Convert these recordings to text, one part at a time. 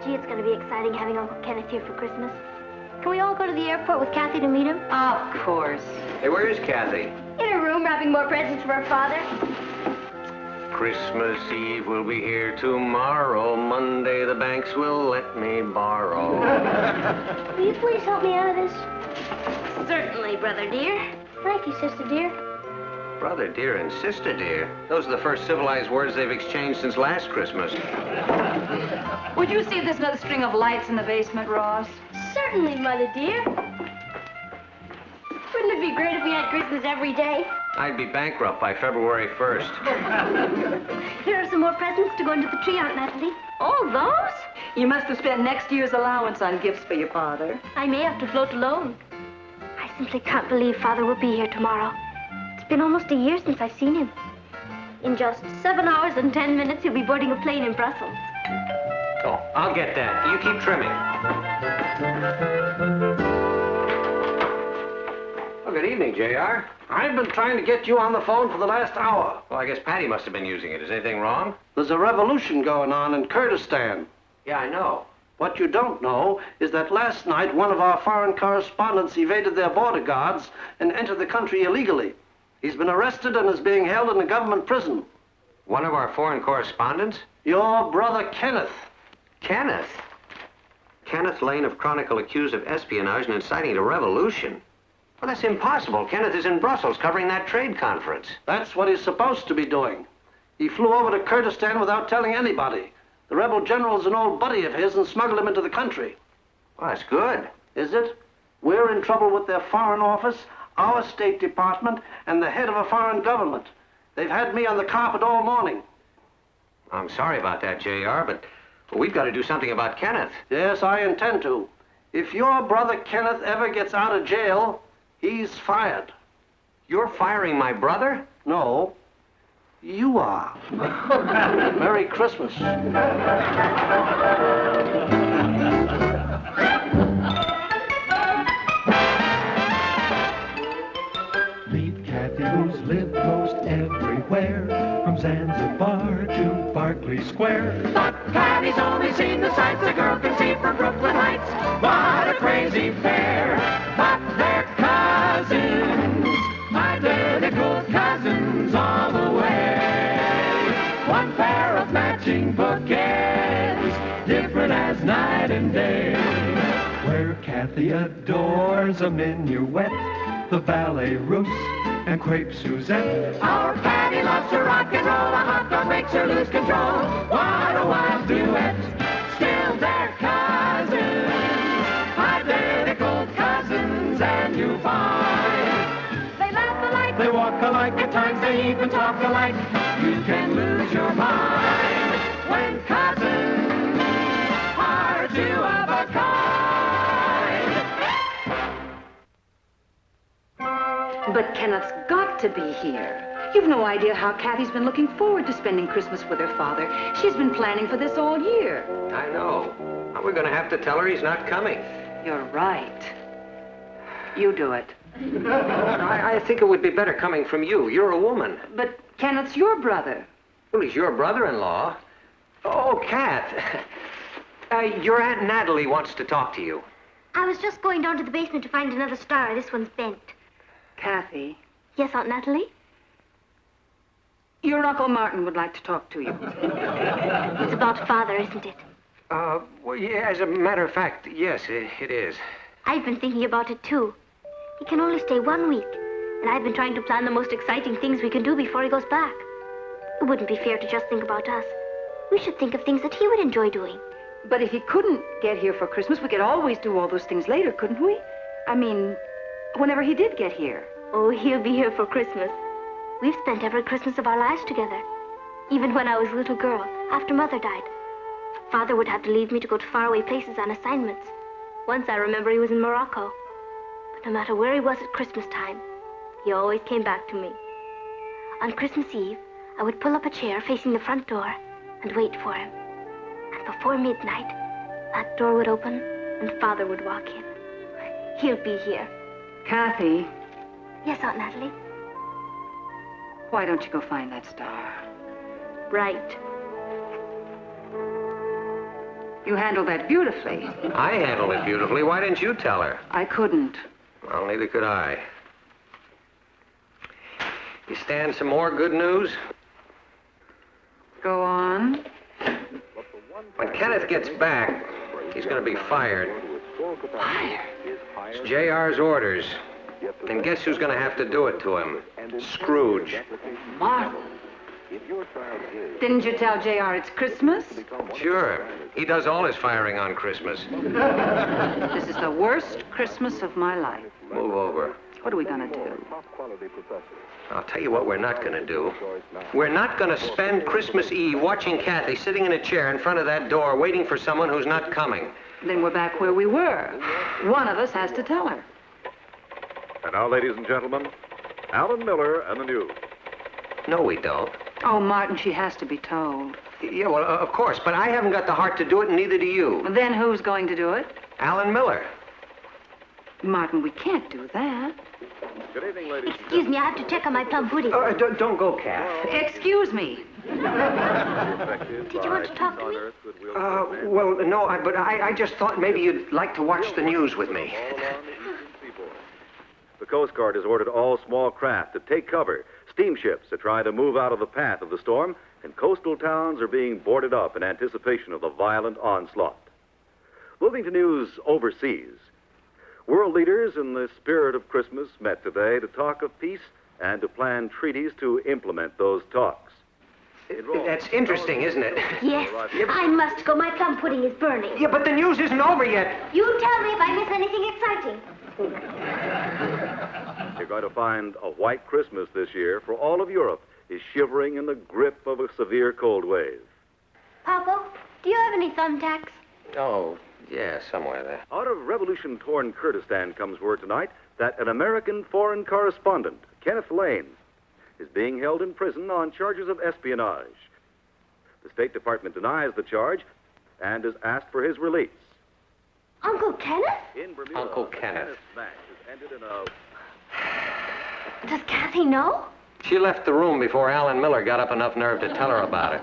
Gee, it's going to be exciting having Uncle Kenneth here for Christmas. Can we all go to the airport with Kathy to meet him? Of course. Hey, where is Kathy? In her room, wrapping more presents for her father. Christmas Eve will be here tomorrow. Monday the banks will let me borrow. Will you please help me out of this? Certainly, brother dear. Thank you, sister dear. Brother dear and sister dear. Those are the first civilized words they've exchanged since last Christmas. Would you see if there's another string of lights in the basement, Ross? Certainly, Mother dear. Wouldn't it be great if we had Christmas every day? I'd be bankrupt by February 1st. Here are some more presents to go into the tree, Aunt Natalie. All those? You must have spent next year's allowance on gifts for your father. I may have to float alone. I simply can't believe Father will be here tomorrow. It's been almost a year since I've seen him. In just 7 hours and 10 minutes, he'll be boarding a plane in Brussels. Oh, I'll get that. You keep trimming. Well, good evening, J.R. I've been trying to get you on the phone for the last hour. Well, I guess Patty must have been using it. Is anything wrong? There's a revolution going on in Kurdistan. Yeah, I know. What you don't know is that last night one of our foreign correspondents evaded their border guards and entered the country illegally. He's been arrested and is being held in a government prison. One of our foreign correspondents? Your brother Kenneth. Kenneth? Kenneth Lane of Chronicle accused of espionage and inciting a revolution. Well, that's impossible. Kenneth is in Brussels covering that trade conference. That's what he's supposed to be doing. He flew over to Kurdistan without telling anybody. The rebel general's an old buddy of his and smuggled him into the country. Well, that's good. Is it? We're in trouble with their foreign office, our State Department, and the head of a foreign government. They've had me on the carpet all morning. I'm sorry about that, J.R., but we've got to do something about Kenneth. Yes, I intend to. If your brother Kenneth ever gets out of jail, he's fired. You're firing my brother? No, you are. Merry Christmas. Meet Kathy, who's lived most everywhere, from Zanzibar to Berkeley Square. But Kathy's only seen the sights a girl can see from Brooklyn Heights. What a crazy pair, but they're cousins, identical cousins all the way. One pair of matching bouquets, different as night and day. Where Kathy adores a minuet, the ballet russe, and crepe Suzette. Our Patty loves to rock and roll, a hot dog makes her lose control. What a wild duet, still they're cousins, identical cousins, and you find they laugh alike, they walk alike, at times they even talk alike. You can lose your mind when cousins are two of a kind. But Kenneth's got to be here. You've no idea how Kathy's been looking forward to spending Christmas with her father. She's been planning for this all year. I know. Now, we're going to have to tell her he's not coming. You're right. You do it. I think it would be better coming from you. You're a woman. But Kenneth's your brother. Well, he's your brother-in-law. Oh, Kath. Your Aunt Natalie wants to talk to you. I was just going down to the basement to find another star. This one's bent. Kathy, Yes, Aunt Natalie? your Uncle Martin would like to talk to you. It's about Father, isn't it? Well, yeah, as a matter of fact, yes, it is. I've been thinking about it, too. He can only stay 1 week, and I've been trying to plan the most exciting things we can do before he goes back. It wouldn't be fair to just think about us. We should think of things that he would enjoy doing. But if he couldn't get here for Christmas, we could always do all those things later, couldn't we? I mean, whenever he did get here. Oh, he'll be here for Christmas. We've spent every Christmas of our lives together. Even when I was a little girl, after Mother died. Father would have to leave me to go to faraway places on assignments. Once I remember he was in Morocco. But no matter where he was at Christmas time, he always came back to me. On Christmas Eve, I would pull up a chair facing the front door and wait for him. And before midnight, that door would open and Father would walk in. He'll be here. Kathy, Yes, Aunt Natalie? why don't you go find that star? Right. You handled that beautifully. I handled it beautifully. Why didn't you tell her? I couldn't. Well, neither could I. You stand some more good news? Go on. When Kenneth gets back, he's going to be fired. Fired? It's JR's orders. And guess who's going to have to do it to him? Scrooge. Marvel. Didn't you tell JR it's Christmas? Sure. He does all his firing on Christmas. This is the worst Christmas of my life. Move over. What are we gonna do? I'll tell you what we're not going to do. We're not going to spend Christmas Eve watching Kathy sitting in a chair in front of that door waiting for someone who's not coming. Then we're back where we were. One of us has to tell her. And now, ladies and gentlemen, Alan Miller and the news. No, we don't. Oh, Martin, she has to be told. Yeah, well, of course, but I haven't got the heart to do it, and neither do you. Then who's going to do it? Alan Miller. Martin, we can't do that. Good evening, ladies. Excuse me, I have to check on my plum pudding. Don't go, Kath. Excuse me. Did you want to talk to me? Well, no, but I just thought maybe you'd like to watch the news with me. The Coast Guard has ordered all small craft to take cover. Steamships are trying to move out of the path of the storm, and coastal towns are being boarded up in anticipation of the violent onslaught. Moving to news overseas. World leaders in the spirit of Christmas met today to talk of peace and to plan treaties to implement those talks. That's interesting, isn't it? Yes, I must go. My plum pudding is burning. Yeah, but the news isn't over yet. You tell me if I miss anything exciting. You're going to find a white Christmas this year, for all of Europe is shivering in the grip of a severe cold wave. Papa, do you have any thumbtacks? Oh, yeah, somewhere there. Out of revolution-torn Kurdistan comes word tonight that an American foreign correspondent, Kenneth Lane, is being held in prison on charges of espionage. The State Department denies the charge and has asked for his release. Uncle Kenneth? In Bermuda, Uncle Kenneth. Kenneth's match has ended in a... Does Kathy know? She left the room before Alan Miller got up enough nerve to tell her about it.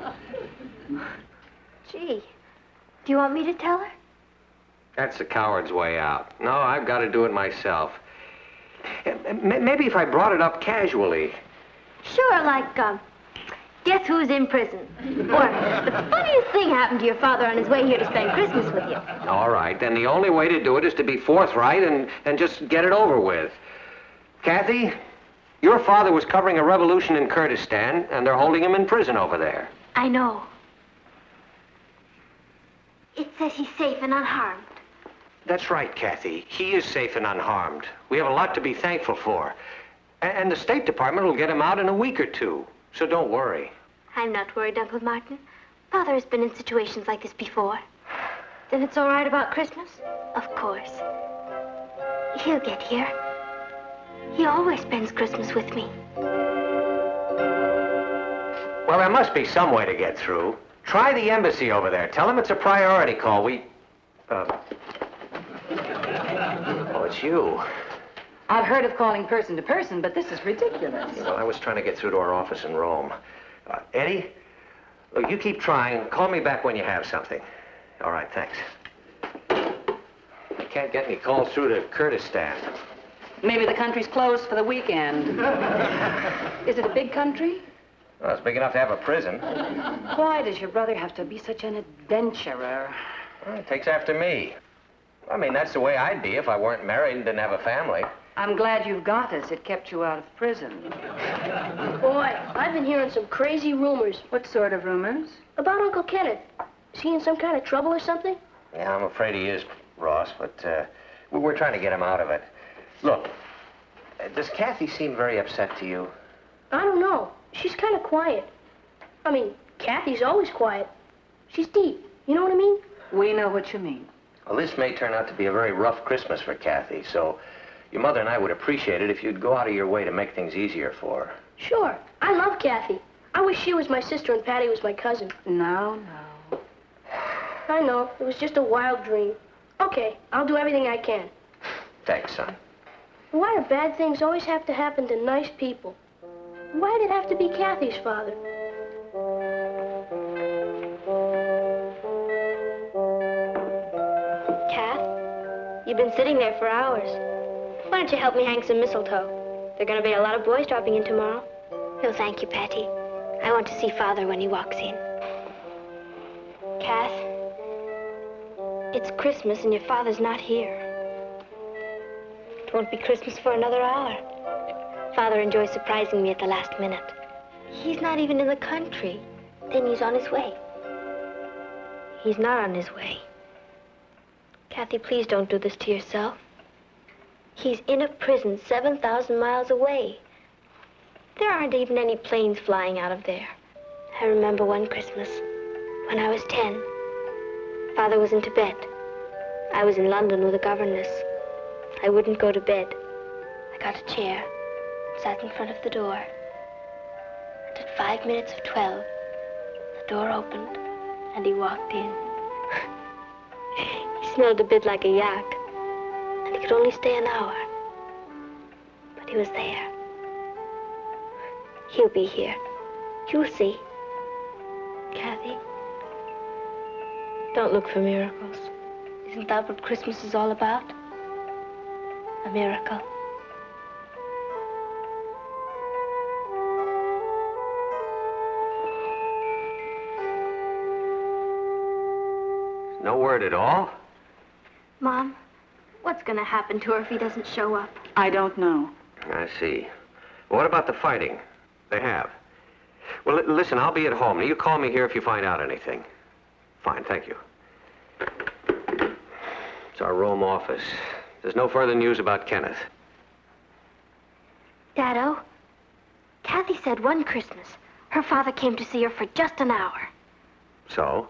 Gee, do you want me to tell her? That's the coward's way out. No, I've got to do it myself. Maybe if I brought it up casually. Sure, like, guess who's in prison? Or, the funniest thing happened to your father on his way here to spend Christmas with you. All right, then the only way to do it is to be forthright and just get it over with. Kathy, your father was covering a revolution in Kurdistan, and they're holding him in prison over there. I know. It says he's safe and unharmed. That's right, Kathy. He is safe and unharmed. We have a lot to be thankful for. And the State Department will get him out in a week or two. So don't worry. I'm not worried, Uncle Martin. Father has been in situations like this before. Then it's all right about Christmas? Of course. He'll get here. He always spends Christmas with me. Well, there must be some way to get through. Try the embassy over there. Tell them it's a priority call. Oh, it's you. I've heard of calling person to person, but this is ridiculous. Well, I was trying to get through to our office in Rome. Eddie, look, you keep trying. Call me back when you have something. All right, thanks. I can't get any calls through to Kurdistan. Maybe the country's closed for the weekend. Is it a big country? Well, it's big enough to have a prison. Why does your brother have to be such an adventurer? Well, it takes after me. I mean, that's the way I'd be if I weren't married and didn't have a family. I'm glad you've got us. It kept you out of prison. Boy, I've been hearing some crazy rumors. What sort of rumors? About Uncle Kenneth. Is he in some kind of trouble or something? Yeah, I'm afraid he is, Ross, but we're trying to get him out of it. Look, does Kathy seem very upset to you? I don't know. She's kind of quiet. I mean, Kathy's always quiet. She's deep. You know what I mean? We know what you mean. Well, this may turn out to be a very rough Christmas for Kathy, so your mother and I would appreciate it if you'd go out of your way to make things easier for her. Sure. I love Kathy. I wish she was my sister and Patty was my cousin. No. I know. It was just a wild dream. Okay, I'll do everything I can. Thanks, son. Why do bad things always have to happen to nice people? Why did it have to be Kathy's father? Kath, you've been sitting there for hours. Why don't you help me hang some mistletoe? There are going to be a lot of boys dropping in tomorrow. No, thank you, Patty. I want to see Father when he walks in. Kath, it's Christmas and your father's not here. It won't be Christmas for another hour. Father enjoys surprising me at the last minute. He's not even in the country. Then he's on his way. He's not on his way. Kathy, please don't do this to yourself. He's in a prison 7,000 miles away. There aren't even any planes flying out of there. I remember one Christmas, when I was 10. Father was in Tibet. I was in London with a governess. I wouldn't go to bed. I got a chair, sat in front of the door. And at 5 minutes of 12, the door opened, and he walked in. He smelled a bit like a yak, and he could only stay an hour. But he was there. He'll be here. You'll see. Kathy, don't look for miracles. Isn't that what Christmas is all about? A miracle. No word at all? Mom, what's going to happen to her if he doesn't show up? I don't know. I see. What about the fighting? They have. Well, listen, I'll be at home. You call me here if you find out anything. Fine, thank you. It's our Rome office. There's no further news about Kenneth. Dado, Kathy said one Christmas her father came to see her for just an hour. So?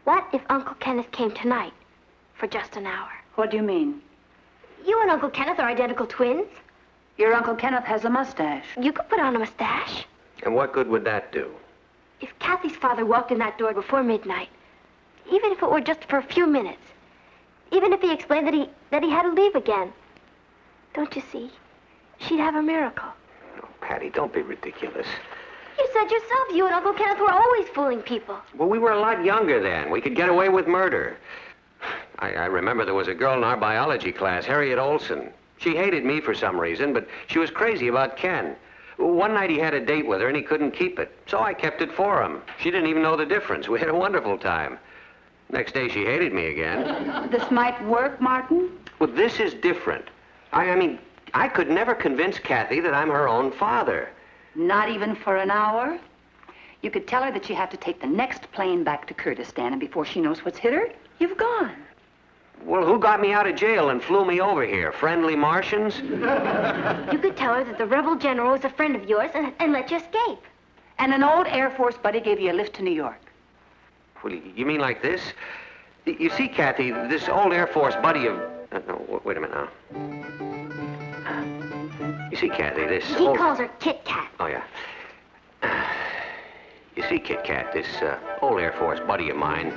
What if Uncle Kenneth came tonight for just an hour? What do you mean? You and Uncle Kenneth are identical twins. Your Uncle Kenneth has a mustache. You could put on a mustache. And what good would that do? If Kathy's father walked in that door before midnight, even if it were just for a few minutes, even if he explained that he had to leave again, don't you see? She'd have a miracle. Oh, Patty, don't be ridiculous. You said yourself you and Uncle Kenneth were always fooling people. Well, we were a lot younger then. We could get away with murder. I remember there was a girl in our biology class, Harriet Olson. She hated me for some reason, but she was crazy about Ken. One night he had a date with her and he couldn't keep it, so I kept it for him. She didn't even know the difference. We had a wonderful time. Next day she hated me again. This might work, Martin? Well, this is different. I mean, I could never convince Kathy that I'm her own father. Not even for an hour? You could tell her that you have to take the next plane back to Kurdistan, and before she knows what's hit her, you've gone. Well, who got me out of jail and flew me over here? Friendly Martians? You could tell her that the rebel general was a friend of yours and let you escape. And an old Air Force buddy gave you a lift to New York. Well, you mean like this? You see, Kathy, this old Air Force buddy of... no, wait a minute now. You see, Kathy, this He calls her Kit Kat. Oh, yeah. You see, Kit Kat, this old Air Force buddy of mine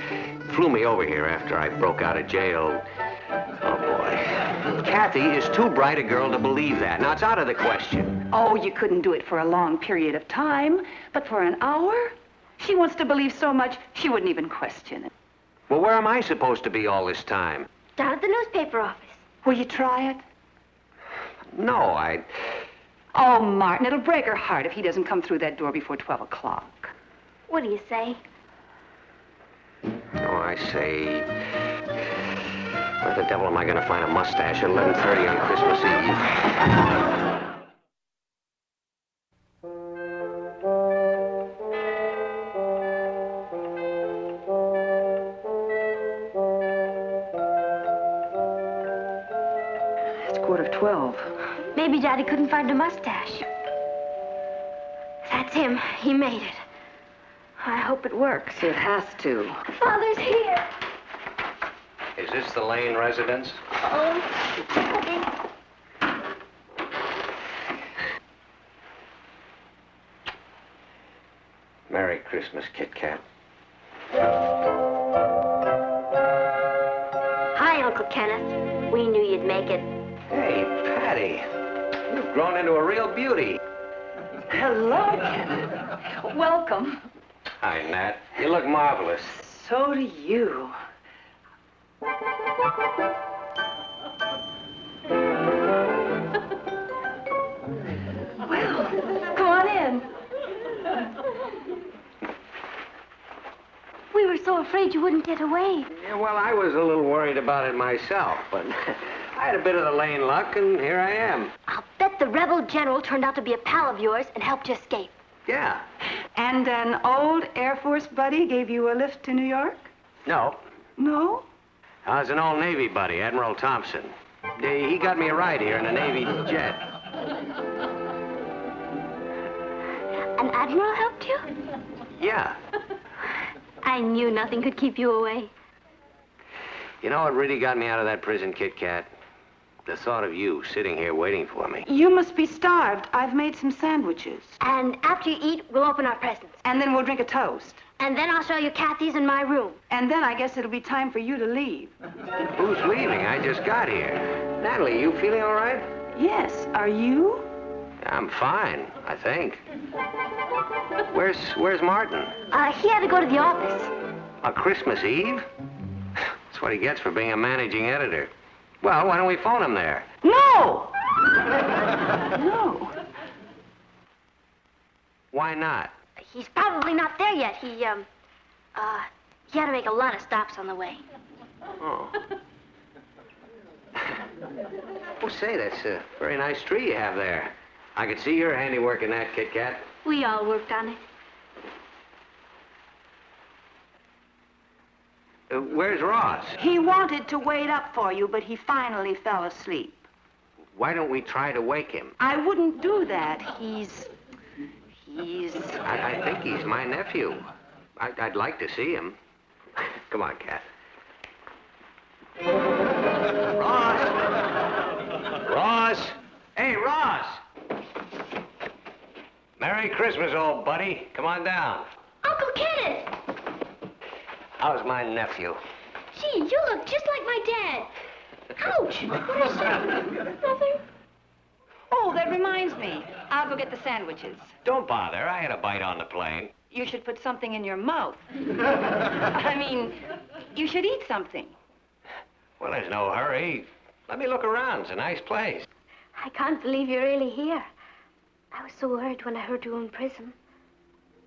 flew me over here after I broke out of jail. Oh, boy. Kathy is too bright a girl to believe that. Now, it's out of the question. Oh, you couldn't do it for a long period of time, but for an hour? She wants to believe so much, she wouldn't even question it. Well, where am I supposed to be all this time? Down at the newspaper office. Will you try it? No, I... Oh, Martin, it'll break her heart if he doesn't come through that door before 12 o'clock. What do you say? Oh, I say... Where the devil am I going to find a mustache at 11:30 on Christmas Eve? It's 12:15. Maybe Daddy couldn't find a mustache. That's him. He made it. I hope it works. It has to. Father's here. Is this the Lane residence? Oh, Daddy. Merry Christmas, Kit Kat. Hi, Uncle Kenneth. We knew you'd make it. Hey, Patty. You've grown into a real beauty. Hello, Kenneth. Welcome. Hi, Nat. You look marvelous. So do you. afraid you wouldn't get away. Yeah, well, I was a little worried about it myself, but I had a bit of the lane luck, and here I am. I'll bet the rebel general turned out to be a pal of yours and helped you escape. Yeah. And an old Air Force buddy gave you a lift to New York? No. No? I was an old Navy buddy, Admiral Thompson. He got me a ride here in a Navy jet. An admiral helped you? Yeah. I knew nothing could keep you away. You know what really got me out of that prison, Kit Kat? The thought of you sitting here waiting for me. You must be starved. I've made some sandwiches. And after you eat, we'll open our presents. And then we'll drink a toast. And then I'll show you Kathy's in my room. And then I guess it'll be time for you to leave. Who's leaving? I just got here. Natalie, you feeling all right? Yes. Are you? I'm fine, I think. Where's Martin? He had to go to the office. On Christmas Eve? That's what he gets for being a managing editor. Well, why don't we phone him there? No! No. Why not? He's probably not there yet. He had to make a lot of stops on the way. Oh. Well, say, that's a very nice tree you have there. I could see your handiwork in that, Kit Kat. We all worked on it. Where's Ross? He wanted to wait up for you, but he finally fell asleep. Why don't we try to wake him? I wouldn't do that. He's... I think he's my nephew. I'd like to see him. Come on, Kat. Ross! Ross! Hey, Ross! Merry Christmas, old buddy. Come on down. Uncle Kenneth! How's my nephew? Gee, you look just like my dad. Ouch! What is that? Nothing. Oh, that reminds me. I'll go get the sandwiches. Don't bother. I had a bite on the plane. You should put something in your mouth. I mean, you should eat something. Well, there's no hurry. Let me look around. It's a nice place. I can't believe you're really here. I was so worried when I heard you were in prison.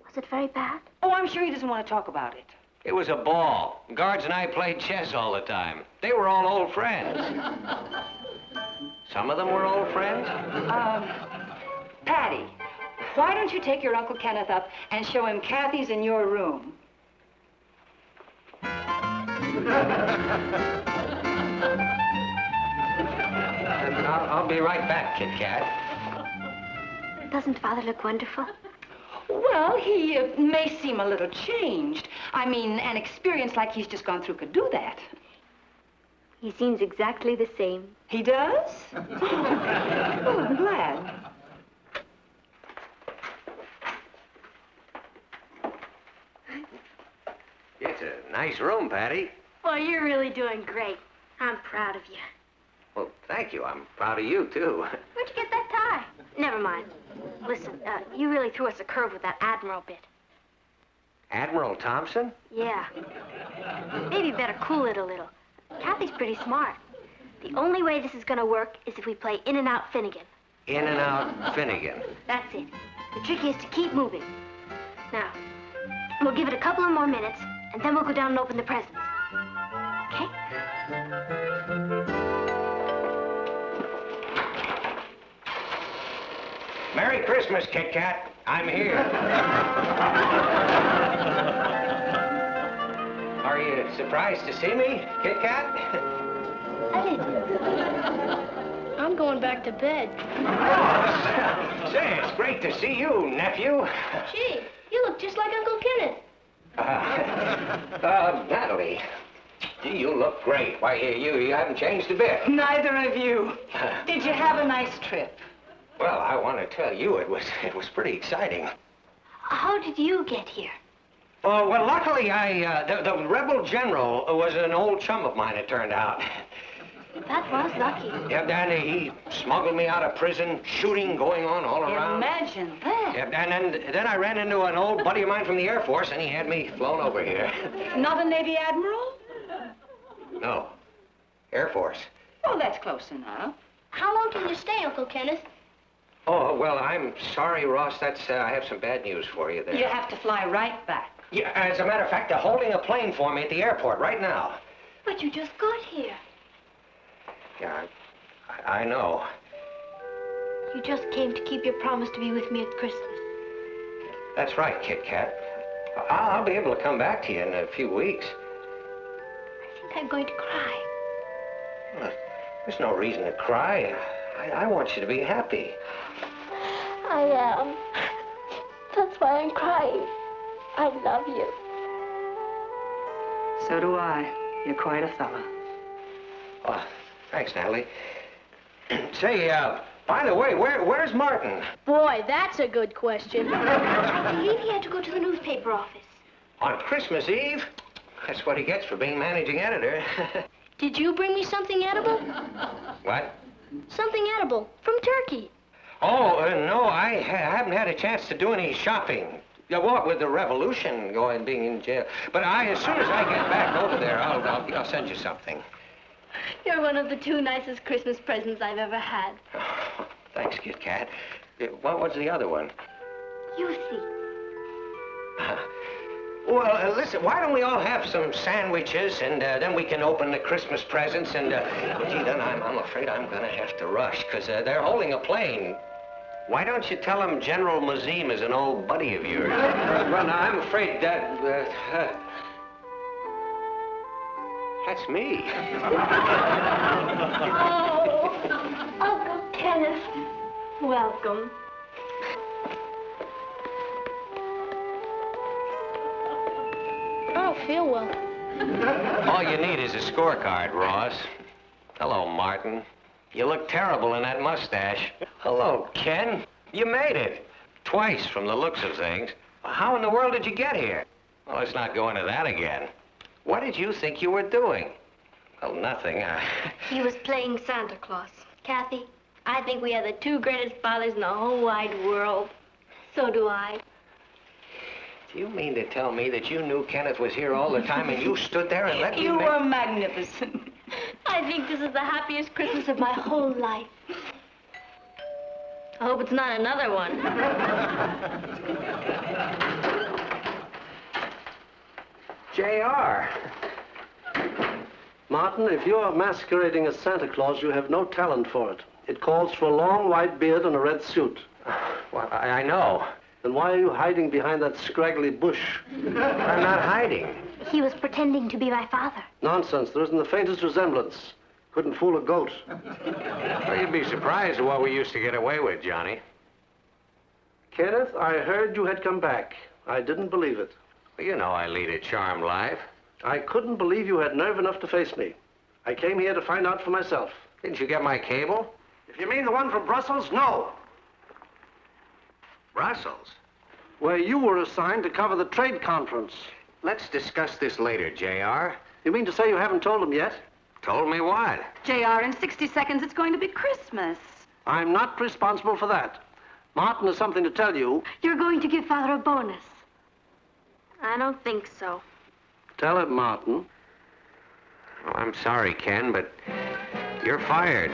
Was it very bad? Oh, I'm sure he doesn't want to talk about it. It was a ball. Guards and I played chess all the time. They were all old friends. Some of them were old friends? Patty, why don't you take your Uncle Kenneth up and show him Kathy's in your room? I'll be right back, Kit Kat. Doesn't Father look wonderful? Well, he may seem a little changed. I mean, an experience like he's just gone through could do that. He seems exactly the same. He does? Oh, I'm glad. It's a nice room, Patty. Well, you're really doing great. I'm proud of you. Well, thank you. I'm proud of you, too. Where'd you get that tie? Never mind. Listen, you really threw us a curve with that Admiral bit. Admiral Thompson? Yeah. Maybe you better cool it a little. Kathy's pretty smart. The only way this is gonna work is if we play in and out Finnegan. In and out Finnegan. That's it. The trick is to keep moving. Now, we'll give it a couple of more minutes, and then we'll go down and open the presents. Okay? Merry Christmas, Kit Kat. I'm here. Are you surprised to see me, Kit Kat? I did. I'm going back to bed. Oh, say, it's great to see you, nephew. Gee, you look just like Uncle Kenneth. Natalie, you look great. Why, you haven't changed a bit. Neither of you. Did you have a nice trip? Well, I want to tell you, it was pretty exciting. How did you get here? Oh, well, luckily, the rebel general was an old chum of mine, it turned out. That was lucky. Yeah, and he smuggled me out of prison, shooting going on all around. Imagine that. Yeah, and then I ran into an old buddy of mine from the Air Force, and he had me flown over here. Not a Navy admiral? No. Air Force. Oh, that's close enough. How long can you stay, Uncle Kenneth? Oh, well, I'm sorry, Ross. I have some bad news for you there. You have to fly right back. Yeah, as a matter of fact, they're holding a plane for me at the airport right now. But you just got here. Yeah, I know. You just came to keep your promise to be with me at Christmas. That's right, Kit Kat. I'll be able to come back to you in a few weeks. I think I'm going to cry. Well, there's no reason to cry. I want you to be happy. I am. That's why I'm crying. I love you. So do I. You're quite a fella. Oh, thanks, Natalie. Say, by the way, where's Martin? Boy, that's a good question. I believe he had to go to the newspaper office. On Christmas Eve? That's what he gets for being managing editor. Did you bring me something edible? What? Something edible from Turkey. Oh, no, I haven't had a chance to do any shopping. Yeah, what with the revolution being in jail. But as soon as I get back over there, I'll send you something. You're one of the two nicest Christmas presents I've ever had. Oh, thanks, Kit Kat. What was the other one? You see. Well, listen, why don't we all have some sandwiches, and then we can open the Christmas presents, and, gee, then I'm afraid I'm going to have to rush, because they're holding a plane. Why don't you tell them General Mazim is an old buddy of yours? Well, now, I'm afraid that, that's me. Oh, Uncle Kenneth. Welcome. I don't feel well. All you need is a scorecard, Ross. Hello, Martin. You look terrible in that mustache. Hello, Ken. You made it. Twice from the looks of things. How in the world did you get here? Well, let's not go into that again. What did you think you were doing? Well, nothing. He was playing Santa Claus. Kathy, I think we are the two greatest fathers in the whole wide world. So do I. Do you mean to tell me that you knew Kenneth was here all the time and you stood there and let me... You were magnificent. I think this is the happiest Christmas of my whole life. I hope it's not another one. J.R. Martin, if you are masquerading as Santa Claus, you have no talent for it. It calls for a long white beard and a red suit. Well, I know. Then why are you hiding behind that scraggly bush? I'm not hiding. He was pretending to be my father. Nonsense. There isn't the faintest resemblance. Couldn't fool a goat. Well, you'd be surprised at what we used to get away with, Johnny. Kenneth, I heard you had come back. I didn't believe it. Well, you know I lead a charmed life. I couldn't believe you had nerve enough to face me. I came here to find out for myself. Didn't you get my cable? If you mean the one from Brussels, no. Brussels? Where you were assigned to cover the trade conference. Let's discuss this later, J.R. You mean to say you haven't told him yet? Told me what? JR, in 60 seconds, it's going to be Christmas. I'm not responsible for that. Martin has something to tell you. You're going to give Father a bonus. I don't think so. Tell him, Martin. Oh, I'm sorry, Ken, but you're fired.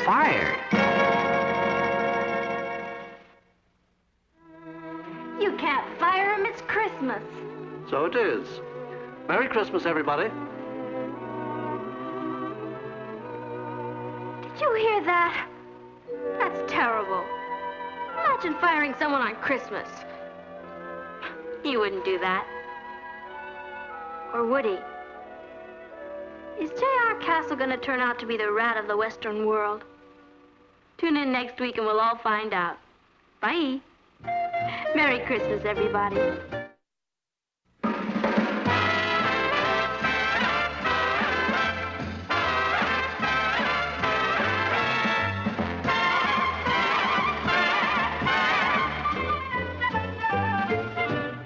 Fired? You can't fire him. It's Christmas. So it is. Merry Christmas, everybody. Did you hear that? That's terrible. Imagine firing someone on Christmas. He wouldn't do that. Or would he? Is J.R. Castle going to turn out to be the rat of the Western world? Tune in next week and we'll all find out. Bye. Merry Christmas, everybody.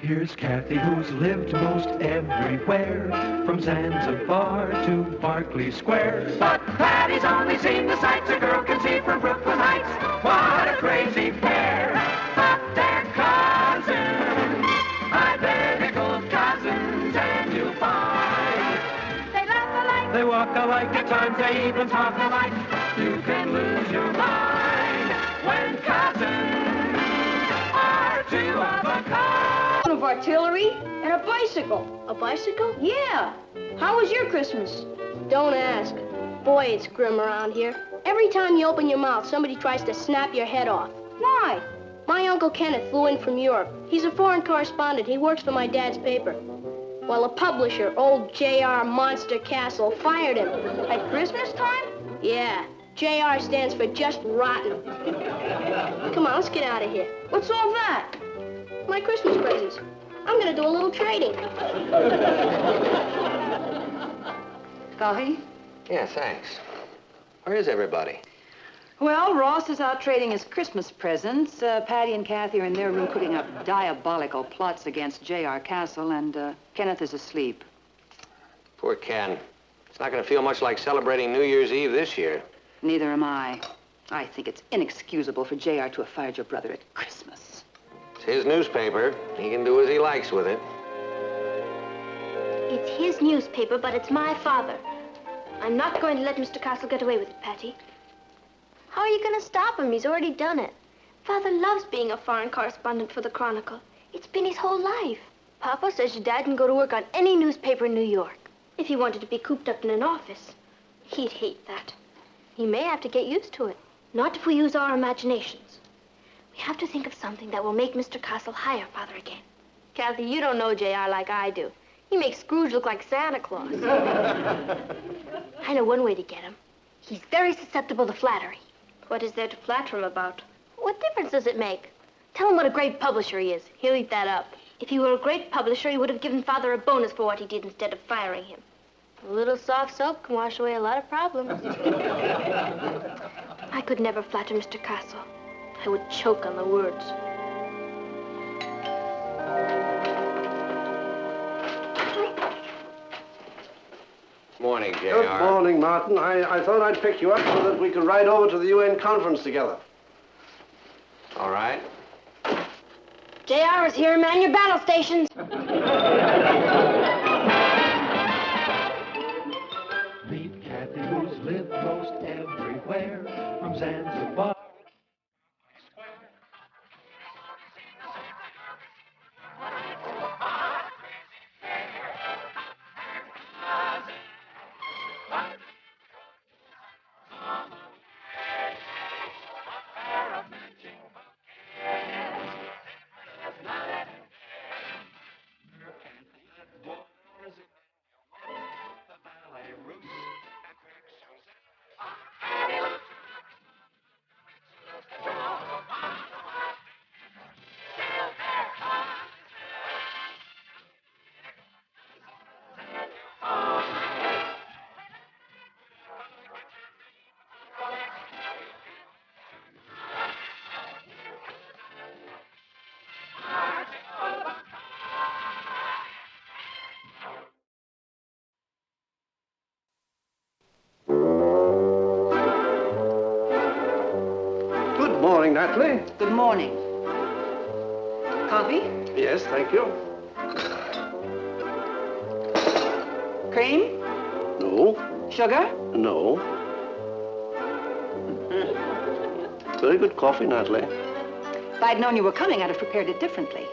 Here's Kathy, who's lived most everywhere, from Zanzibar to Berkeley Square. But Patty's only seen the sights a girl can see from Brooklyn Heights. What a crazy pair, but they're cousins, identical cousins, and you'll find they laugh alike, They walk alike, at times they even talk alike. You can lose your mind when cousins are two of a kind. of artillery, and a bicycle. A bicycle? Yeah. How was your Christmas? Don't ask. Boy, it's grim around here. Every time you open your mouth, somebody tries to snap your head off. Why? My Uncle Kenneth flew in from Europe. He's a foreign correspondent. He works for my dad's paper. Well, a publisher, old J.R. Monster Castle, fired him. At Christmas time? Yeah. J.R. stands for just rotten. Come on, let's get out of here. What's all that? My Christmas presents. I'm gonna do a little trading. Coffee? Yeah, thanks. Where is everybody? Well, Ross is out trading his Christmas presents. Patty and Kathy are in their room cooking up diabolical plots against J.R. Castle, and Kenneth is asleep. Poor Ken. It's not going to feel much like celebrating New Year's Eve this year. Neither am I. I think it's inexcusable for J.R. to have fired your brother at Christmas. It's his newspaper. He can do as he likes with it. It's his newspaper, but it's my father. I'm not going to let Mr. Castle get away with it, Patty. How are you going to stop him? He's already done it. Father loves being a foreign correspondent for the Chronicle. It's been his whole life. Papa says your dad can go to work on any newspaper in New York. If he wanted to be cooped up in an office, he'd hate that. He may have to get used to it. Not if we use our imaginations. We have to think of something that will make Mr. Castle hire Father again. Kathy, you don't know J.R. like I do. He makes Scrooge look like Santa Claus. I know one way to get him. He's very susceptible to flattery. What is there to flatter him about? What difference does it make? Tell him what a great publisher he is. He'll eat that up. If he were a great publisher, he would have given Father a bonus for what he did instead of firing him. A little soft soap can wash away a lot of problems. I could never flatter Mr. Castle. I would choke on the words. Morning, J.R. Good morning, Martin. I thought I'd pick you up so that we could ride over to the UN conference together. All right. JR is here, man your battle stations. Meet Kathy, who's lived most everywhere, from Zanzibar. Good morning, Natalie. Good morning. Coffee? Yes, thank you. Cream? No. Sugar? No. Very good coffee, Natalie. If I'd known you were coming, I'd have prepared it differently.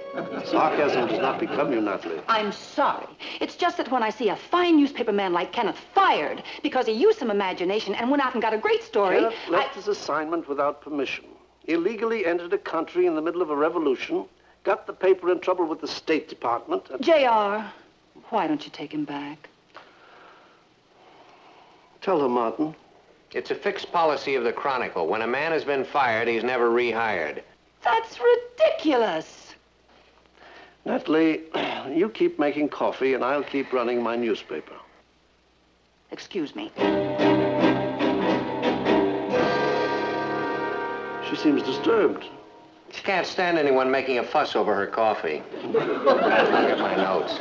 Sarcasm does not become you, Natalie. I'm sorry. It's just that when I see a fine newspaper man like Kenneth fired because he used some imagination and went out and got a great story, Kenneth left his assignment without permission. Illegally entered a country in the middle of a revolution, got the paper in trouble with the State Department. And... J.R., why don't you take him back? Tell her, Martin. It's a fixed policy of the Chronicle. When a man has been fired, he's never rehired. That's ridiculous. Natalie, you keep making coffee and I'll keep running my newspaper. Excuse me. She seems disturbed. She can't stand anyone making a fuss over her coffee. Look at my notes.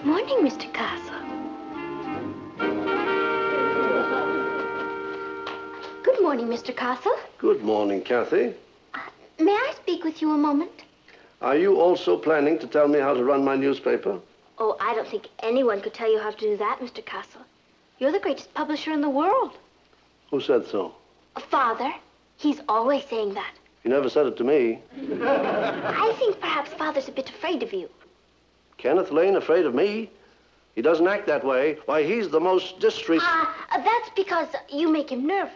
Morning, Mr. Castle. Good morning, Mr. Castle. Good morning, Kathy. May I speak with you a moment? Are you also planning to tell me how to run my newspaper? Oh, I don't think anyone could tell you how to do that, Mr. Castle. You're the greatest publisher in the world. Who said so? Father. He's always saying that. You never said it to me. I think perhaps Father's a bit afraid of you. Kenneth Lane afraid of me? He doesn't act that way. Why, he's the most That's because you make him nervous.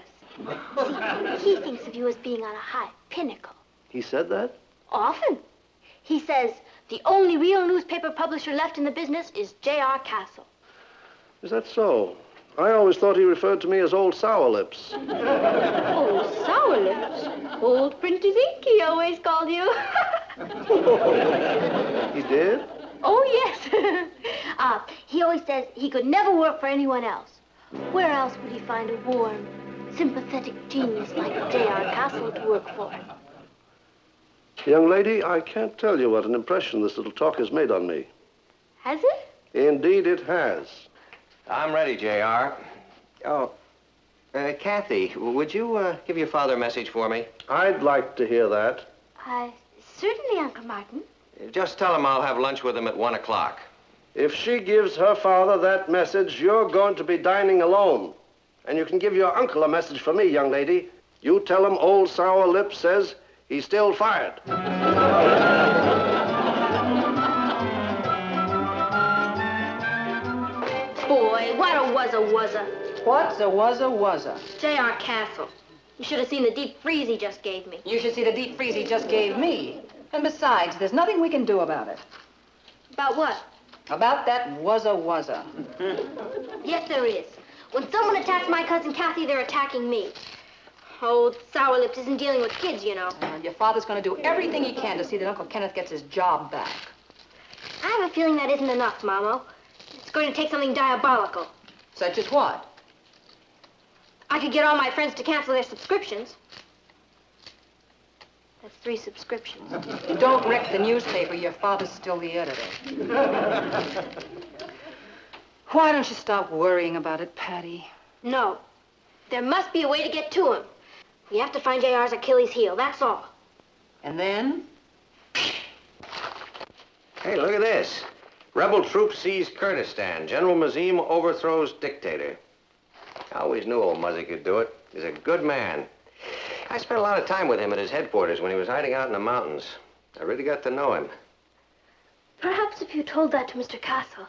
See, he thinks of you as being on a high pinnacle. He said that? Often. He says the only real newspaper publisher left in the business is J.R. Castle. Is that so? I always thought he referred to me as Old Sour Lips. Old Sour Lips? Old Printer's Ink, he always called you. He did? Oh, yes. He always says he could never work for anyone else. Where else would he find a warm, sympathetic genius like J.R. Castle to work for? Young lady, I can't tell you what an impression this little talk has made on me. Has it? Indeed, it has. I'm ready, J.R. Oh, Kathy, would you give your father a message for me? I'd like to hear that. Certainly, Uncle Martin. Just tell him I'll have lunch with him at 1 o'clock. If she gives her father that message, you're going to be dining alone. And you can give your uncle a message for me, young lady. You tell him Old Sour Lips says he's still fired. Boy, what a wuzza. What's a wuzza? J.R. Castle. You should have seen the deep freeze he just gave me. You should see the deep freeze he just gave me. And besides, there's nothing we can do about it. About what? About that wuzza. Yes, there is. When someone attacks my cousin Kathy, they're attacking me. Old Sour Lips isn't dealing with kids, you know. And your father's going to do everything he can to see that Uncle Kenneth gets his job back. I have a feeling that isn't enough, Mamo. It's going to take something diabolical. Such as what? I could get all my friends to cancel their subscriptions. That's 3 subscriptions. Don't wreck the newspaper. Your father's still the editor. Why don't you stop worrying about it, Patty? No. There must be a way to get to him. We have to find J.R.'s Achilles heel, that's all. And then? Hey, look at this. Rebel troops seize Kurdistan. General Mazim overthrows dictator. I always knew old Muzzy could do it. He's a good man. I spent a lot of time with him at his headquarters when he was hiding out in the mountains. I really got to know him. Perhaps if you told that to Mr. Castle.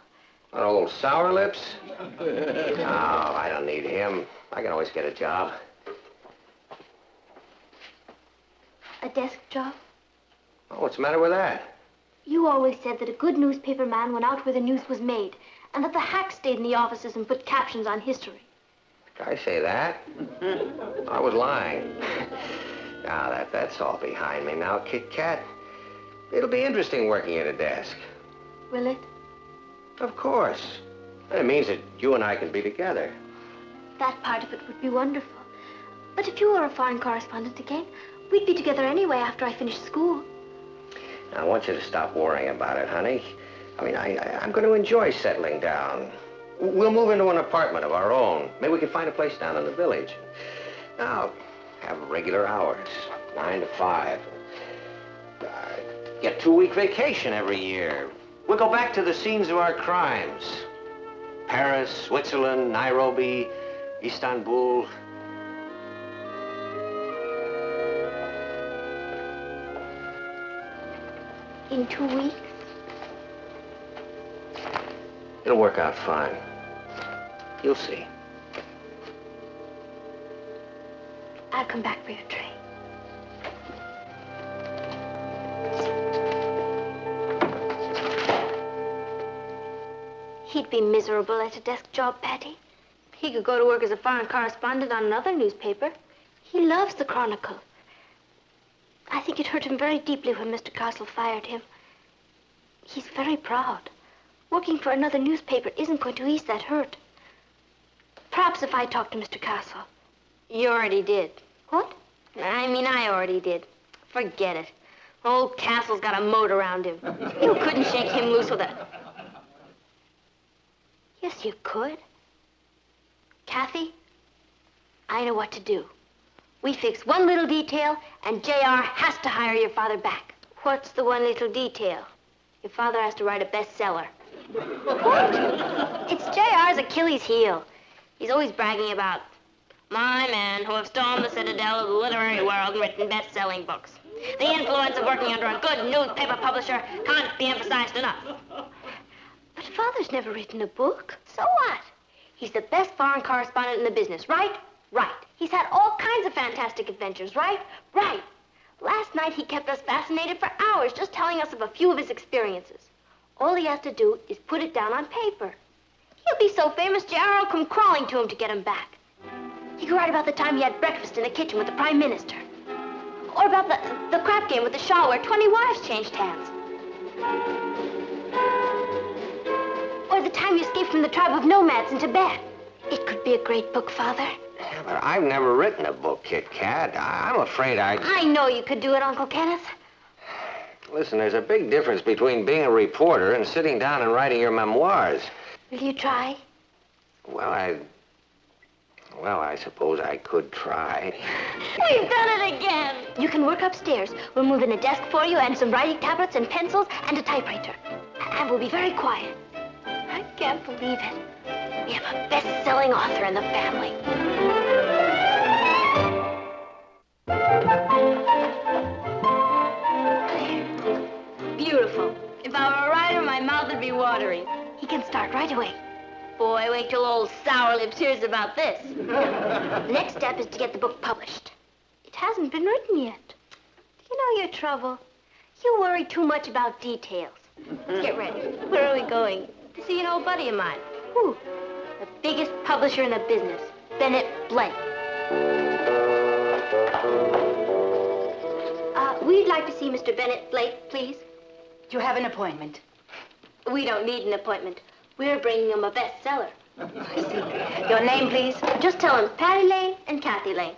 What, old Sour Lips? No, I don't need him. I can always get a job. A desk job? Oh, what's the matter with that? You always said that a good newspaper man went out where the news was made, and that the hacks stayed in the offices and put captions on history. Did I say that? I was lying. Now, that's all behind me now, Kit Kat. It'll be interesting working at a desk. Will it? Of course. It means that you and I can be together. That part of it would be wonderful. But if you were a foreign correspondent again, we'd be together anyway after I finished school. Now, I want you to stop worrying about it, honey. I mean, I'm going to enjoy settling down. We'll move into an apartment of our own. Maybe we can find a place down in the village. Now, have regular hours, 9 to 5. Get 2-week vacation every year. We'll go back to the scenes of our crimes. Paris, Switzerland, Nairobi, Istanbul. In 2 weeks? It'll work out fine. You'll see. I'll come back for your tray. He'd be miserable at a desk job, Patty. He could go to work as a foreign correspondent on another newspaper. He loves the Chronicle. I think it hurt him very deeply when Mr. Castle fired him. He's very proud. Working for another newspaper isn't going to ease that hurt. Perhaps if I talked to Mr. Castle. You already did. What? I already did. Forget it. Old Castle's got a moat around him. You couldn't shake him loose with a... Yes, you could. Kathy, I know what to do. We fix one little detail, and J.R. has to hire your father back. What's the one little detail? Your father has to write a bestseller. What? It's J.R.'s Achilles heel. He's always bragging about my men who have stormed the citadel of the literary world and written best-selling books. The influence of working under a good newspaper publisher can't be emphasized enough. But Father's never written a book. So what? He's the best foreign correspondent in the business, right? Right. He's had all kinds of fantastic adventures, right? Right. Last night he kept us fascinated for hours just telling us of a few of his experiences. All he has to do is put it down on paper. He'll be so famous, J.R. will come crawling to him to get him back. He could write about the time he had breakfast in the kitchen with the Prime Minister. Or about the crap game with the Shah where 20 wives changed hands. Or the time you escaped from the tribe of nomads in Tibet. It could be a great book, Father. Yeah, but I've never written a book, Kit Kat. I'm afraid I know you could do it, Uncle Kenneth. Listen, there's a big difference between being a reporter and sitting down and writing your memoirs. Will you try? Well, I suppose I could try. We've done it again. You can work upstairs. We'll move in a desk for you and some writing tablets and pencils and a typewriter. And we'll be very quiet. I can't believe it. We have a best-selling author in the family. Beautiful. If I were a writer, my mouth would be watering. He can start right away. Boy, wait till old Sour Lips hears about this. The next step is to get the book published. It hasn't been written yet. Do you know your trouble? You worry too much about details. Let's get ready. Where are we going? To see an old buddy of mine. Who? The biggest publisher in the business, Bennett Blake. We'd like to see Mr. Bennett Blake, please. Do you have an appointment? We don't need an appointment. We're bringing him a bestseller. I see. Your name, please? Just tell him Patty Lane and Kathy Lane.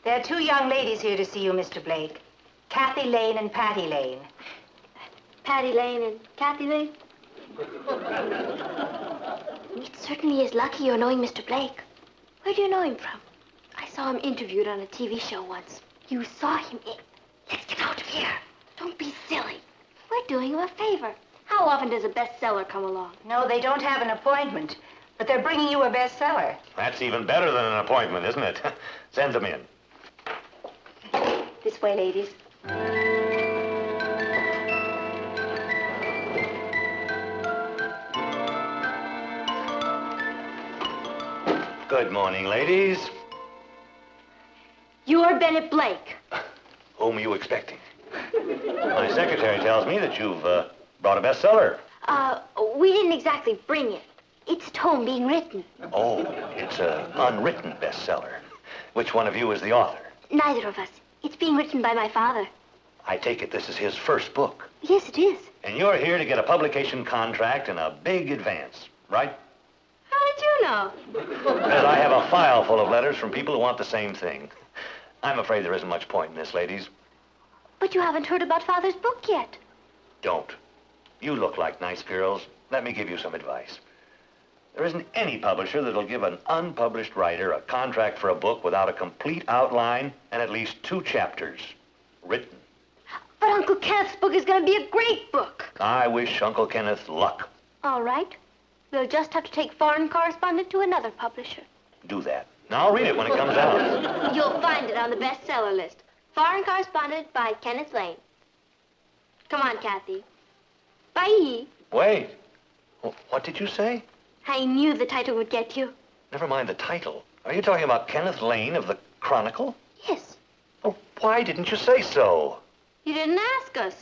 There are two young ladies here to see you, Mr. Blake. Kathy Lane and Patty Lane. Patty Lane and Kathy Lane? It certainly is lucky you're knowing Mr. Blake. Where do you know him from? I saw him interviewed on a TV show once. You saw him in... Let's get out of here. Don't be silly. We're doing him a favor. How often does a bestseller come along? No, they don't have an appointment, but they're bringing you a bestseller. That's even better than an appointment, isn't it? Send them in. This way, ladies. Good morning, ladies. You're Bennett Blake. Whom are you expecting? My secretary tells me that you've brought a bestseller. We didn't exactly bring it. It's at home being written. Oh, it's an unwritten bestseller. Which one of you is the author? Neither of us. It's being written by my father. I take it this is his first book. Yes, it is. And you're here to get a publication contract and a big advance, right? How did you know? Because I have a file full of letters from people who want the same thing. I'm afraid there isn't much point in this, ladies. But you haven't heard about Father's book yet. Don't. You look like nice girls. Let me give you some advice. There isn't any publisher that'll give an unpublished writer a contract for a book without a complete outline and at least 2 chapters written. But Uncle Kenneth's book is going to be a great book. I wish Uncle Kenneth luck. All right. We'll just have to take foreign correspondent to another publisher. Do that. Now I'll read it when it comes out. You'll find it on the bestseller list. Foreign correspondent by Kenneth Lane. Come on, Kathy. Bye. Wait. What did you say? I knew the title would get you. Never mind the title. Are you talking about Kenneth Lane of the Chronicle? Yes. Oh, why didn't you say so? You didn't ask us.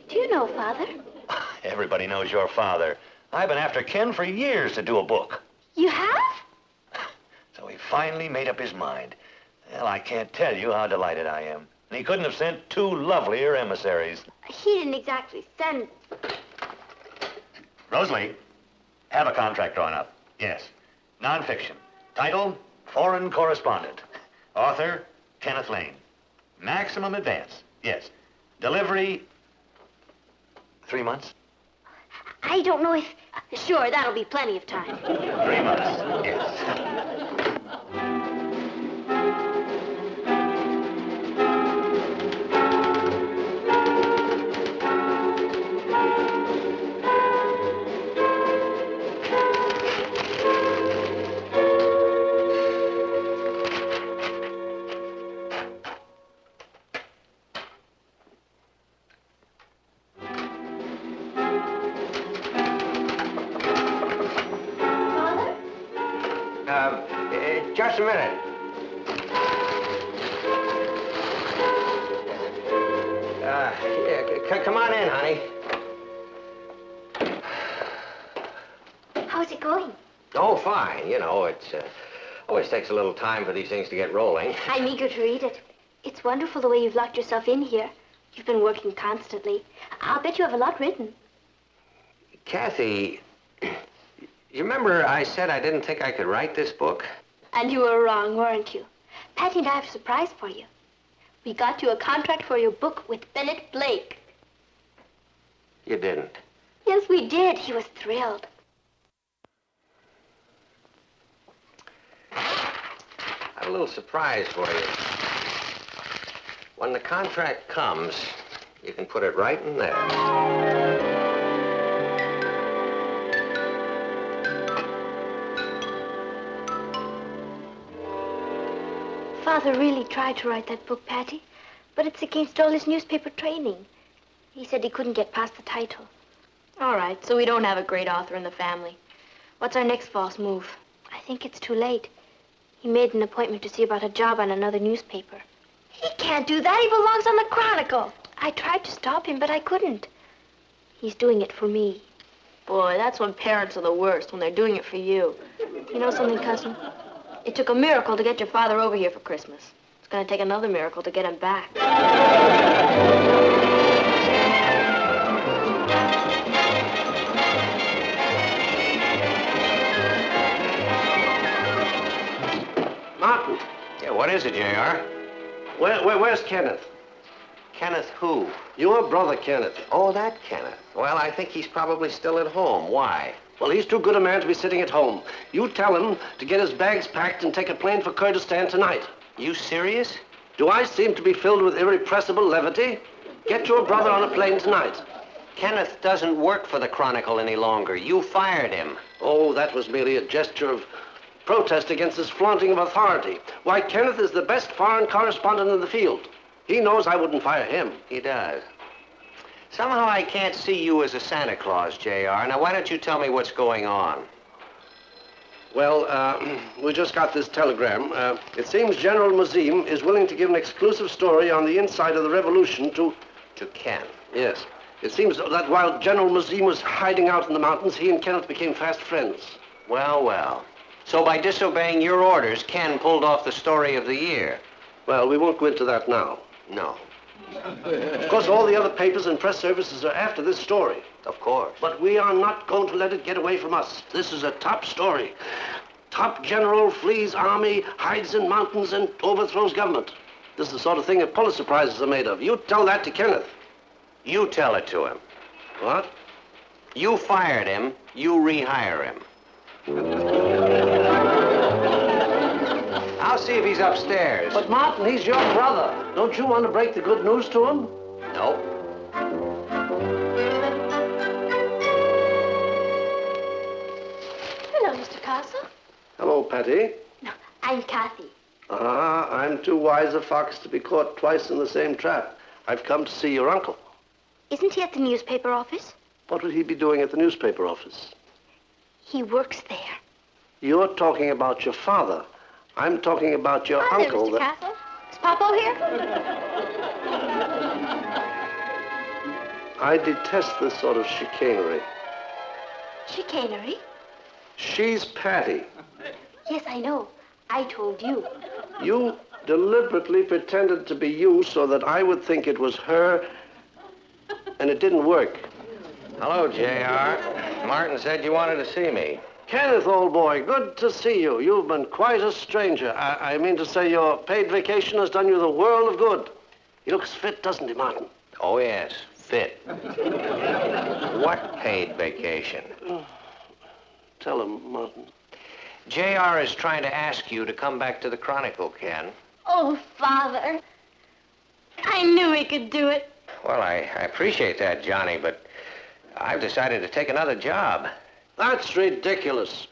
Do you know Father? Everybody knows your father. I've been after Ken for years to do a book. You have? So he finally made up his mind. Well, I can't tell you how delighted I am. And he couldn't have sent 2 lovelier emissaries. He didn't exactly send... Rosalie, have a contract drawn up. Yes. Non-fiction. Title, Foreign Correspondent. Author, Kenneth Lane. Maximum advance. Yes. Delivery, 3 months. I don't know if... Sure, that'll be plenty of time. 3 months, yes. Just a minute. Come on in, honey. How's it going? Oh, fine. You know, it's always takes a little time for these things to get rolling. I'm eager to read it. It's wonderful the way you've locked yourself in here. You've been working constantly. I'll bet you have a lot written. Kathy, you remember I said I didn't think I could write this book? And you were wrong, weren't you? Patty and I have a surprise for you. We got you a contract for your book with Bennett Blake. You didn't. Yes, we did. He was thrilled. I have a little surprise for you. When the contract comes, you can put it right in there. Father really tried to write that book, Patty, but it's against all his newspaper training. He said he couldn't get past the title. All right, so we don't have a great author in the family. What's our next false move? I think it's too late. He made an appointment to see about a job on another newspaper. He can't do that. He belongs on the Chronicle. I tried to stop him, but I couldn't. He's doing it for me. Boy, that's when parents are the worst, when they're doing it for you. You know something, cousin? It took a miracle to get your father over here for Christmas. It's going to take another miracle to get him back. Martin. Yeah, what is it, J.R.? Where's Kenneth? Kenneth who? Your brother, Kenneth. Oh, that Kenneth. Well, I think he's probably still at home. Why? Well, he's too good a man to be sitting at home. You tell him to get his bags packed and take a plane for Kurdistan tonight. You serious? Do I seem to be filled with irrepressible levity? Get your brother on a plane tonight. Kenneth doesn't work for the Chronicle any longer. You fired him. Oh, that was merely a gesture of protest against his flaunting of authority. Why, Kenneth is the best foreign correspondent in the field. He knows I wouldn't fire him. He does. Somehow I can't see you as a Santa Claus, J.R. Now, why don't you tell me what's going on? Well, we just got this telegram. It seems General Mazim is willing to give an exclusive story on the inside of the revolution to Ken. Yes. It seems that while General Mazim was hiding out in the mountains, he and Kenneth became fast friends. Well, well. So by disobeying your orders, Ken pulled off the story of the year. Well, we won't go into that now. No. Of course, all the other papers and press services are after this story. Of course. But we are not going to let it get away from us. This is a top story. Top general flees army, hides in mountains, and overthrows government. This is the sort of thing that Pulitzer Prizes are made of. You tell that to Kenneth. You tell it to him. What? You fired him. You rehire him. I'll see if he's upstairs. But, Martin, he's your brother. Don't you want to break the good news to him? No. Hello, Mr. Castle. Hello, Patty. No, I'm Kathy. I'm too wise a fox to be caught twice in the same trap. I've come to see your uncle. Isn't he at the newspaper office? What would he be doing at the newspaper office? He works there. You're talking about your father. I'm talking about your Hi uncle. there, Mr. Castle. Is Popo here? I detest this sort of chicanery. Chicanery? She's Patty. Yes, I know. I told you. You deliberately pretended to be you so that I would think it was her, and it didn't work. Hello, J.R. Martin said you wanted to see me. Kenneth, old boy, good to see you. You've been quite a stranger. I mean to say your paid vacation has done you the world of good. He looks fit, doesn't he, Martin? Oh, yes, fit. What paid vacation? Tell him, Martin. JR is trying to ask you to come back to the Chronicle, Ken. Oh, Father. I knew he could do it. Well, I appreciate that, Johnny, but I've decided to take another job. That's ridiculous.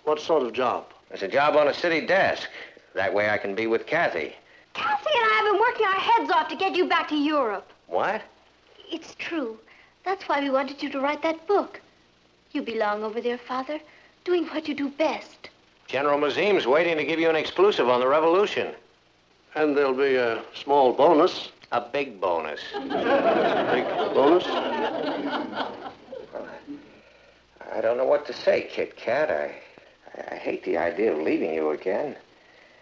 What sort of job? It's a job on a city desk. That way I can be with Kathy. Kathy and I have been working our heads off to get you back to Europe. What? It's true. That's why we wanted you to write that book. You belong over there, Father, doing what you do best. General Mazim's waiting to give you an exclusive on the revolution. And there'll be a small bonus. A big bonus. Big bonus? I don't know what to say, Kit Kat. I hate the idea of leaving you again.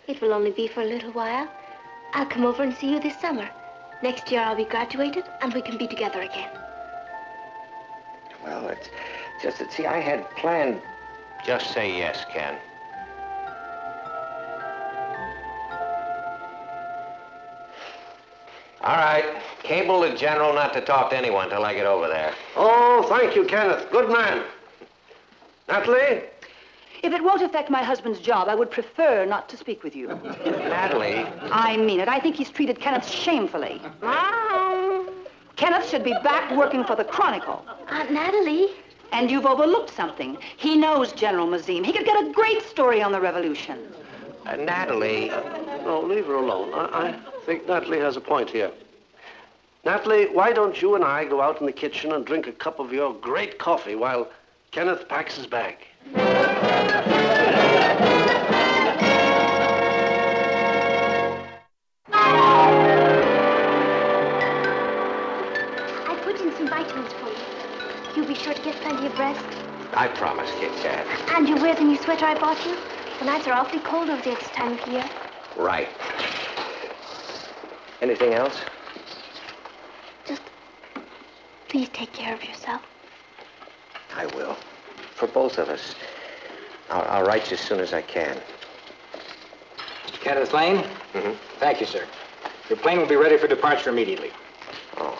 It will only be for a little while. I'll come over and see you this summer. Next year I'll be graduated and we can be together again. Well, it's just that, see, I had planned... Just say yes, Ken. All right. Cable the General not to talk to anyone till I get over there. Oh, thank you, Kenneth. Good man. Natalie? If it won't affect my husband's job, I would prefer not to speak with you. Natalie? I mean it. I think he's treated Kenneth shamefully. Kenneth should be back working for the Chronicle. Aunt Natalie? And you've overlooked something. He knows General Mazim. He could get a great story on the revolution. Natalie... No, leave her alone. I think Natalie has a point here. Natalie, why don't you and I go out in the kitchen and drink a cup of your great coffee while Kenneth packs his bag? I put in some vitamins for you. You'll be sure to get plenty of rest. I promise, Kit Kat. And you wear the new sweater I bought you? The nights are awfully cold over there this time of year. Right. Anything else? Just please take care of yourself. I will. For both of us. I'll write you as soon as I can. Mr. Kenneth Lane? Mm-hmm. Thank you, sir. Your plane will be ready for departure immediately. Oh.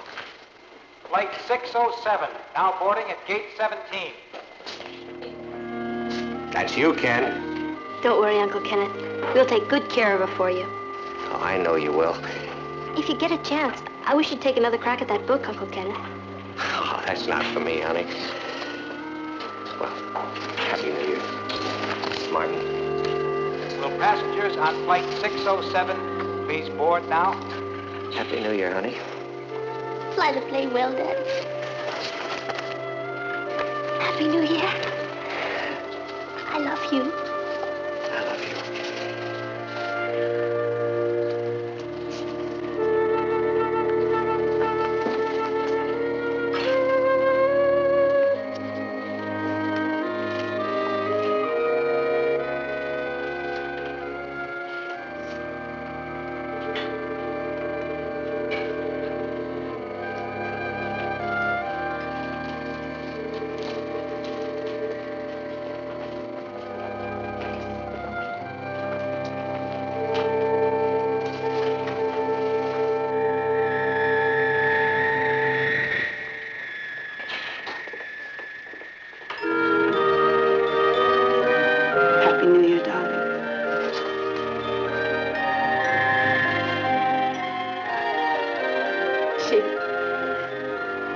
Flight 607, now boarding at gate 17. That's you, Ken. Don't worry, Uncle Kenneth. We'll take good care of her for you. Oh, I know you will. If you get a chance, I wish you'd take another crack at that book, Uncle Kenneth. Oh, that's not for me, honey. Well, Happy New Year, Martin. Will passengers on flight 607 please board now? Happy New Year, honey. Fly the plane well, Daddy. Happy New Year. I love you. I love you.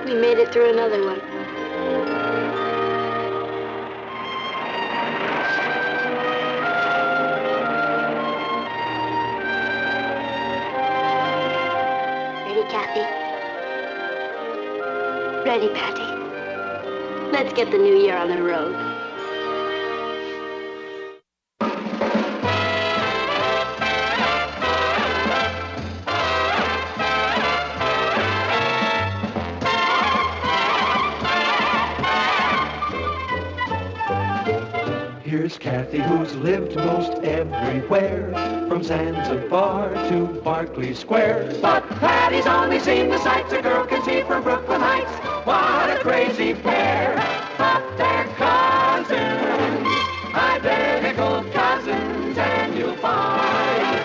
We made it through another one. Ready, Kathy? Ready, Patty? Let's get the new year on the road. Here's Kathy, who's lived most everywhere, from Zanzibar to Berkeley Square. But Patty's only seen the sights a girl can see from Brooklyn Heights. What a crazy pair, but they're cousins, identical cousins, and you'll find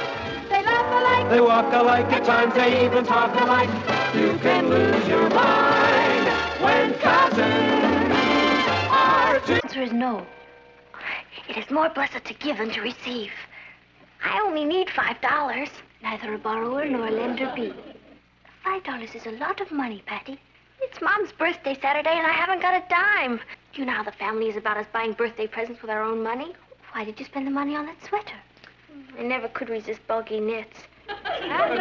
they laugh alike, They walk alike, at times they even talk alike. you can lose your mind when cousins is no. It is more blessed to give than to receive. I only need $5. Neither a borrower nor a lender be. $5 is a lot of money, Patty. It's Mom's birthday Saturday, and I haven't got a dime. You know how the family is about us buying birthday presents with our own money. Why did you spend the money on that sweater? I never could resist bulky knits. Huh?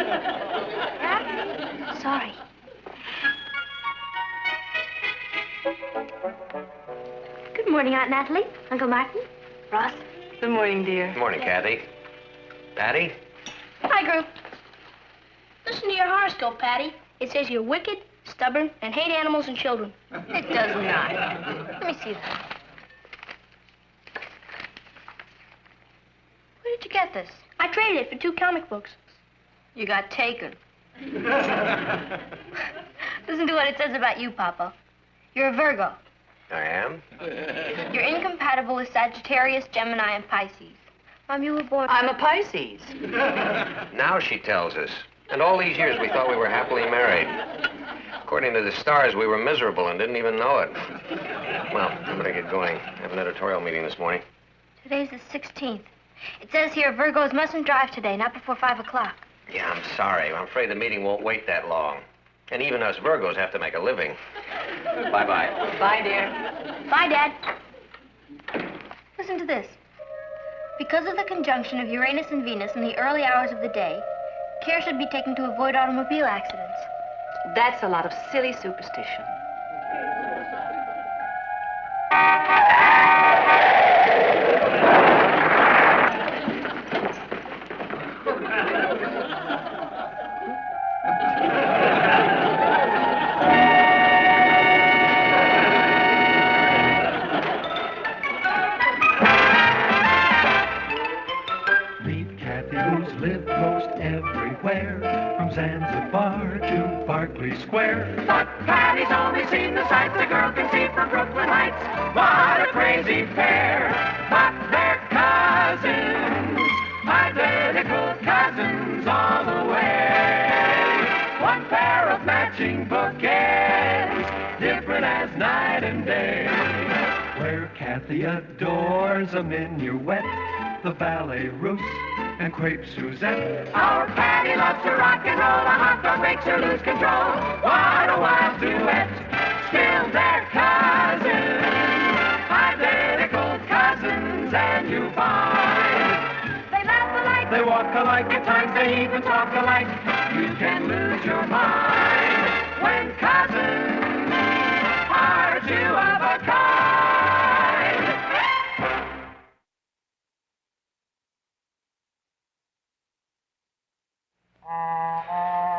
Sorry. Good morning, Aunt Natalie. Uncle Martin. Ross. Good morning, dear. Good morning, Kathy. Patty? Hi, group. Listen to your horoscope, Patty. It says you're wicked, stubborn, and hate animals and children. It does not. Let me see that. Where did you get this? I traded it for 2 comic books. You got taken. Listen to what it says about you, Papa. You're a Virgo. I am? You're incompatible with Sagittarius, Gemini, and Pisces. Mom, you were born... I'm a Pisces. Now she tells us. And all these years we thought we were happily married. According to the stars, we were miserable and didn't even know it. Well, I better get going. I have an editorial meeting this morning. Today's the 16th. It says here Virgos mustn't drive today, not before 5 o'clock. Yeah, I'm sorry. I'm afraid the meeting won't wait that long. And even us Virgos have to make a living. Bye-bye. Bye, dear. Bye, Dad. Listen to this. Because of the conjunction of Uranus and Venus in the early hours of the day, care should be taken to avoid automobile accidents. That's a lot of silly superstition. Meet Kathy, who's lived most everywhere, from Zanzibar to Berkeley Square. But Patty's only seen the sights a girl can see from Brooklyn Heights. What a crazy pair, but they're cousins, identical cousins all the way. One pair of matching bouquets, different as night and day. Where Kathy adores a minuet, the ballet russe, and crepe Suzette. Our Patty loves to rock and roll, a hot dog makes her lose control. What a wild duet, still they're cousins, identical cousins, and you find they laugh alike, they walk alike, at times they even talk alike. You can lose your mind when cousins are 2 of a kind.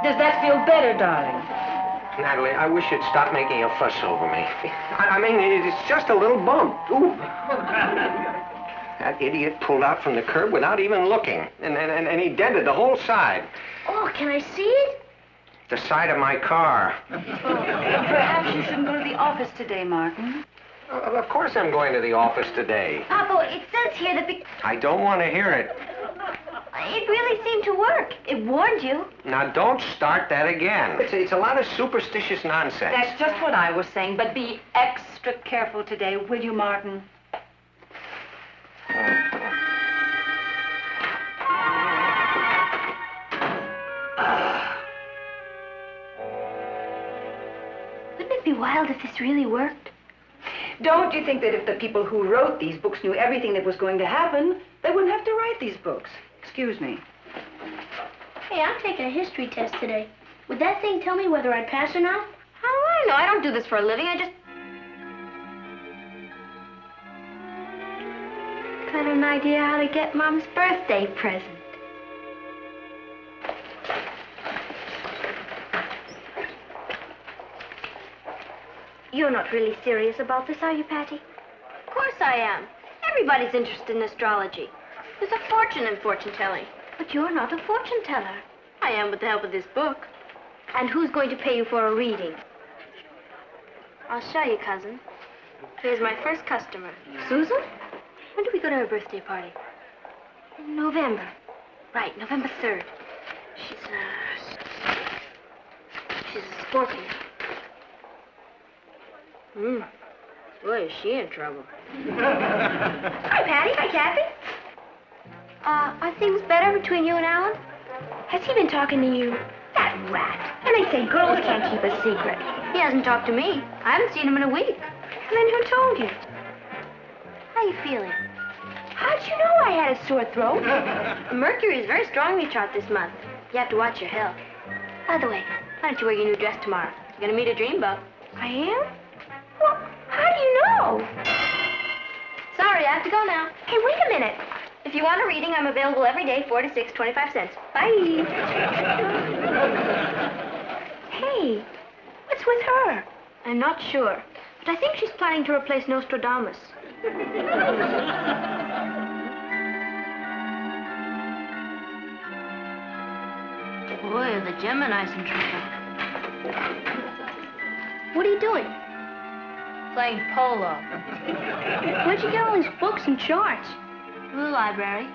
Does that feel better, darling? Natalie, I wish you'd stop making a fuss over me. I mean, it's just a little bump. Ooh. That idiot pulled out from the curb without even looking. And he dented the whole side. Oh, can I see it? The side of my car. Perhaps you shouldn't go to the office today, Martin. Of course I'm going to the office today. Papa, it says here that I don't want to hear it. it really seemed to work. It warned you. Now, don't start that again. It's a lot of superstitious nonsense. That's just what I was saying, but be extra careful today, will you, Martin? Wouldn't it be wild if this really worked? Don't you think that if the people who wrote these books knew everything that was going to happen, they wouldn't have to write these books? Excuse me. Hey, I'm taking a history test today. Would that thing tell me whether I'd pass or not? How do I know? I don't do this for a living. I just... Got an idea how to get Mom's birthday present. You're not really serious about this, are you, Patty? Of course I am. Everybody's interested in astrology. There's a fortune in fortune-telling. But you're not a fortune teller. I am with the help of this book. And who's going to pay you for a reading? I'll show you, cousin. Here's my first customer. Susan? When do we go to her birthday party? In November. Right, November 3rd. She's a Scorpio. Boy, is she in trouble. Hi, Patty. Hi, Kathy. Are things better between you and Alan? Has he been talking to you? That rat. And they say girls can't keep a secret. He hasn't talked to me. I haven't seen him in a week. And then who told you? How you feeling? How'd you know I had a sore throat? Mercury is very strongly chart this month. You have to watch your health. By the way, why don't you wear your new dress tomorrow? You're gonna meet a dreamboat. I am? Well, how do you know? Sorry, I have to go now. Hey, wait a minute. If you want a reading, I'm available every day, 4 to 6, 25 cents. Bye. Hey, what's with her? I'm not sure, but I think she's planning to replace Nostradamus. Boy, are the Gemini's in trouble. What are you doing? Playing polo. Where'd you get all these books and charts? The library.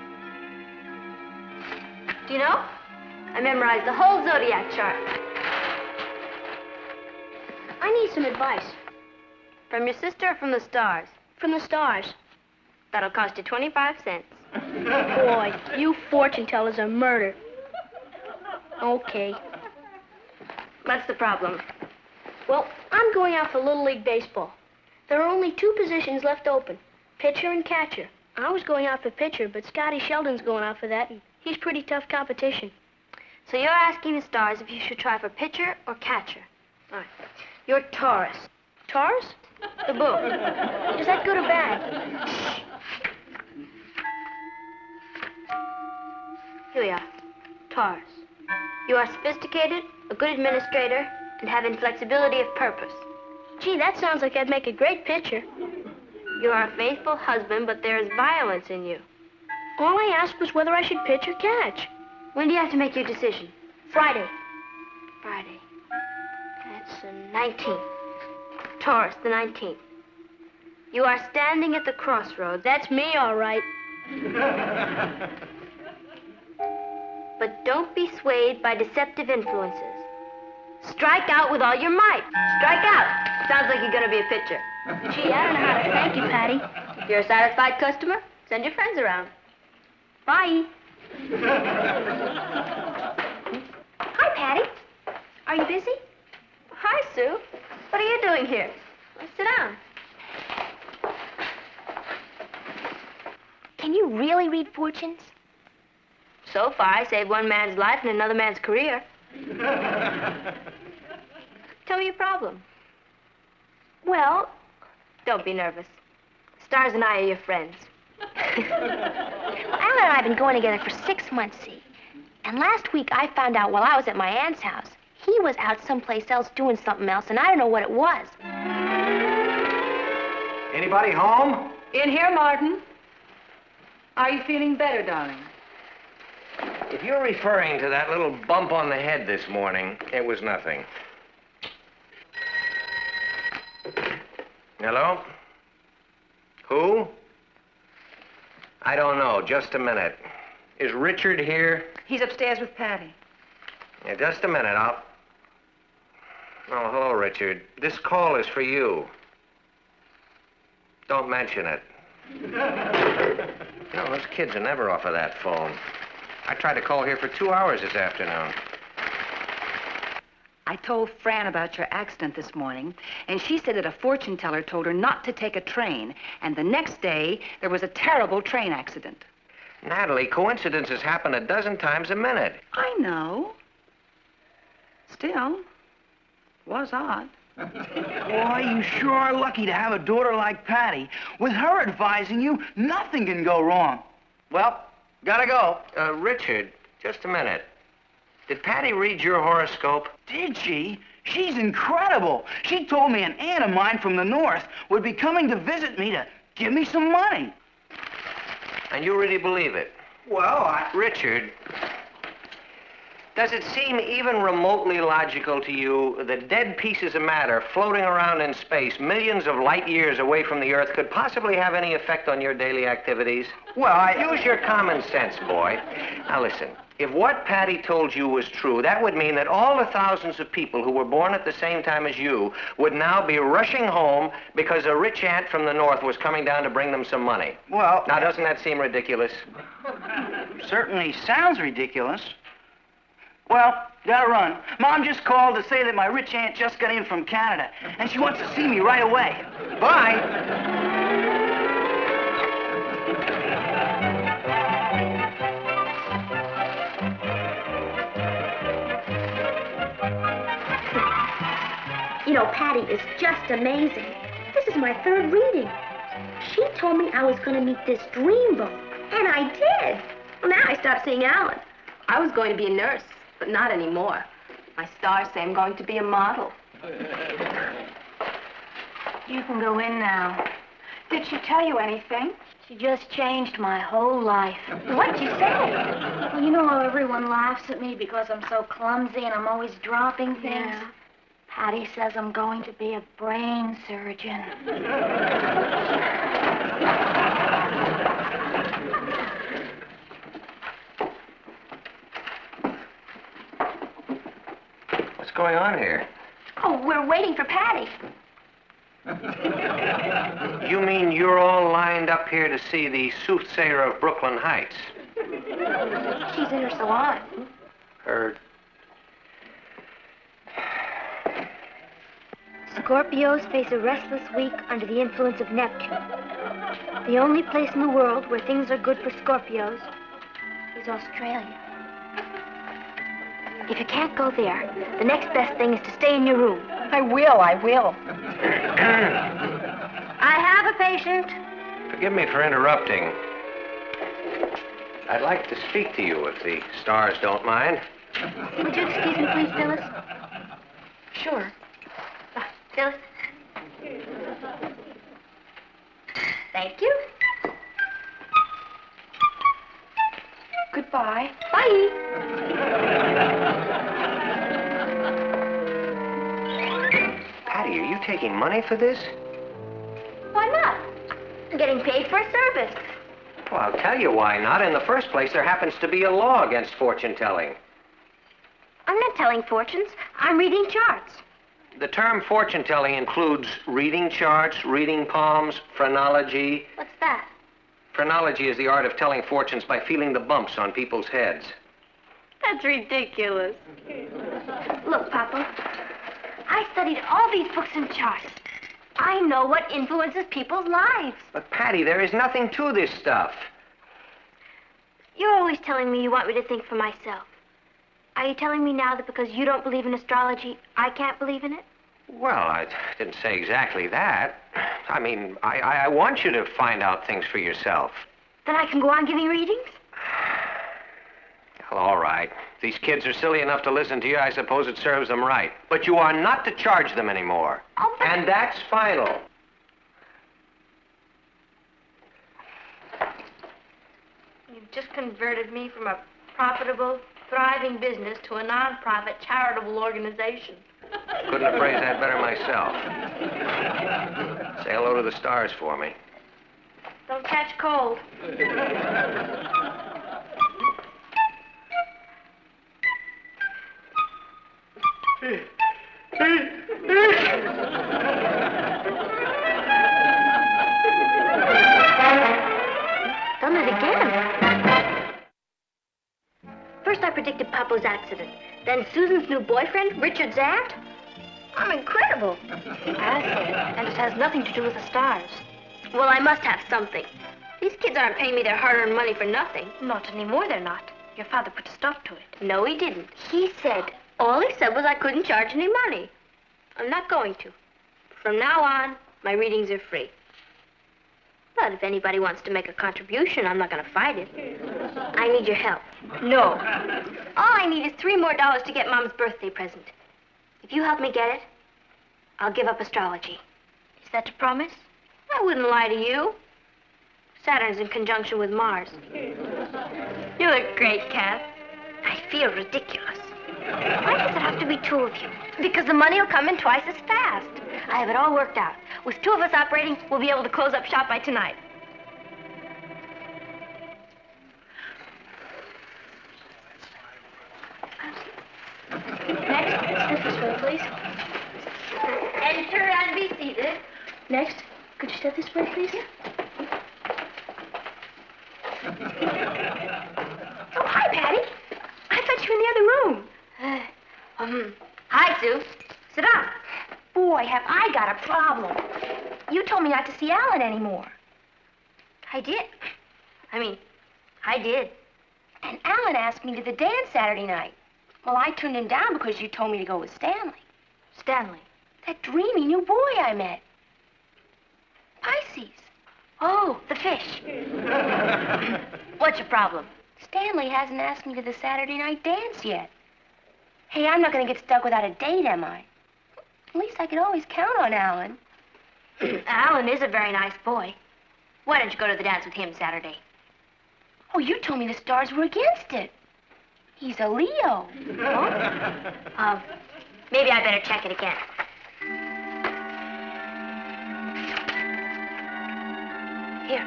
Do you know? I memorized the whole zodiac chart. I need some advice. From your sister or from the stars? From the stars. That'll cost you 25 cents. Boy, you fortune tellers are murder. Okay. What's the problem? Well, I'm going out for Little League Baseball. There are only 2 positions left open, pitcher and catcher. I was going out for pitcher, but Scotty Sheldon's going out for that, and he's pretty tough competition. So you're asking the stars if you should try for pitcher or catcher? All right. You're Taurus. Taurus? The book. Is that good or bad? Here we are. Taurus. You are sophisticated, a good administrator, and have inflexibility of purpose. Gee, that sounds like I'd make a great pitcher. You are a faithful husband, but there is violence in you. All I asked was whether I should pitch or catch. When do you have to make your decision? Friday. Friday. That's the 19th. Taurus, the 19th. You are standing at the crossroads. That's me, all right. But don't be swayed by deceptive influences. Strike out with all your might. Strike out. Sounds like you're going to be a pitcher. Gee, I don't know how to thank you, Patty. If you're a satisfied customer, send your friends around. Bye. Hi, Patty. Are you busy? Hi, Sue. What are you doing here? Sit down. Can you really read fortunes? So far, I saved one man's life and another man's career. Tell me your problem. Well, don't be nervous. Stars and I are your friends. Alan and I have been going together for 6 months, see? And last week I found out while I was at my aunt's house, he was out someplace else doing something else, and I don't know what it was. Anybody home? In here, Martin. Are you feeling better, darling? If you're referring to that little bump on the head this morning, it was nothing. Hello? Who? I don't know. Just a minute. Is Richard here? He's upstairs with Patty. Yeah, just a minute. Oh, hello, Richard. This call is for you. Don't mention it. No, those kids are never off of that phone. I tried to call here for 2 hours this afternoon. I told Fran about your accident this morning, and she said that a fortune teller told her not to take a train, and the next day there was a terrible train accident. Natalie, coincidences happen a dozen times a minute. I know. Still, was odd. Boy, you sure are lucky to have a daughter like Patty. With her advising you, nothing can go wrong. Well, gotta go. Richard, just a minute. Did Patty read your horoscope? Did she? She's incredible. She told me an aunt of mine from the north would be coming to visit me to give me some money. And you really believe it? Well, Richard, does it seem even remotely logical to you that dead pieces of matter floating around in space millions of light years away from the Earth could possibly have any effect on your daily activities? Well, Use your common sense, boy. Now listen, If what Patty told you was true, that would mean that all the thousands of people who were born at the same time as you would now be rushing home because a rich aunt from the north was coming down to bring them some money. Well... Now, doesn't that seem ridiculous? Certainly sounds ridiculous. Well, gotta run. Mom just called to say that my rich aunt just got in from Canada, and she wants to see me right away. Bye. You know, Patty is just amazing. This is my third reading. She told me I was going to meet this dreamboat, and I did. Well, now I stopped seeing Alan. I was going to be a nurse, but not anymore. My stars say I'm going to be a model. You can go in now. Did she tell you anything? She just changed my whole life. What'd you say? Well, you know how everyone laughs at me because I'm so clumsy and I'm always dropping things? Yeah. Patty says I'm going to be a brain surgeon. What's going on here? Oh, we're waiting for Patty. You mean you're all lined up here to see the soothsayer of Brooklyn Heights? She's in her salon. Her... Scorpios face a restless week under the influence of Neptune. The only place in the world where things are good for Scorpios is Australia. If you can't go there, the next best thing is to stay in your room. I will. I have a patient. Forgive me for interrupting. I'd like to speak to you if the stars don't mind. Would you excuse me, please, Phyllis? Sure. Phyllis? Thank you. Goodbye. Bye. Patty, are you taking money for this? Why not? I'm getting paid for a service. Well, I'll tell you why not. In the first place, there happens to be a law against fortune-telling. I'm not telling fortunes. I'm reading charts. The term fortune-telling includes reading charts, reading palms, phrenology. What's that? Phrenology is the art of telling fortunes by feeling the bumps on people's heads. That's ridiculous. Look, Papa, I studied all these books and charts. I know what influences people's lives. But, Patty, there is nothing to this stuff. You're always telling me you want me to think for myself. Are you telling me now that because you don't believe in astrology, I can't believe in it? Well, I didn't say exactly that. I mean, I want you to find out things for yourself. Then I can go on giving readings? Well, all right. These kids are silly enough to listen to you. I suppose it serves them right. But you are not to charge them anymore. Oh, but... And that's final. You've just converted me from a profitable, thriving business to a non-profit charitable organization. Couldn't have phrased that better myself. Say hello to the stars for me. Don't catch cold. Done it again. First I predicted Papa's accident. Then Susan's new boyfriend, Richard's aunt. I'm incredible. And it has nothing to do with the stars. Well, I must have something. These kids aren't paying me their hard-earned money for nothing. Not anymore, they're not. Your father put a stop to it. No, he didn't. All he said was I couldn't charge any money. I'm not going to. From now on, my readings are free. But if anybody wants to make a contribution, I'm not going to fight it. I need your help. No. All I need is $3 more to get Mom's birthday present. If you help me get it, I'll give up astrology. Is that a promise? I wouldn't lie to you. Saturn's in conjunction with Mars. You look great, Kath. I feel ridiculous. Why does it have to be two of you? Because the money will come in twice as fast. I have it all worked out. With two of us operating, we'll be able to close up shop by tonight. Next, could you step this way, please? Oh, hi, Patty. I thought you were in the other room. Hi, Sue. Sit down. Boy, have I got a problem. You told me not to see Alan anymore. I did. I did. And Alan asked me to the dance Saturday night. Well, I turned him down because you told me to go with Stanley. Stanley? That dreamy new boy I met. Pisces. Oh, the fish. What's your problem? Stanley hasn't asked me to the Saturday night dance yet. Hey, I'm not going to get stuck without a date, am I? At least I could always count on Alan. Alan is a very nice boy. Why don't you go to the dance with him Saturday? Oh, you told me the stars were against it. He's a Leo. Oh? Maybe I better check it again. Here.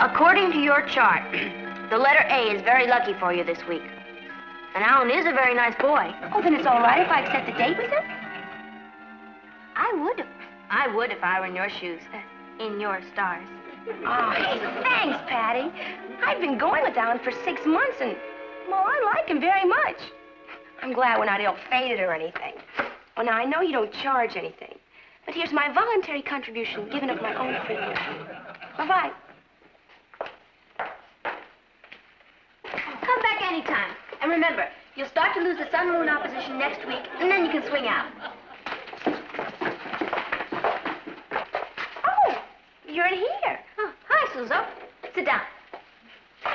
According to your chart, the letter A is very lucky for you this week. And Alan is a very nice boy. Oh, then it's all right if I accept the date with him? I would if I were in your shoes. In your stars. Oh, hey, thanks, Patty. I've been going with Alan for 6 months, and, well, I like him very much. I'm glad we're not ill-fated or anything. Well, now, I know you don't charge anything, but here's my voluntary contribution given of my own free will. Bye-bye. Come back anytime. And remember, you'll start to lose the sun-moon opposition next week, and then you can swing out. Oh, you're in here. Oh, hi, Suzo. Sit down.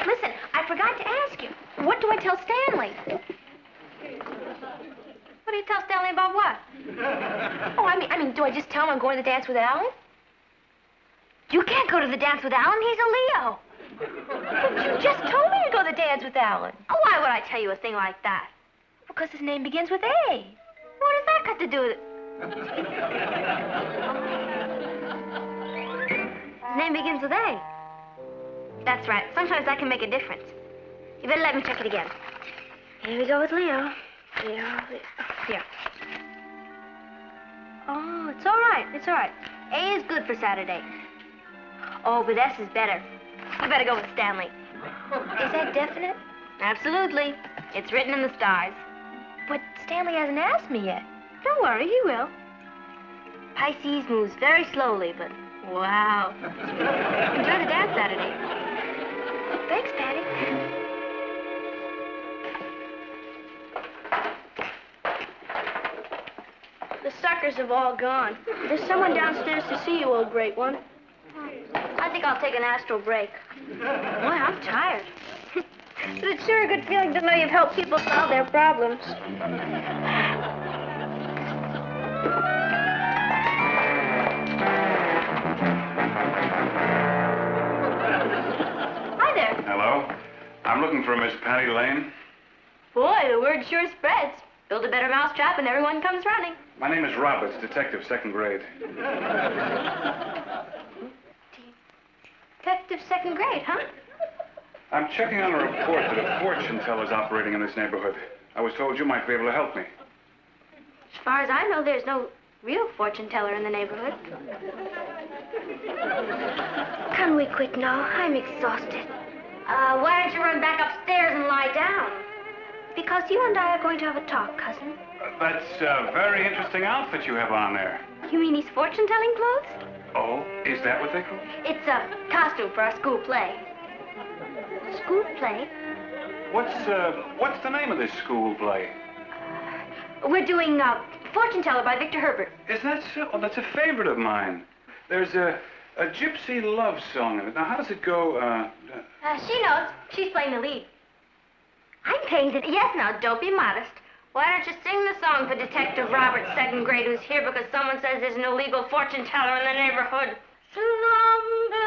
Listen, I forgot to ask you. What do I tell Stanley? What do you tell Stanley about what? Oh, I mean, do I just tell him I'm going to the dance with Alan? You can't go to the dance with Alan. He's a Leo. But you just told me to go to the dance with Alan. Oh, why would I tell you a thing like that? Because his name begins with A. What does that got to do with it? His name begins with A. That's right. Sometimes that can make a difference. You better let me check it again. Here we go with Leo. Leo. Here. Oh, it's all right. It's all right. A is good for Saturday. Oh, but S is better. You better go with Stanley. Is that definite? Absolutely. It's written in the stars. But Stanley hasn't asked me yet. Don't worry, he will. Pisces moves very slowly, but wow. Enjoy the dance Saturday. Thanks, Patty. The suckers have all gone. There's someone downstairs to see you, old great one. I think I'll take an astral break. Boy, I'm tired. But it's sure a good feeling to know you've helped people solve their problems. Hi there. Hello. I'm looking for Miss Patty Lane. Boy, the word sure spreads. Build a better mousetrap and everyone comes running. My name is Roberts, detective, 2nd grade. Detective 2nd grade, huh? I'm checking on a report that a fortune teller's operating in this neighborhood. I was told you might be able to help me. As far as I know, there's no real fortune teller in the neighborhood. Can we quit now? I'm exhausted. Why don't you run back upstairs and lie down? Because you and I are going to have a talk, cousin. That's a very interesting outfit you have on there. You mean these fortune-telling clothes? Oh, is that what they call it? It's a costume for our school play. School play? What's the name of this school play? We're doing Fortune Teller by Victor Herbert. Is that so? Oh, that's a favorite of mine. There's a gypsy love song in it. Now, how does it go? She knows. She's playing the lead. I'm playing the... Yes, now, don't be modest. Why don't you sing the song for Detective Robert, 2nd grade, who's here because someone says there's an illegal fortune teller in the neighborhood? Slumber,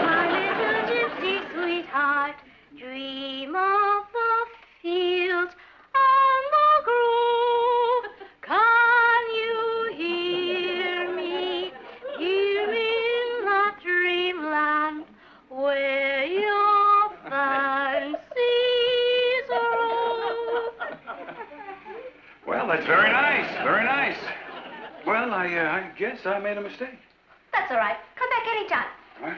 my little gypsy sweetheart, dream of the fields and the grove. Can you hear me in that dreamland where your fancies rove? Well, that's very nice, very nice. Well, I I guess I made a mistake. That's all right. Come back anytime. All right.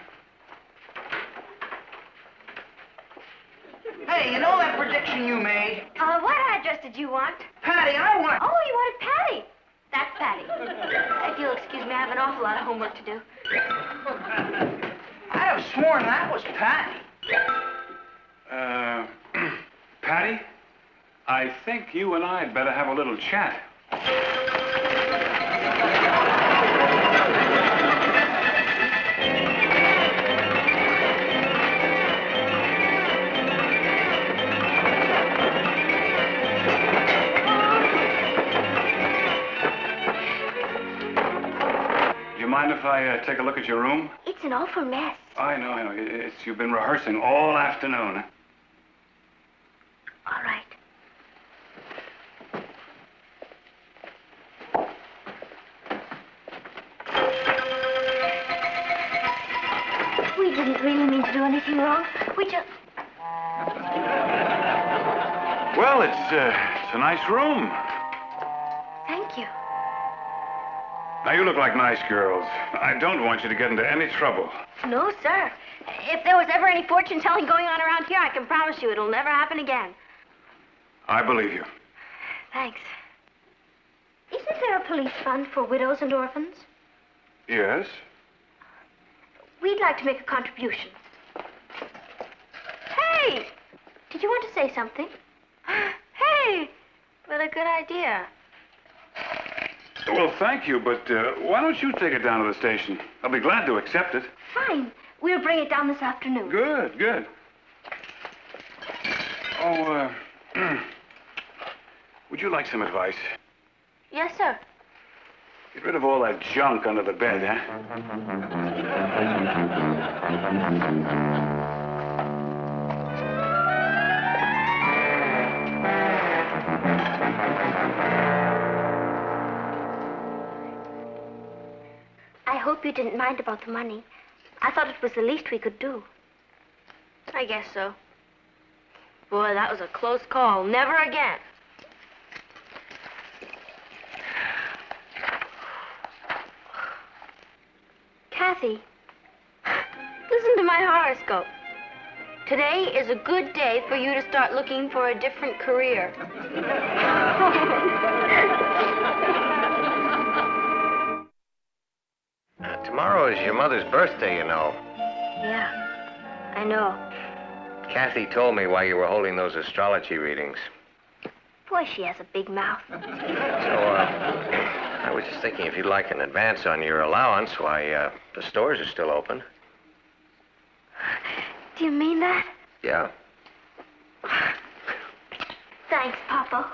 Hey, you know that prediction you made? What address did you want? Patty, I want... Oh, you wanted Patty. That's Patty. If you'll excuse me, I have an awful lot of homework to do. I'd have sworn that was Patty. Patty, I think you and I'd better have a little chat. Do you mind if I take a look at your room? It's an awful mess. I know. You've been rehearsing all afternoon. All right. We didn't really mean to do anything wrong. We just... Well, it's a nice room. Thank you. Now, you look like nice girls. I don't want you to get into any trouble. No, sir. If there was ever any fortune-telling going on around here, I can promise you it'll never happen again. I believe you. Thanks. Isn't there a police fund for widows and orphans? Yes? We'd like to make a contribution. Hey! Did you want to say something? Hey! What a good idea. Well, thank you, but why don't you take it down to the station? I'll be glad to accept it. Fine. We'll bring it down this afternoon. Good, good. Oh, would you like some advice? Yes, sir. Get rid of all that junk under the bed, huh? I hope you didn't mind about the money. I thought it was the least we could do. I guess so. Boy, that was a close call. Never again. Kathy. Listen to my horoscope. Today is a good day for you to start looking for a different career. Tomorrow is your mother's birthday, you know. Yeah, I know. Kathy told me why you were holding those astrology readings. Boy, she has a big mouth. So, I was just thinking if you'd like an advance on your allowance, why, the stores are still open. Do you mean that? Yeah. Thanks, Papa.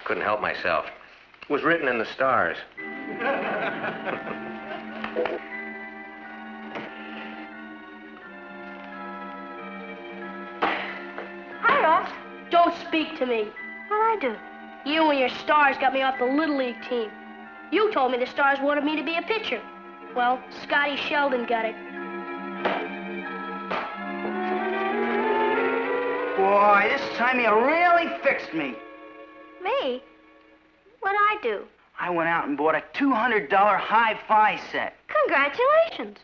Couldn't help myself. It was written in the stars. Hi, Ross. Don't speak to me. Well, I do. You and your Stars got me off the Little League team. You told me the Stars wanted me to be a pitcher. Well, Scotty Sheldon got it. Boy, this time you really fixed me. Me? What'd I do? I went out and bought a $200 hi-fi set. Congratulations.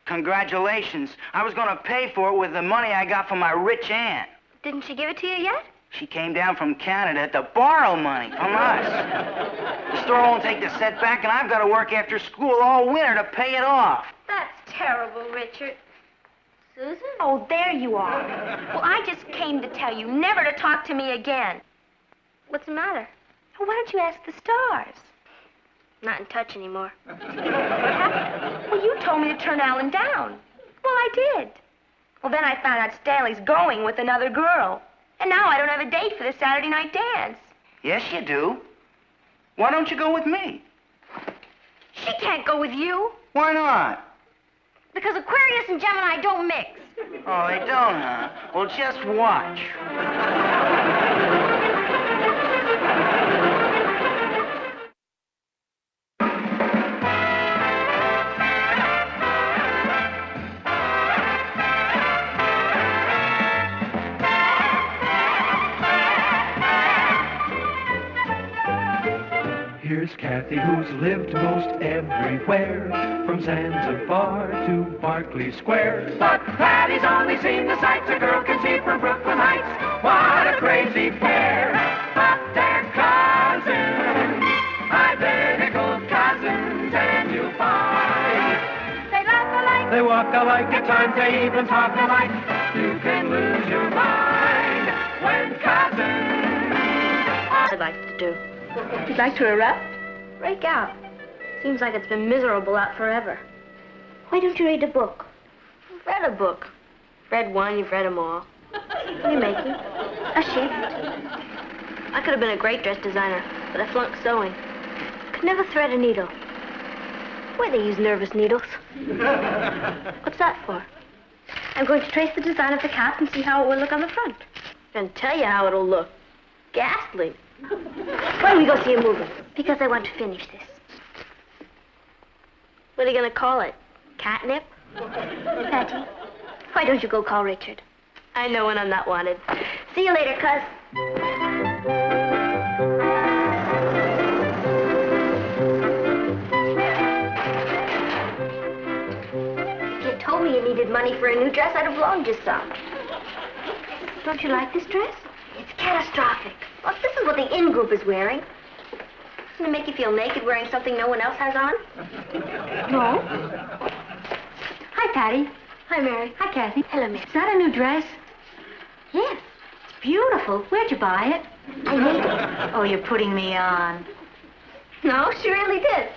Congratulations. I was going to pay for it with the money I got from my rich aunt. Didn't she give it to you yet? She came down from Canada to borrow money from us. The store won't take the set back, and I've got to work after school all winter to pay it off. That's terrible, Richard. Susan? Oh, there you are. Well, I just came to tell you never to talk to me again. What's the matter? Well, why don't you ask the Stars? Not in touch anymore. What happened? Well, you told me to turn Alan down. Well, I did. Well, then I found out Stanley's going with another girl. And now I don't have a date for the Saturday night dance. Yes, you do. Why don't you go with me? She can't go with you. Why not? Because Aquarius and Gemini don't mix. Oh, they don't, huh? Well, just watch. Here's Kathy Kathy, who's lived most everywhere, from Zanzibar to Berkeley Square. But Patty's only seen the sights a girl can see from Brooklyn Heights. What a crazy pair, but they're cousins, identical cousins, and you'll find they laugh alike, They walk alike, at times they even talk alike. You can lose your mind when cousins. I'd like to do. You'd like to erupt? Break out. Seems like it's been miserable out forever. Why don't you read a book? You've read a book. Read one, you've read them all. What are you making? A shift. I could have been a great dress designer, but I flunked sewing. Could never thread a needle. Why they use nervous needles? What's that for? I'm going to trace the design of the cap and see how it will look on the front. And tell you how it'll look. Ghastly. Why don't we go see a movie? Because I want to finish this. What are you going to call it? Catnip? Patty, why don't you go call Richard? I know when I'm not wanted. See you later, cuz. If you told me you needed money for a new dress, I'd have loaned you some. Don't you like this dress? It's catastrophic. Look, this is what the in-group is wearing. Doesn't it make you feel naked wearing something no one else has on? No. Hi, Patty. Hi, Mary. Hi, Kathy. Hello, Miss. Is that a new dress? Yes. It's beautiful. Where'd you buy it? I made it. Oh, you're putting me on. No, she really did.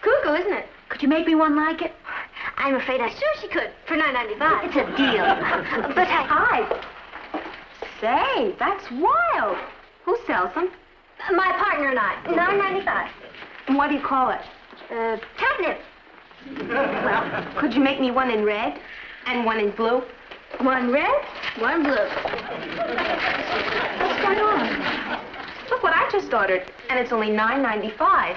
Cuckoo, isn't it? Could you make me one like it? I'm afraid I Sure she could, for $9.95. It's a deal. But Hi. Say, that's wild. Who sells them? My partner and I. $9.95. And what do you call it? Catnip. Well, Could you make me one in red and one in blue? One red, one blue. What's going on? Look what I just ordered, and it's only $9.95.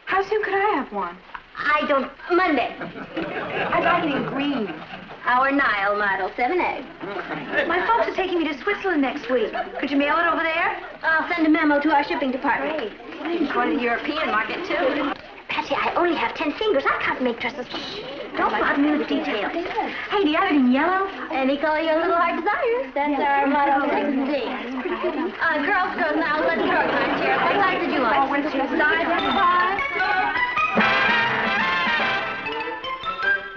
How soon could I have one? I don't... Monday. I'd like it in green. Our Nile model, 7A. My folks are taking me to Switzerland next week. Could you mail it over there? I'll send a memo to our shipping department. You can go to the European market, too. Patty, I only have 10 fingers. I can't make dresses. Don't bother me with the details. Hey, do you have it in yellow? Any color your little heart desires. That's our model, 6D. Girls, now, let's get organized here. What size did you like? Size 5?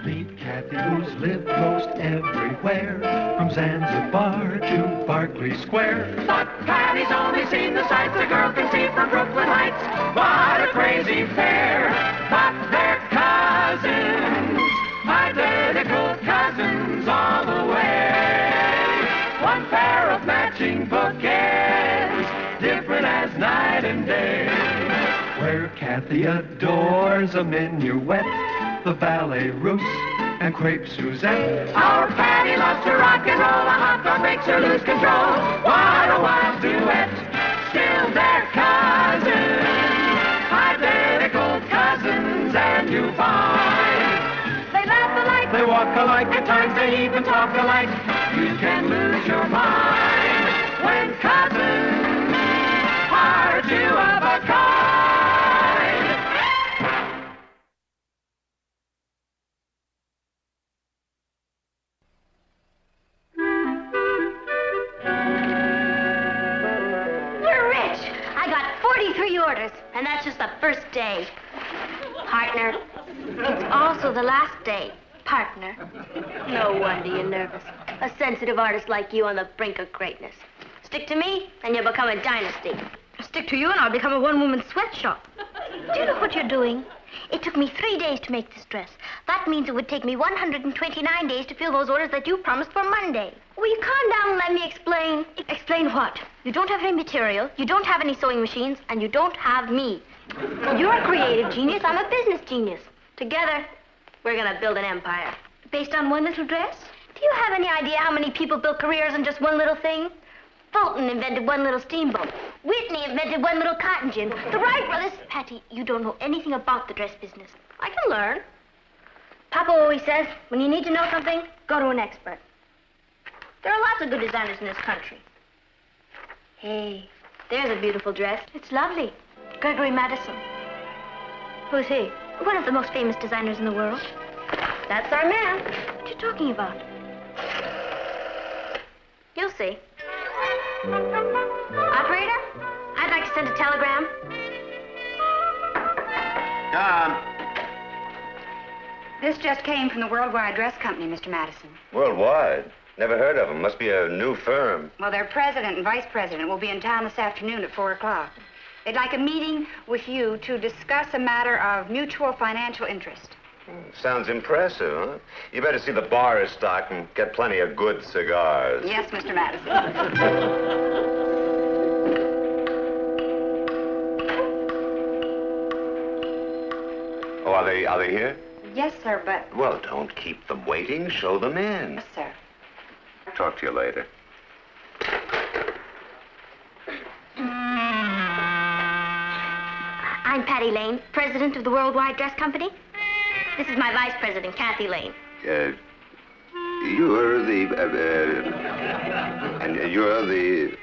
Meet Kathy, who's lived most everywhere, from Zanzibar to Berkeley Square. But Patty's only seen the sights a girl can see from Brooklyn Heights. What a crazy pair, but they're cousins, identical cousins all the way. One pair of matching bookends, different as night and day. Where Kathy adores a minuet, the ballet russe, and crepe Suzette. Our Patty loves to rock and roll, a hot dog makes her lose control. What a wild duet, still they're cousins, identical cousins, and you find they laugh alike, They walk alike, at times they even talk alike. You can lose your mind when cousins are two of a kind. We're rich. I got 43 orders, and that's just the first day. Partner. It's also the last day. Partner. No wonder you're nervous. A sensitive artist like you on the brink of greatness. Stick to me, and you'll become a dynasty. Stick to you, and I'll become a one-woman sweatshop. Do you know what you're doing? It took me 3 days to make this dress. That means it would take me 129 days to fill those orders that you promised for Monday. Will you calm down and let me explain? Explain what? You don't have any material, you don't have any sewing machines, and you don't have me. You're a creative genius. I'm a business genius. Together, we're gonna build an empire. Based on one little dress? Do you have any idea how many people built careers on just one little thing? Fulton invented one little steamboat. Whitney invented one little cotton gin. The Wright brothers... Patty, you don't know anything about the dress business. I can learn. Papa always says, when you need to know something, go to an expert. There are lots of good designers in this country. Hey, there's a beautiful dress. It's lovely. Gregory Madison. Who's he? One of the most famous designers in the world. That's our man. What are you talking about? You'll see. Operator, I'd like to send a telegram. This just came from the Worldwide Dress Company, Mr. Madison. Worldwide? Never heard of them. Must be a new firm. Well, their president and vice president will be in town this afternoon at 4 o'clock. They'd like a meeting with you to discuss a matter of mutual financial interest. Sounds impressive, huh? You better see the bar is stocked and get plenty of good cigars. Yes, Mr. Madison. Oh, are they here? Yes, sir, but... Well, don't keep them waiting. Show them in. Yes, sir. Talk to you later. I'm Patty Lane, president of the Worldwide Dress Company. This is my vice president, Kathy Lane. You're the... and you're the...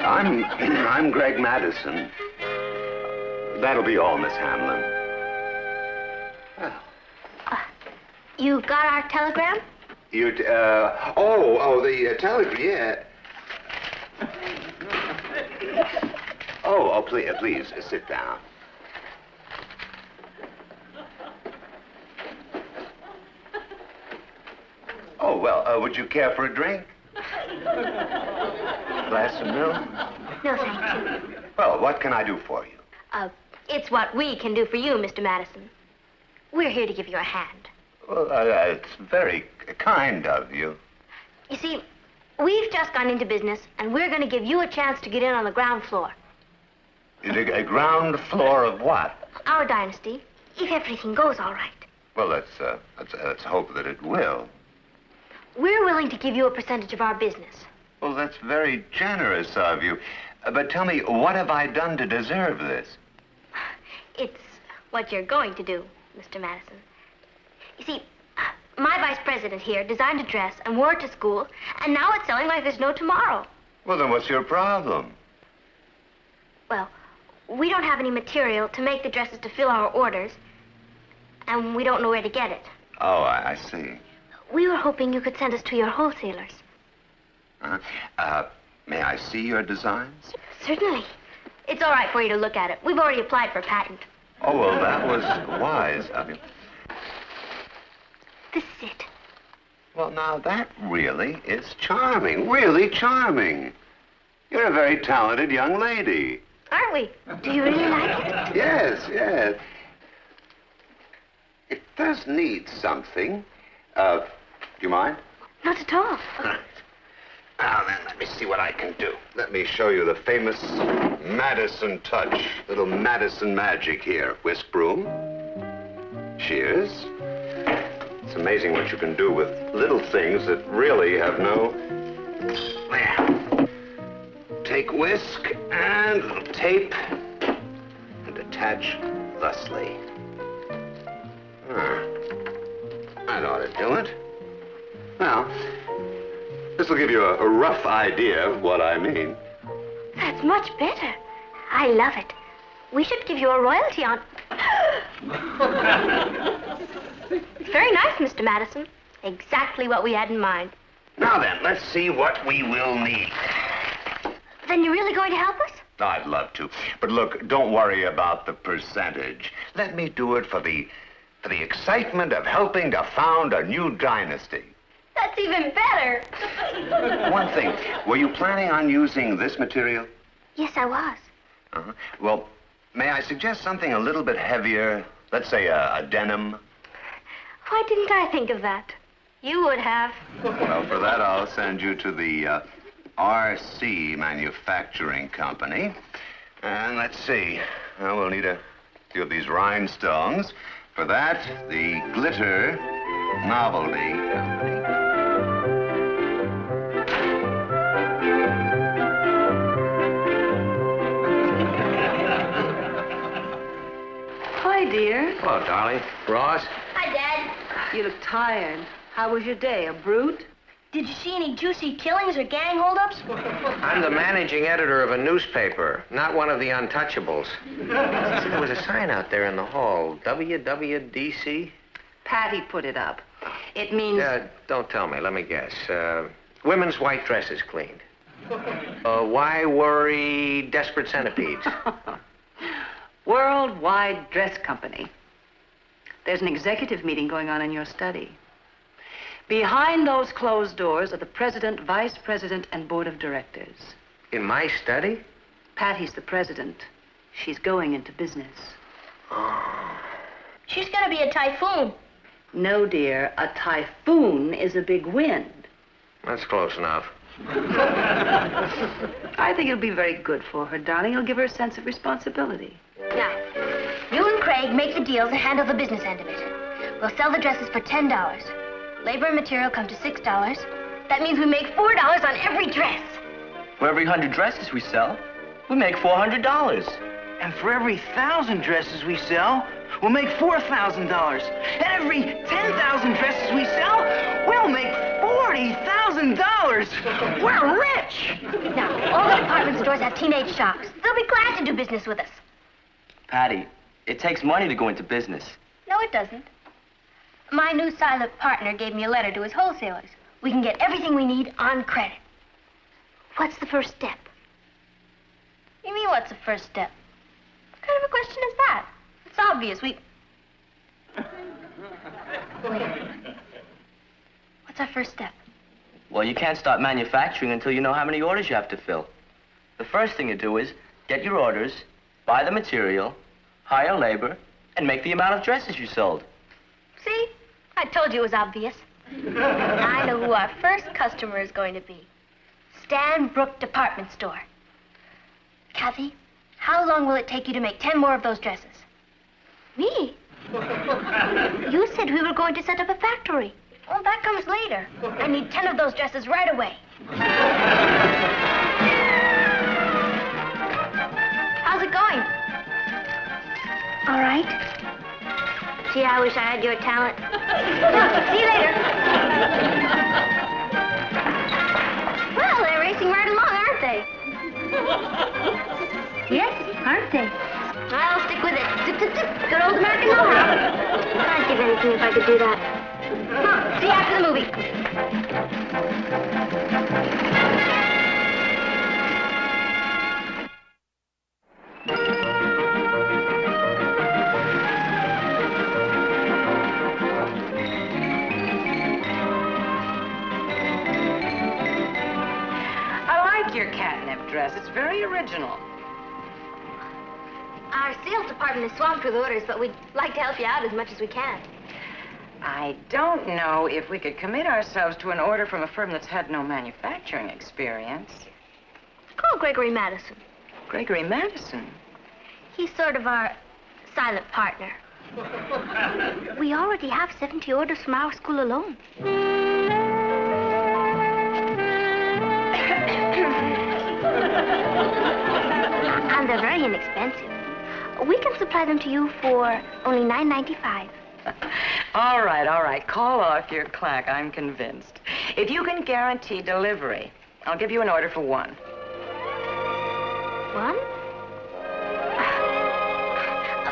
I'm Greg Madison. That'll be all, Miss Hamlin. You got our telegram? The telegram, yeah. Oh, please, sit down. Oh, well, would you care for a drink? Glass of milk? No, thank you. Well, what can I do for you? It's what we can do for you, Mr. Madison. We're here to give you a hand. Well, it's very kind of you. You see, we've just gone into business, and we're going to give you a chance to get in on the ground floor. A ground floor of what? Our dynasty, if everything goes all right. Well, let's hope that it will. We're willing to give you a percentage of our business. Well, that's very generous of you. But tell me, what have I done to deserve this? It's what you're going to do, Mr. Madison. You see, my vice president here designed a dress and wore it to school, and now it's selling like there's no tomorrow. Well, then what's your problem? Well, we don't have any material to make the dresses to fill our orders, and we don't know where to get it. Oh, I see. We were hoping you could send us to your wholesalers. May I see your designs? Certainly. It's all right for you to look at it. We've already applied for a patent. Oh, well, that was wise of you. This is it. Well, now, that really is charming. Really charming. You're a very talented young lady. Aren't we? Do you really like it? Yes, yes. It does need something. Do you mind? Not at all. Now, then, let me see what I can do. Let me show you the famous Madison touch. Little Madison magic here. Whisk broom. Shears. It's amazing what you can do with little things that really have no... There. Take whisk and a little tape and attach thusly. That ought to do it. Well, this will give you a rough idea of what I mean. That's much better. I love it. We should give you a royalty on... It's very nice, Mr. Madison. Exactly what we had in mind. Now then, let's see what we will need. Then you're really going to help us? I'd love to. But look, don't worry about the percentage. Let me do it for the excitement of helping to found a new dynasty. That's even better. One thing, were you planning on using this material? Yes, I was. Well, may I suggest something a little bit heavier? Let's say a denim. Why didn't I think of that? You would have. Well, for that, I'll send you to the RC Manufacturing Company. And let's see. Well, we'll need a few of these rhinestones. For that, the Glitter Novelty Company. Hi, dear. Hello, darling. Ross? Hi, Dad. You look tired. How was your day? A brute? Did you see any juicy killings or gang holdups? I'm the managing editor of a newspaper, not one of the untouchables. There was a sign out there in the hall, WWDC. Patty put it up. It means... Don't tell me. Let me guess. Women's white dresses cleaned. Why worry desperate centipedes? Worldwide Dress Company. There's an executive meeting going on in your study. Behind those closed doors are the president, vice president, and board of directors. In my study? Patty's the president. She's going into business. She's gonna be a typhoon. No, dear. A typhoon is a big wind. That's close enough. I think it'll be very good for her, darling. It'll give her a sense of responsibility. Now, you and Craig make the deals and handle the business end of it. We'll sell the dresses for $10. Labor and material come to $6. That means we make $4 on every dress. For every 100 dresses we sell, we make $400. And for every 1,000 dresses we sell, we'll make $4,000. And every 10,000 dresses we sell, we'll make $40,000. We're rich! Now, all the department stores have teenage shops. They'll be glad to do business with us. Patty, it takes money to go into business. No, it doesn't. My new silent partner gave me a letter to his wholesalers. We can get everything we need on credit. What's the first step? You mean, what's the first step? What kind of a question is that? It's obvious. Wait. What's our first step? Well, you can't start manufacturing until you know how many orders you have to fill. The first thing you do is get your orders, buy the material, hire labor, and make the amount of dresses you sold. See? I told you it was obvious. I know who our first customer is going to be. Stan Brooke Department Store. Kathy, how long will it take you to make 10 more of those dresses? Me? You said we were going to set up a factory. Well, that comes later. I need 10 of those dresses right away. How's it going? All right. Gee, I wish I had your talent. See you later. Well, they're racing right along, aren't they? Yes, aren't they? I'll stick with it. Zip, zip, zip. Good old American motor. I'd give anything if I could do that. Huh, see you after the movie. Your catnip dress. It's very original. Our sales department is swamped with orders, but we'd like to help you out as much as we can. I don't know if we could commit ourselves to an order from a firm that's had no manufacturing experience. Call Gregory Madison. Gregory Madison? He's sort of our silent partner. We already have 70 orders from our school alone. And they're very inexpensive. We can supply them to you for only $9.95. All right. Call off your clack. I'm convinced. If you can guarantee delivery, I'll give you an order for one. One?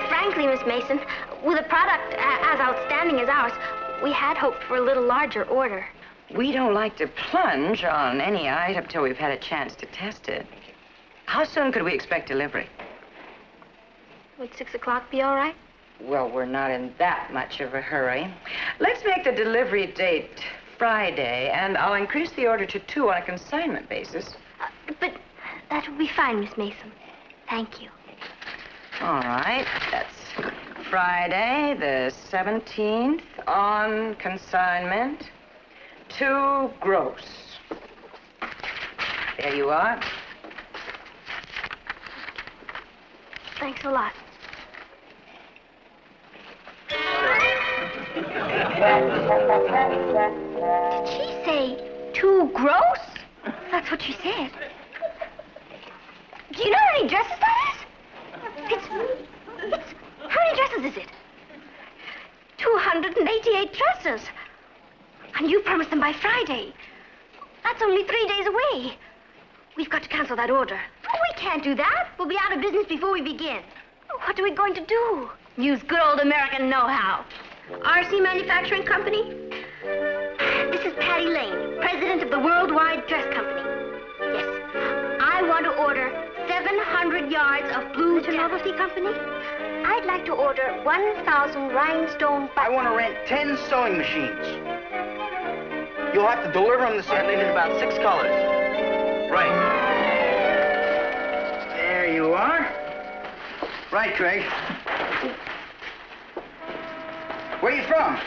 Frankly, Miss Mason, with a product as outstanding as ours, we had hoped for a little larger order. We don't like to plunge on any item till we've had a chance to test it. How soon could we expect delivery? Would 6 o'clock be all right? Well, we're not in that much of a hurry. Let's make the delivery date Friday, and I'll increase the order to 2 on a consignment basis. But that would be fine, Miss Mason. Thank you. All right. That's Friday, the 17th, on consignment. 2 gross. There you are. Thanks a lot. Did she say 2 gross? That's what she said. Do you know how many dresses that is? How many dresses is it? 288 dresses. And you promised them by Friday. That's only 3 days away. We've got to cancel that order. Oh, we can't do that. We'll be out of business before we begin. What are we going to do? Use good old American know-how. RC Manufacturing Company? This is Patty Lane, president of the Worldwide Dress Company. Yes. I want to order 700 yards of blue Novelty Company. I'd like to order 1,000 rhinestone buttons. I want to rent 10 sewing machines. You'll have to deliver them this afternoon. I needed about 6 colors. Right. There you are. Right, Craig. Where are you from?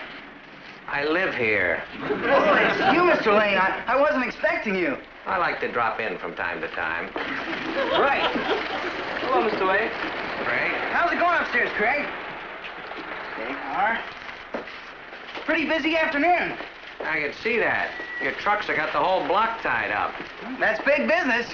I live here. Oh, it's you, Mr. Lane. I wasn't expecting you. I like to drop in from time to time. Right. Hello, Mr. Lane. Craig? How's it going upstairs, Craig? There you are. Pretty busy afternoon. I can see that. Your trucks have got the whole block tied up. That's big business.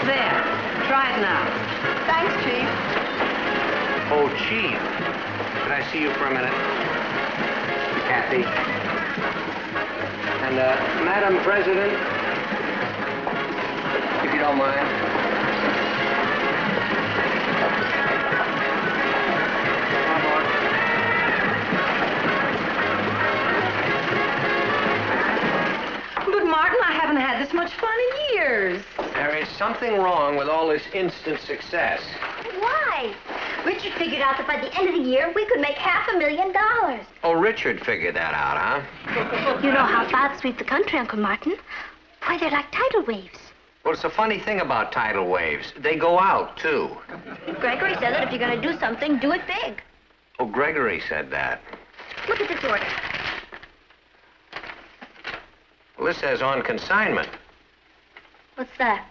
There. Try it now. Thanks, Chief. Oh, Chief. Could I see you for a minute? Kathy. And, Madam President, if you don't mind. But, Martin, I haven't had this much fun in years. There is something wrong with all this instant success. Why? Richard figured out that by the end of the year, we could make $500,000. Oh, Richard figured that out, huh? You know how clouds sweep the country, Uncle Martin. Why, they're like tidal waves. Well, it's a funny thing about tidal waves. They go out, too. Gregory said that if you're going to do something, do it big. Oh, Gregory said that. Look at this order. Well, this says on consignment. What's that?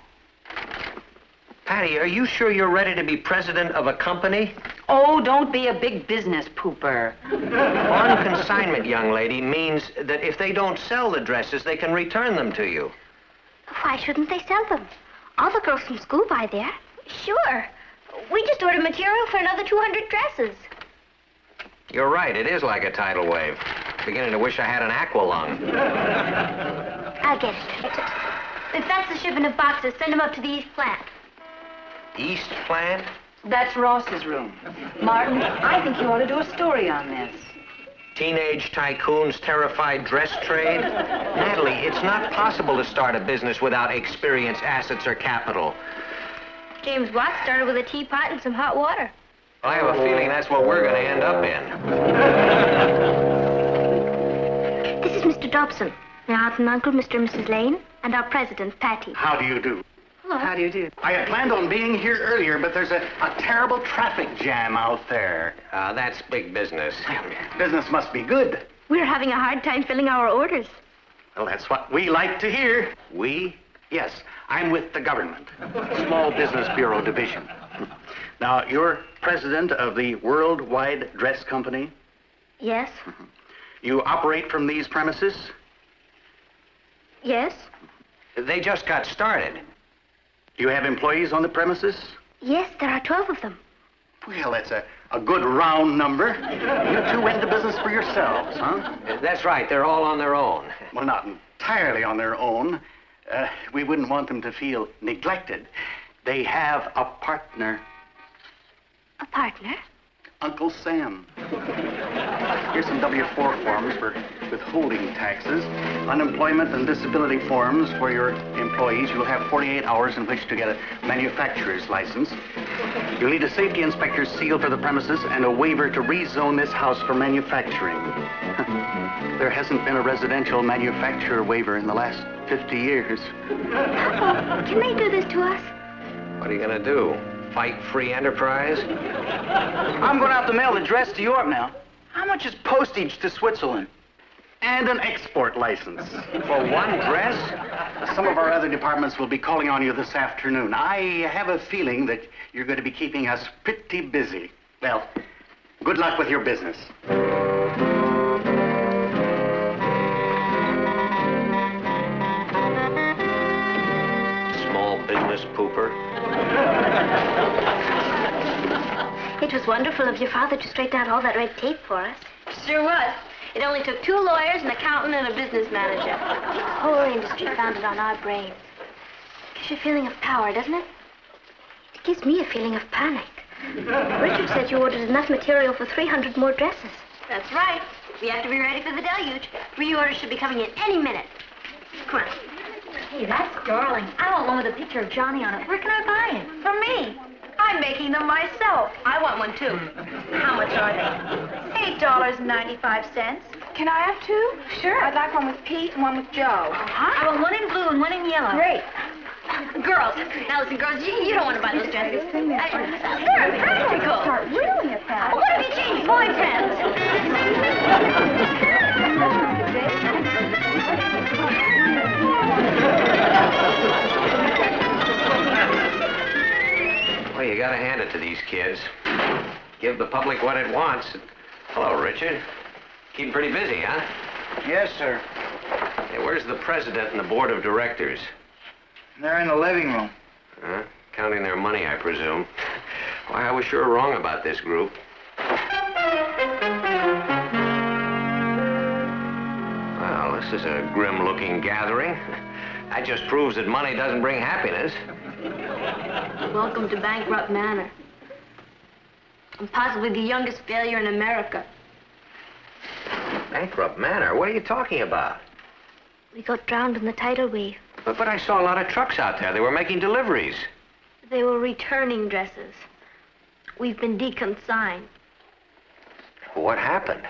Patty, are you sure you're ready to be president of a company? Oh, don't be a big business pooper. On consignment, young lady, means that if they don't sell the dresses, they can return them to you. Why shouldn't they sell them? All the girls from school buy there. Sure. We just ordered material for another 200 dresses. You're right, it is like a tidal wave. Beginning to wish I had an aqualung. I'll get it. If that's the shipment of boxes, send them up to the East Plant. East Plant? That's Ross's room. Martin, I think you ought to do a story on this. Teenage tycoons' terrified dress trade? Natalie, it's not possible to start a business without experience, assets, or capital. James Watt started with a teapot and some hot water. I have a feeling that's what we're going to end up in. This is Mr. Dobson, my aunt and uncle, Mr. and Mrs. Lane, and our president, Patty. How do you do? Hello. How do you do? I had planned on being here earlier, but there's a terrible traffic jam out there. That's big business. Business must be good. We're having a hard time filling our orders. Well, that's what we like to hear. We? Yes, I'm with the government. Small Business Bureau Division. Now, you're president of the Worldwide Dress Company? Yes. You operate from these premises? Yes. They just got started. Do you have employees on the premises? Yes, there are 12 of them. Well, that's a good round number. You two went into business for yourselves, huh? That's right. They're all on their own. Well, not entirely on their own. We wouldn't want them to feel neglected. They have a partner. A partner? Uncle Sam. Here's some W-4 forms for withholding taxes, unemployment and disability forms for your employees. You'll have 48 hours in which to get a manufacturer's license. You'll need a safety inspector's seal for the premises and a waiver to rezone this house for manufacturing. There hasn't been a residential manufacturer waiver in the last 50 years. Papa, can they do this to us? What are you going to do? Fight free enterprise? I'm going out to mail the dress to York now. How much is postage to Switzerland? And an export license. For one dress? Some of our other departments will be calling on you this afternoon. I have a feeling that you're going to be keeping us pretty busy. Well, good luck with your business. small business pooper. It was wonderful of your father to straighten out all that red tape for us. Sure was. It only took 2 lawyers, an accountant, and a business manager. The whole industry founded on our brains. It gives you a feeling of power, doesn't it? It gives me a feeling of panic. Richard said you ordered enough material for 300 more dresses. That's right. We have to be ready for the deluge. Reorders should be coming in any minute. Come on. Hey, that's darling. I want one with a picture of Johnny on it. Where can I buy it? From me. I'm making them myself. I want one, too. How much are they? $8.95. Can I have 2? Sure. I'd like one with Pete and one with Joe. I want one in blue and one in yellow. Great. Girls. Now listen, girls, you don't want to buy those dresses. They're practical. Start really at that. What if you change boyfriends? Well, you gotta hand it to these kids. Give the public what it wants. Hello, Richard. Keeping pretty busy, huh? Yes, sir. Hey, where's the president and the board of directors? They're in the living room. Huh? Counting their money, I presume. Why, I was sure wrong about this group. Well, this is a grim-looking gathering. That just proves that money doesn't bring happiness. Welcome to Bankrupt Manor. I'm possibly the youngest failure in America. Bankrupt Manor? What are you talking about? We got drowned in the tidal wave. But I saw a lot of trucks out there. They were making deliveries. They were returning dresses. We've been deconsigned. What happened?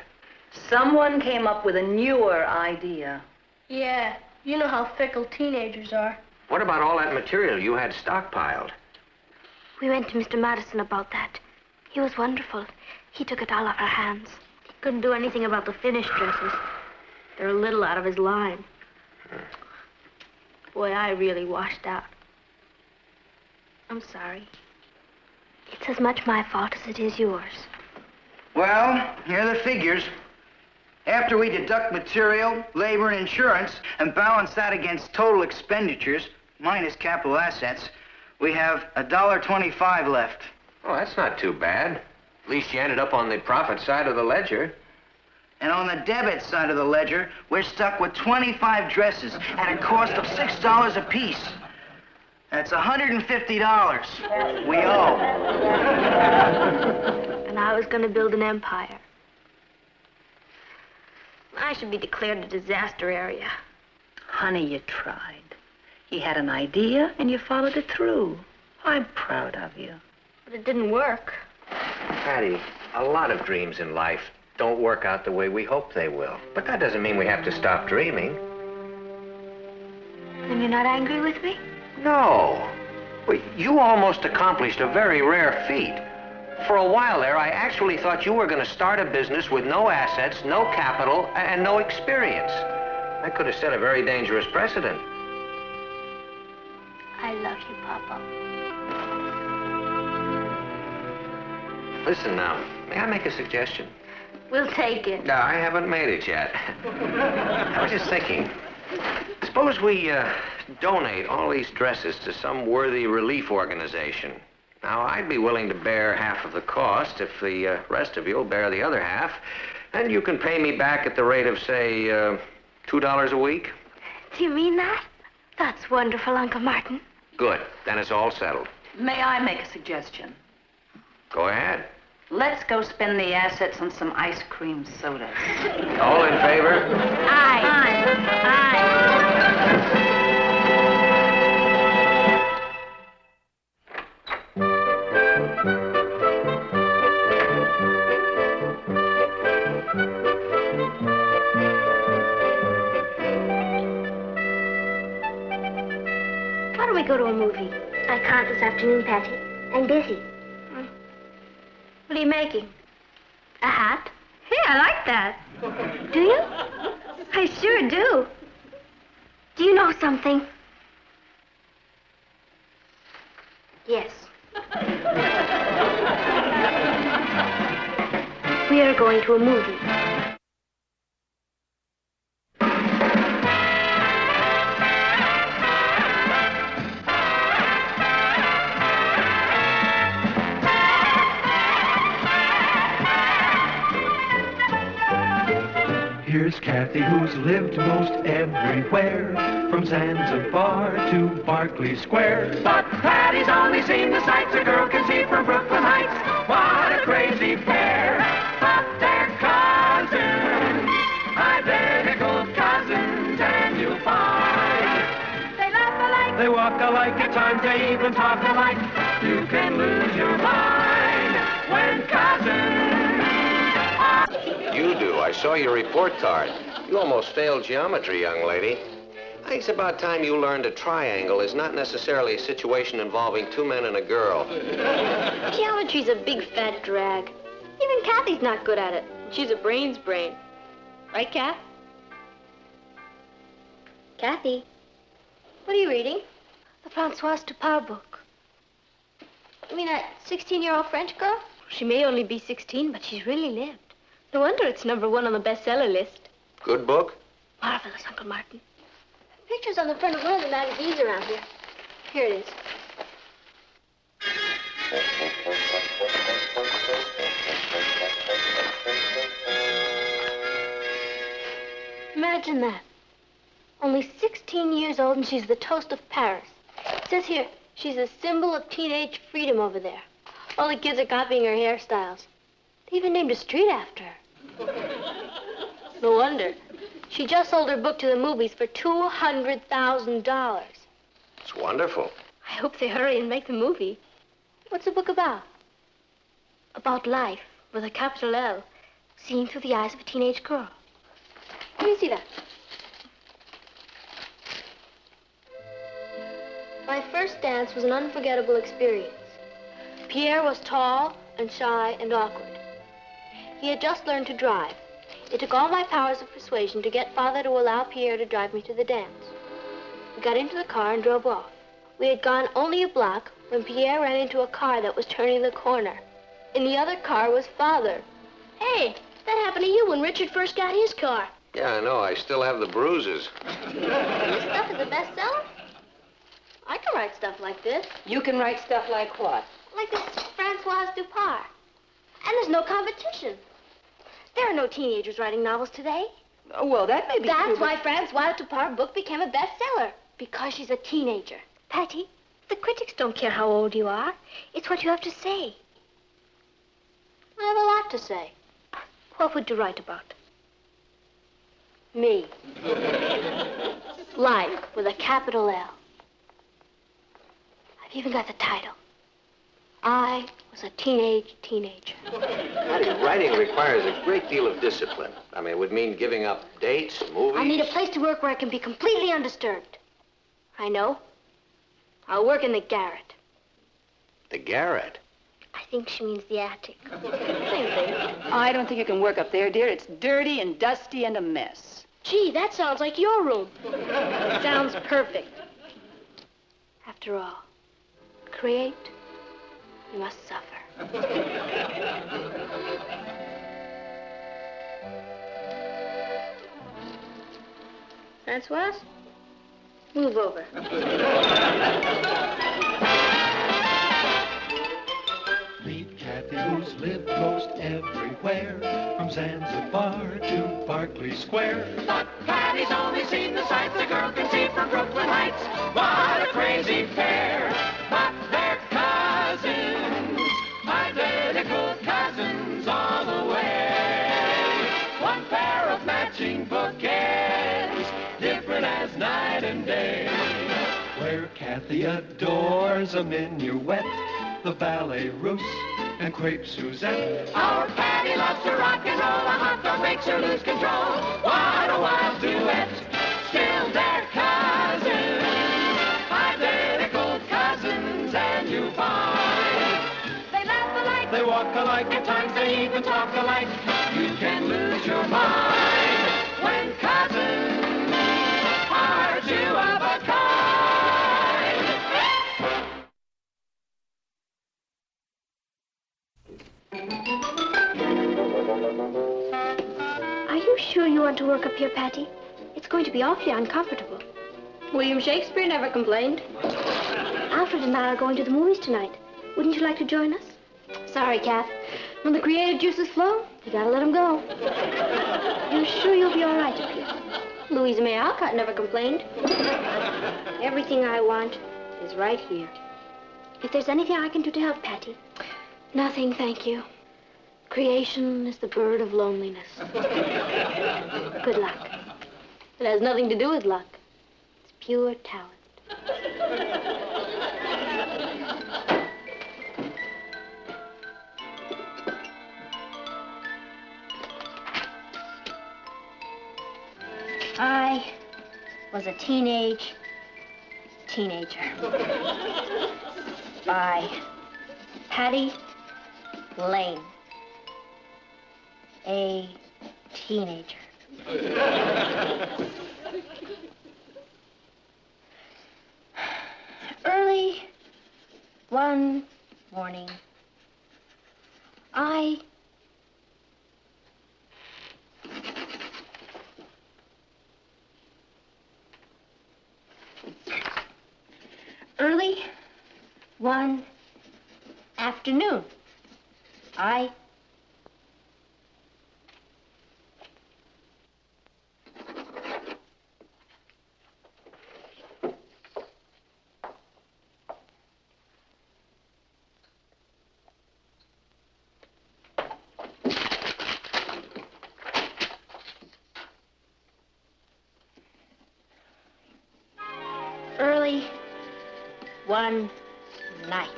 Someone came up with a newer idea. Yeah, you know how fickle teenagers are. What about all that material you had stockpiled? We went to Mr. Madison about that. He was wonderful. He took it all off our hands. He couldn't do anything about the finished dresses. They're a little out of his line. Boy, I really washed out. I'm sorry. It's as much my fault as it is yours. Well, here are the figures. After we deduct material, labor, and insurance, and balance that against total expenditures, minus capital assets, we have $1.25 left. Oh, that's not too bad. At least you ended up on the profit side of the ledger. And on the debit side of the ledger, we're stuck with 25 dresses at a cost of $6 apiece. That's $150 we owe. And I was going to build an empire. I should be declared a disaster area. Honey, you tried. You had an idea and you followed it through. I'm proud of you. But it didn't work. Patty, a lot of dreams in life don't work out the way we hope they will. But that doesn't mean we have to stop dreaming. Then you're not angry with me? No. Well, you almost accomplished a very rare feat. For a while there, I actually thought you were going to start a business with no assets, no capital, and no experience. That could have set a very dangerous precedent. I love you, Papa. Listen now, may I make a suggestion? We'll take it. No, I haven't made it yet. I was just thinking, suppose we donate all these dresses to some worthy relief organization. Now, I'd be willing to bear half of the cost if the rest of you will bear the other half. And you can pay me back at the rate of, say, $2 a week. Do you mean that? That's wonderful, Uncle Martin. Good. Then it's all settled. May I make a suggestion? Go ahead. Let's go spend the assets on some ice cream sodas. All in favor? Aye. Why don't we go to a movie? I can't this afternoon, Patty. I'm busy. What are you making? A hat? Hey, I like that. Do you? I sure do. Do you know something? Yes. We are going to a movie. Here's Kathy, who's lived most everywhere, from Zanzibar to Berkeley Square. But Patty's only seen the sights a girl can see from Brooklyn Heights. What a crazy pair, but they're cousins, identical cousins, and you'll find they laugh alike, They walk alike, at times they even talk alike. You can lose your mind when cousins are... You do. I saw your report card. You almost failed geometry, young lady. I think it's about time you learned a triangle is not necessarily a situation involving two men and a girl. Geometry's a big fat drag. Even Kathy's not good at it. She's a brain's brain. Right, Kath? Kathy, what are you reading? The Françoise Dupart book. You mean that 16-year-old French girl? She may only be 16, but she's really lived. No wonder it's #1 on the bestseller list. Good book? Marvelous, Uncle Martin. Pictures on the front of one of the magazines around here. Here it is. Imagine that. Only 16 years old and she's the toast of Paris. It says here, she's a symbol of teenage freedom over there. All the kids are copying her hairstyles. They even named a street after her. No wonder. She just sold her book to the movies for $200,000. It's wonderful. I hope they hurry and make the movie. What's the book about? About life, with a capital L, seen through the eyes of a teenage girl. Let me see that. My first dance was an unforgettable experience. Pierre was tall and shy and awkward. He had just learned to drive. It took all my powers of persuasion to get Father to allow Pierre to drive me to the dance. We got into the car and drove off. We had gone only a block when Pierre ran into a car that was turning the corner. In the other car was Father. Hey, that happened to you when Richard first got his car. Yeah, I know. I still have the bruises. This stuff is a bestseller? I can write stuff like this. You can write stuff like what? Like this Françoise Dupart. And there's no competition. There are no teenagers writing novels today. Oh, well, that may be true, That's but- why Françoise Dupart's book became a bestseller. Because she's a teenager. Patty, the critics don't care how old you are. It's what you have to say. I have a lot to say. What would you write about? Me. Life with a capital L. I've even got the title. I was a teenager. Writing requires a great deal of discipline. I mean, it would mean giving up dates, movies. I need a place to work where I can be completely undisturbed. I know. I'll work in the garret. The garret? I think she means the attic. Same thing. I don't think you can work up there, dear. It's dirty and dusty and a mess. Gee, that sounds like your room. Sounds perfect. After all, create, you must suffer. Françoise, move over. Meet Kathy, who's lived most everywhere, from Zanzibar to Berkeley Square. But Patty's only seen the sights a girl can see from Brooklyn Heights. What a crazy pair, but they're cousins, identical cousins all the way. One pair of matching bookends, different as night and day. Where Kathy adores a minuet, the ballet russe, and crepe Suzette. Our Patty loves to rock and roll, a hot dog makes her lose control. What a wild duet, still they're cousins, identical cousins, and you find they laugh alike, They walk alike, at times they even talk alike. You can lose your mind when cousins are two of a kind. Are you sure you want to work up here, Patty? It's going to be awfully uncomfortable. William Shakespeare never complained. Alfred and I are going to the movies tonight. Wouldn't you like to join us? Sorry, Kath. When the creative juices flow, you gotta let them go. You're sure you'll be all right up here? Louisa May Alcott never complained. Everything I want is right here. If there's anything I can do to help, Patty. Nothing, thank you. Creation is the bird of loneliness. Good luck. It has nothing to do with luck. It's pure talent. I was a teenager. By Patty Lane. A teenager. Early one morning, Early one afternoon, early one night.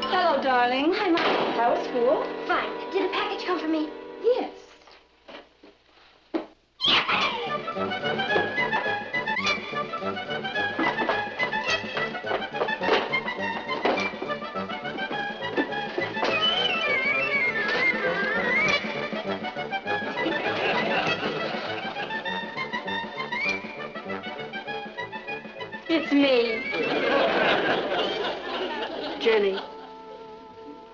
Hello, darling. Hi, Mom. How was school? Fine. Did a package come for me? Yes. It's me. Jenny,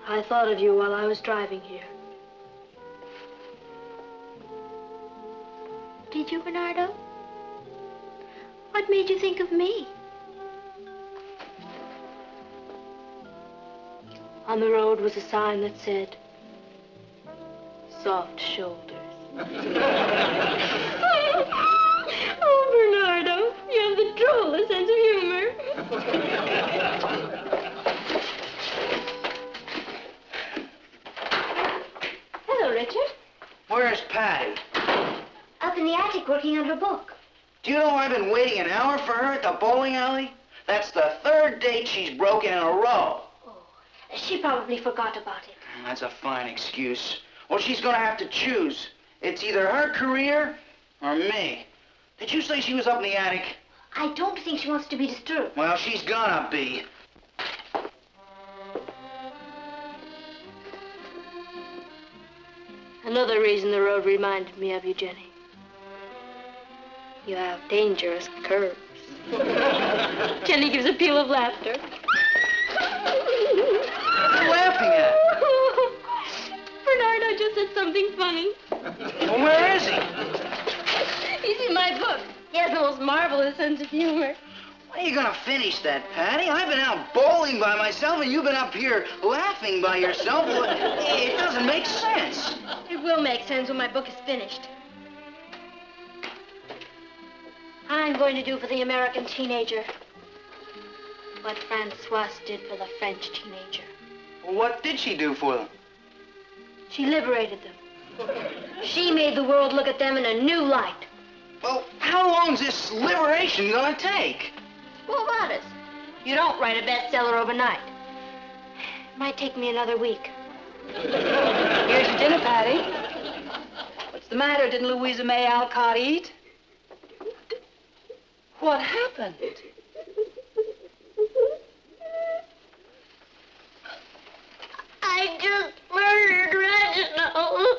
I thought of you while I was driving here. Did you, Bernardo? What made you think of me? On the road was a sign that said, soft shoulders. Oh, Bernardo, you have the drollest sense of humor. Hello, Richard. Where's Patty? Up in the attic working on her book. Do you know I've been waiting an hour for her at the bowling alley? That's the third date she's broken in a row. She probably forgot about it. That's a fine excuse. Well, she's gonna have to choose. It's either her career or me. Did you say she was up in the attic? I don't think she wants to be disturbed. Well, she's gonna be. Another reason the road reminded me of you, Jenny. You have dangerous curves. Jenny gives a peal of laughter. What are you laughing at? Bernardo just said something funny. Well, where is he? He's in my book. He has the most marvelous sense of humor. When are you gonna finish that, Patty? I've been out bowling by myself, and you've been up here laughing by yourself. It doesn't make sense. It will make sense when my book is finished. I'm going to do for the American teenager what Francoise did for the French teenager. Well, what did she do for them? She liberated them. She made the world look at them in a new light. Well, how long's this liberation gonna take? Well, about it. You don't write a bestseller overnight. It might take me another week. Here's your dinner, Patty. What's the matter? Didn't Louisa May Alcott eat? What happened? I just murdered Reginald.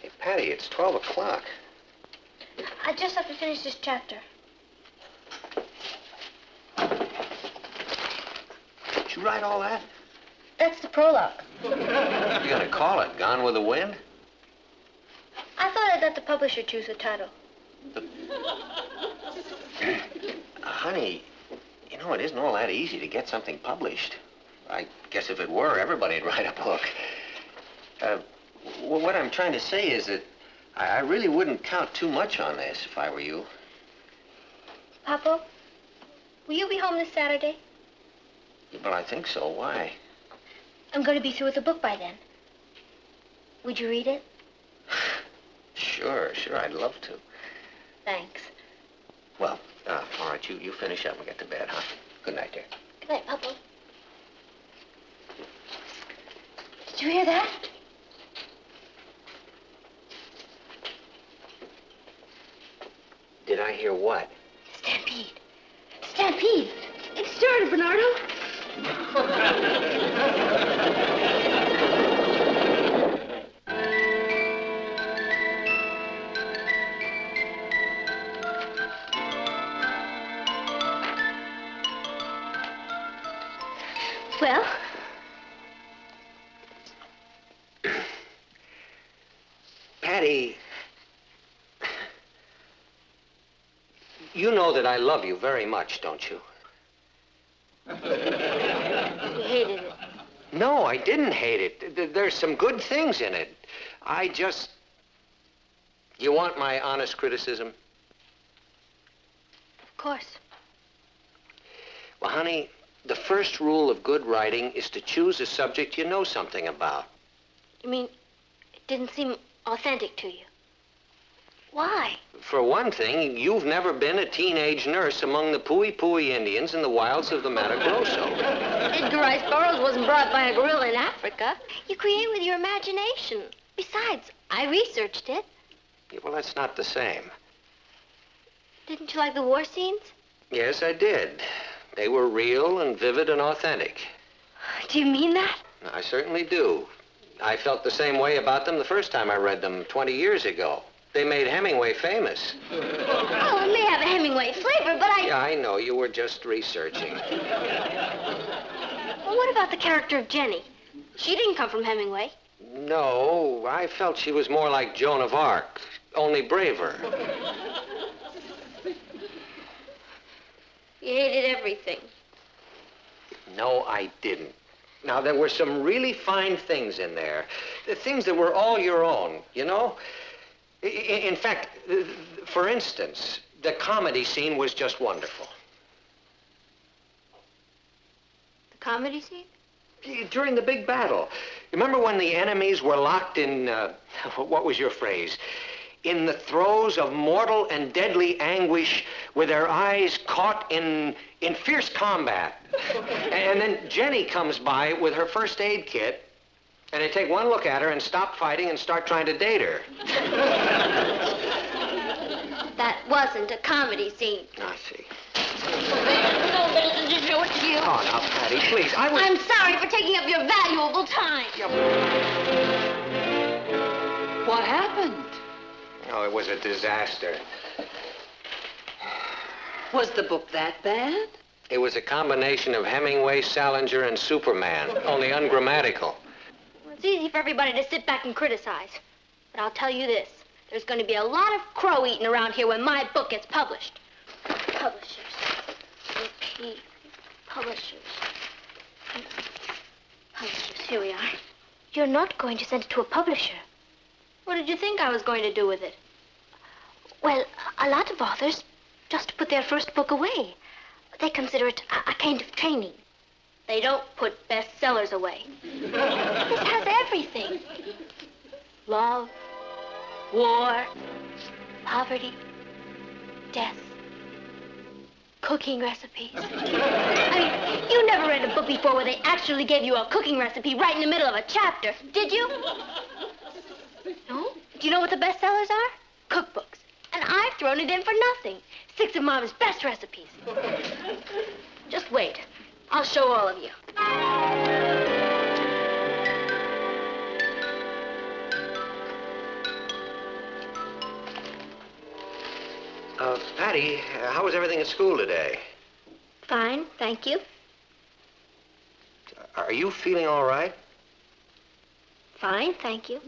Hey, Patty, it's 12 o'clock. I just have to finish this chapter. Did you write all that? That's the prologue. What are you gonna call it? Gone with the Wind? I thought I'd let the publisher choose the title. Honey, you know, it isn't all that easy to get something published. I guess if it were, everybody'd write a book. Well, what I'm trying to say is that I really wouldn't count too much on this if I were you. Papa, will you be home this Saturday? Well, I think so. Why? I'm going to be through with the book by then. Would you read it? Sure, I'd love to. Thanks. Well, all right, you finish up and get to bed, huh? Good night, dear. Good night, Papa. Did you hear that? Did I hear what? Stampede. Stampede. It started, Bernardo. Well? Patty, you know that I love you very much, don't you? You hated it. No, I didn't hate it. There's some good things in it. You want my honest criticism? Of course. Well, honey, the first rule of good writing is to choose a subject you know something about. You mean it didn't seem authentic to you? Why? For one thing, you've never been a teenage nurse among the Pui Pui Indians in the wilds of the Mato Grosso. Edgar Rice Burroughs wasn't brought by a gorilla in Africa. You create with your imagination. Besides, I researched it. Yeah, well, that's not the same. Didn't you like the war scenes? Yes, I did. They were real and vivid and authentic. Do you mean that? I certainly do. I felt the same way about them the first time I read them 20 years ago. They made Hemingway famous. Oh, it may have a Hemingway flavor, but Yeah, I know. You were just researching. Well, what about the character of Jenny? She didn't come from Hemingway. No, I felt she was more like Joan of Arc, only braver. You hated everything. No, I didn't. Now, there were some really fine things in there. The things that were all your own, you know? In fact, for instance, the comedy scene was just wonderful. The comedy scene? During the big battle. Remember when the enemies were locked in, what was your phrase? In the throes of mortal and deadly anguish with their eyes caught in fierce combat. And then Jenny comes by with her first aid kit, and they take one look at her and stop fighting and start trying to date her. That wasn't a comedy scene. I see. No, but it's to show it to you. Oh, now, Patty, please, I'm sorry for taking up your valuable time. What happened? Oh, it was a disaster. Was the book that bad? It was a combination of Hemingway, Salinger, and Superman, only ungrammatical. Well, it's easy for everybody to sit back and criticize. But I'll tell you this. There's going to be a lot of crow eating around here when my book gets published. Publishers. Repeat. Publishers. Publishers. Here we are. You're not going to send it to a publisher. What did you think I was going to do with it? Well, a lot of authors just put their first book away. They consider it a kind of training. They don't put bestsellers away. This has everything. Love, war, poverty, death, cooking recipes. I mean, you never read a book before where they actually gave you a cooking recipe right in the middle of a chapter, did you? No? Do you know what the bestsellers are? Cookbooks. And I've thrown it in for nothing. 6 of Mama's best recipes. Just wait. I'll show all of you. Patty, how was everything at school today? Fine, thank you. Are you feeling all right? Fine, thank you.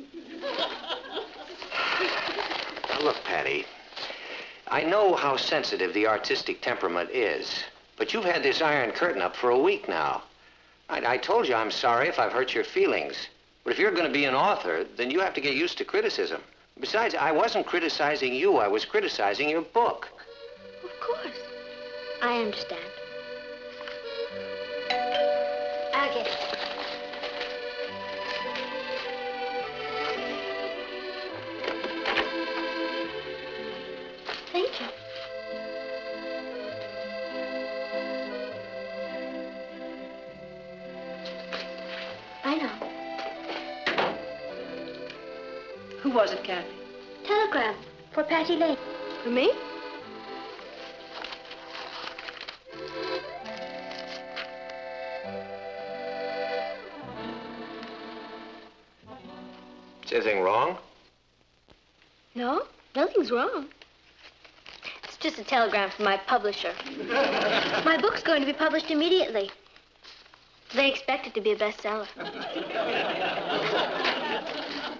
Now, look, Patty, I know how sensitive the artistic temperament is, but you've had this Iron Curtain up for a week now. I told you I'm sorry if I've hurt your feelings. But if you're going to be an author, then you have to get used to criticism. Besides, I wasn't criticizing you. I was criticizing your book. Of course. I understand. I'll get it. Thank you. I know. Who was it, Kathy? Telegram for Patty Lane. For me? Is anything wrong? No, nothing's wrong. It's just a telegram from my publisher. My book's going to be published immediately. They expect it to be a bestseller.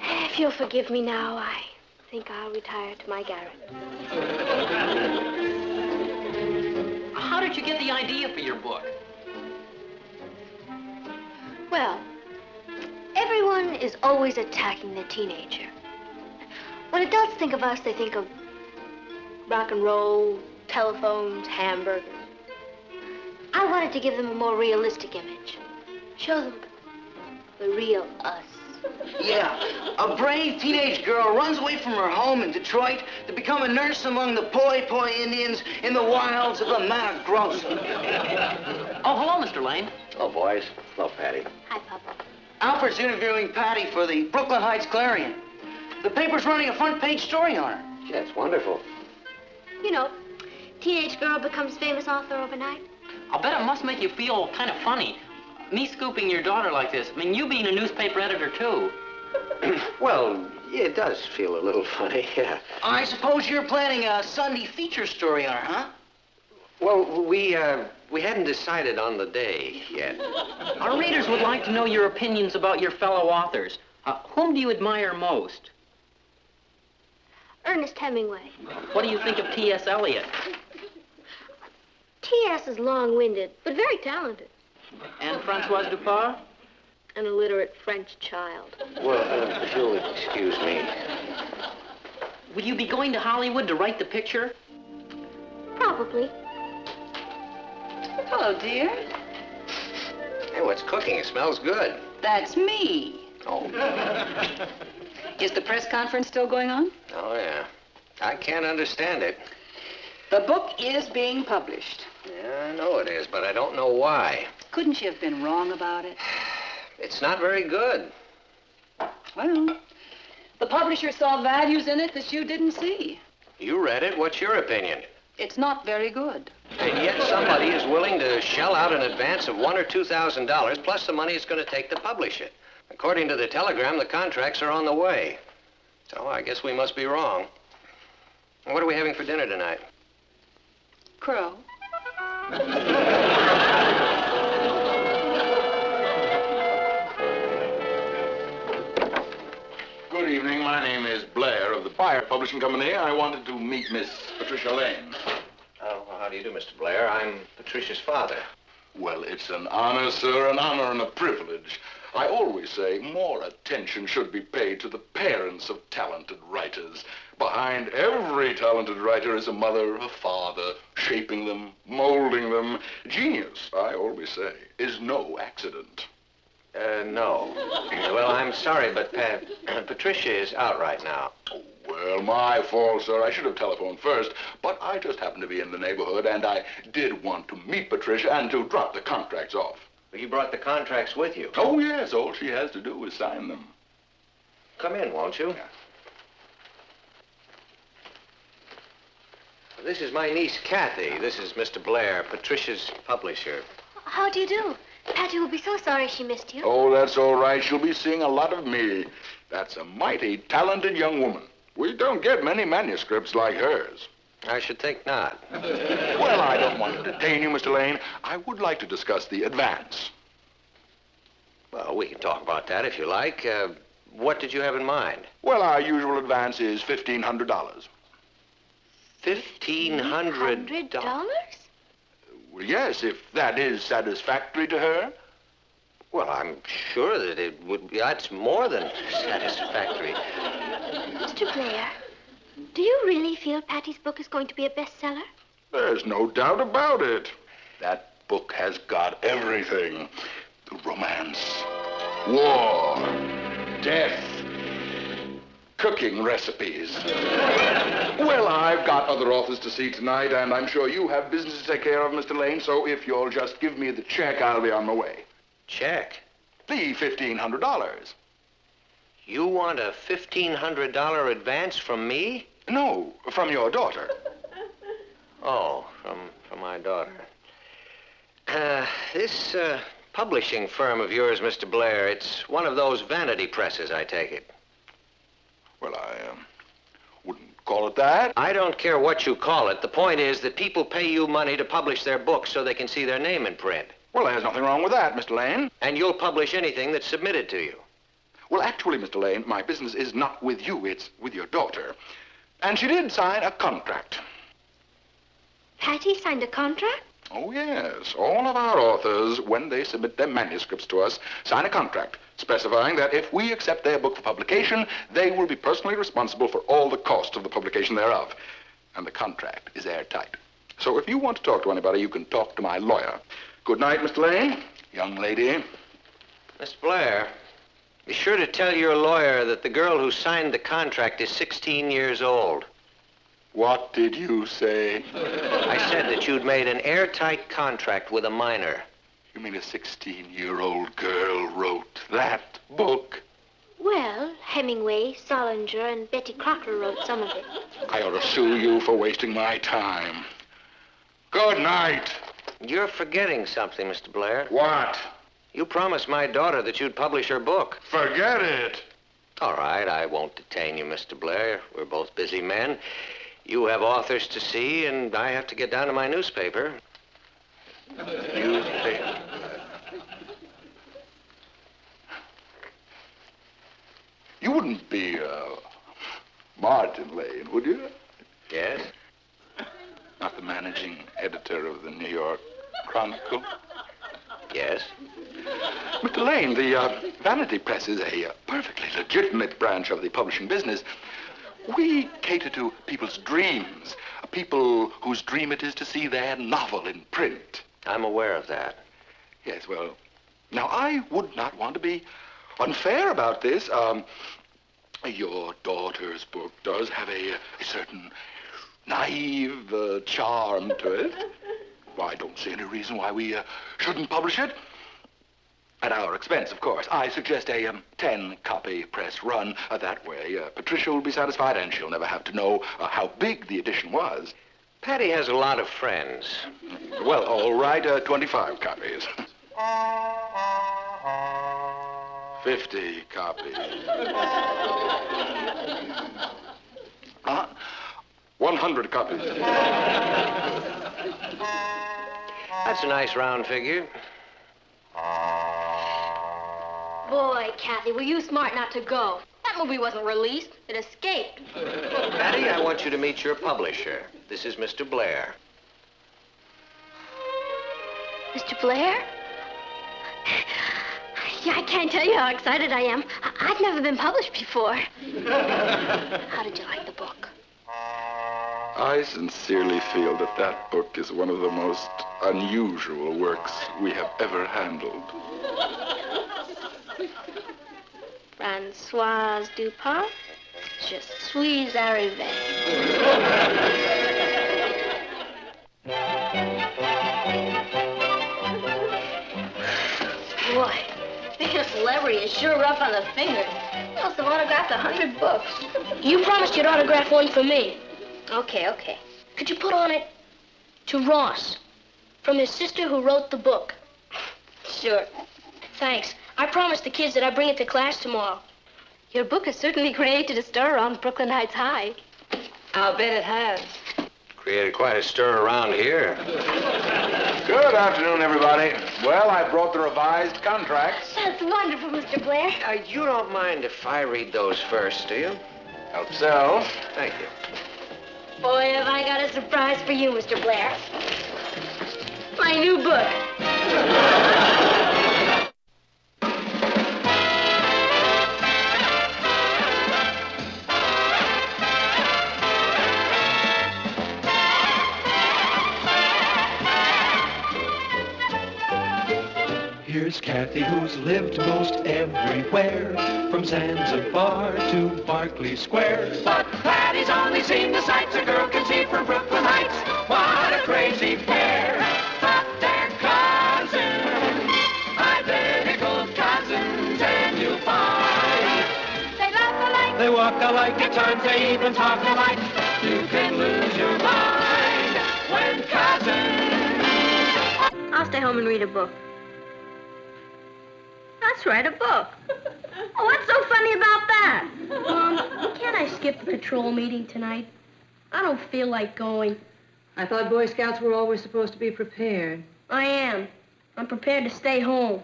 If you'll forgive me now, I think I'll retire to my garret. How did you get the idea for your book? Well, everyone is always attacking the teenager. When adults think of us, they think of rock and roll, telephones, hamburgers. I wanted to give them a more realistic image. Show them the real us. Yeah, a brave teenage girl runs away from her home in Detroit to become a nurse among the Poi Poi Indians in the wilds of the Mato Grosso. Oh, hello, Mr. Lane. Hello, boys. Hello, Patty. Hi, Papa. Alfred's interviewing Patty for the Brooklyn Heights Clarion. The paper's running a front-page story on her. Yeah, it's wonderful. You know, teenage girl becomes famous author overnight. I'll bet it must make you feel kind of funny. Me scooping your daughter like this. I mean, you being a newspaper editor, too. Well, yeah, it does feel a little funny, yeah. I suppose you're planning a Sunday feature story on her, huh? Well, we hadn't decided on the day yet. Our readers would like to know your opinions about your fellow authors. Whom do you admire most? Ernest Hemingway. What do you think of T.S. Eliot? T.S. is long-winded, but very talented. And Francoise Dupart? An illiterate French child. Well, if you'll excuse me. Will you be going to Hollywood to write the picture? Probably. Hello, dear. Hey, what's cooking? It smells good. That's me. Oh. Is the press conference still going on? Oh, yeah. I can't understand it. The book is being published. Yeah, I know it is, but I don't know why. Couldn't you have been wrong about it? It's not very good. Well, the publisher saw values in it that you didn't see. You read it. What's your opinion? It's not very good. And yet somebody is willing to shell out an advance of $1,000 or $2,000 plus the money it's going to take to publish it. According to the telegram, the contracts are on the way. So I guess we must be wrong. What are we having for dinner tonight? Crow. Good evening. My name is Blair of the Buyer Publishing Company. I wanted to meet Miss Patricia Lane. Oh, well, how do you do, Mr. Blair? I'm Patricia's father. Well, it's an honor, sir, an honor and a privilege. I always say more attention should be paid to the parents of talented writers. Behind every talented writer is a mother, a father, shaping them, molding them. Genius, I always say, is no accident. No. Well, I'm sorry, but Patricia is out right now. Oh, well, my fault, sir. I should have telephoned first, but I just happened to be in the neighborhood, and I did want to meet Patricia and to drop the contracts off. Well, you brought the contracts with you? Oh, yes. All she has to do is sign them. Come in, won't you? Yeah. This is my niece, Kathy. This is Mr. Blair, Patricia's publisher. How do you do? Patty will be so sorry she missed you. Oh, that's all right. She'll be seeing a lot of me. That's a mighty talented young woman. We don't get many manuscripts like hers. I should think not. Well, I don't want to detain you, Mr. Lane. I would like to discuss the advance. Well, we can talk about that if you like. What did you have in mind? Well, our usual advance is $1,500. $1,500? Well, yes, if that is satisfactory to her. Well, I'm sure that it would be. That's more than satisfactory. Mr. Blair, do you really feel Patty's book is going to be a bestseller? There's no doubt about it. That book has got everything. Romance, war, death, cooking recipes. Well, I've got other authors to see tonight, and I'm sure you have business to take care of, Mr. Lane, so if you'll just give me the check, I'll be on my way. Check? The $1,500. You want a $1,500 advance from me? No, from your daughter. Oh, from my daughter. This publishing firm of yours, Mr. Blair, it's one of those vanity presses, I take it. Well, I wouldn't call it that. I don't care what you call it. The point is that people pay you money to publish their books so they can see their name in print. Well, there's nothing wrong with that, Mr. Lane. And you'll publish anything that's submitted to you. Well, actually, Mr. Lane, my business is not with you, it's with your daughter. And she did sign a contract. Patty signed a contract? Oh, yes. All of our authors, when they submit their manuscripts to us, sign a contract specifying that if we accept their book for publication, they will be personally responsible for all the cost of the publication thereof. And the contract is airtight. So if you want to talk to anybody, you can talk to my lawyer. Good night, Mr. Lane. Young lady. Miss Blair, be sure to tell your lawyer that the girl who signed the contract is 16 years old. What did you say? I said that you'd made an airtight contract with a minor. You mean a 16-year-old girl wrote that book? Well, Hemingway, Solinger, and Betty Crocker wrote some of it. I ought to sue you for wasting my time. Good night. You're forgetting something, Mr. Blair. What? You promised my daughter that you'd publish her book. Forget it. All right, I won't detain you, Mr. Blair. We're both busy men. You have authors to see, and I have to get down to my newspaper. Newspaper? You wouldn't be, Martin Lane, would you? Yes? Not the managing editor of the New York Chronicle? Yes? Mr. Lane, the vanity press is a perfectly legitimate branch of the publishing business. We cater to people's dreams, people whose dream it is to see their novel in print. I'm aware of that. Yes, well, now I would not want to be unfair about this. Your daughter's book does have a certain naive charm to it. Well, I don't see any reason why we shouldn't publish it. At our expense, of course. I suggest a 10-copy press run. That way, Patricia will be satisfied, and she'll never have to know how big the edition was. Patty has a lot of friends. Well, all right, 25 copies. 50 copies. 100 copies. That's a nice round figure. Boy, Kathy, were you smart not to go? That movie wasn't released. It escaped. Patty, I want you to meet your publisher. This is Mr. Blair. Mr. Blair? Yeah, I can't tell you how excited I am. I've never been published before. How did you like the book? I sincerely feel that that book is one of the most unusual works we have ever handled. Francoise Dupont, je suis arrivée. Boy, being a celebrity is sure rough on the fingers. You must have autographed 100 books. You promised you'd autograph one for me. Okay. Could you put on it, to Ross, from his sister who wrote the book? Sure. Thanks. I promised the kids that I'd bring it to class tomorrow. Your book has certainly created a stir around Brooklyn Heights High. I'll bet it has. Created quite a stir around here. Good afternoon, everybody. Well, I brought the revised contracts. That's wonderful, Mr. Blair. You don't mind if I read those first, do you? Help so. Thank you. Boy, have I got a surprise for you, Mr. Blair. My new book. Here's Kathy, who's lived most everywhere, from Zanzibar to Berkeley Square. But Patty's only seen the sights a girl can see from Brooklyn Heights. What a crazy pair. But they're cousins, identical cousins, and you'll find they laugh alike, They walk alike, at times they even talk alike. You can lose your mind when cousins. I'll stay home and read a book. Let's write a book. Oh, what's so funny about that? Mom, can't I skip the patrol meeting tonight? I don't feel like going. I thought Boy Scouts were always supposed to be prepared. I am. I'm prepared to stay home.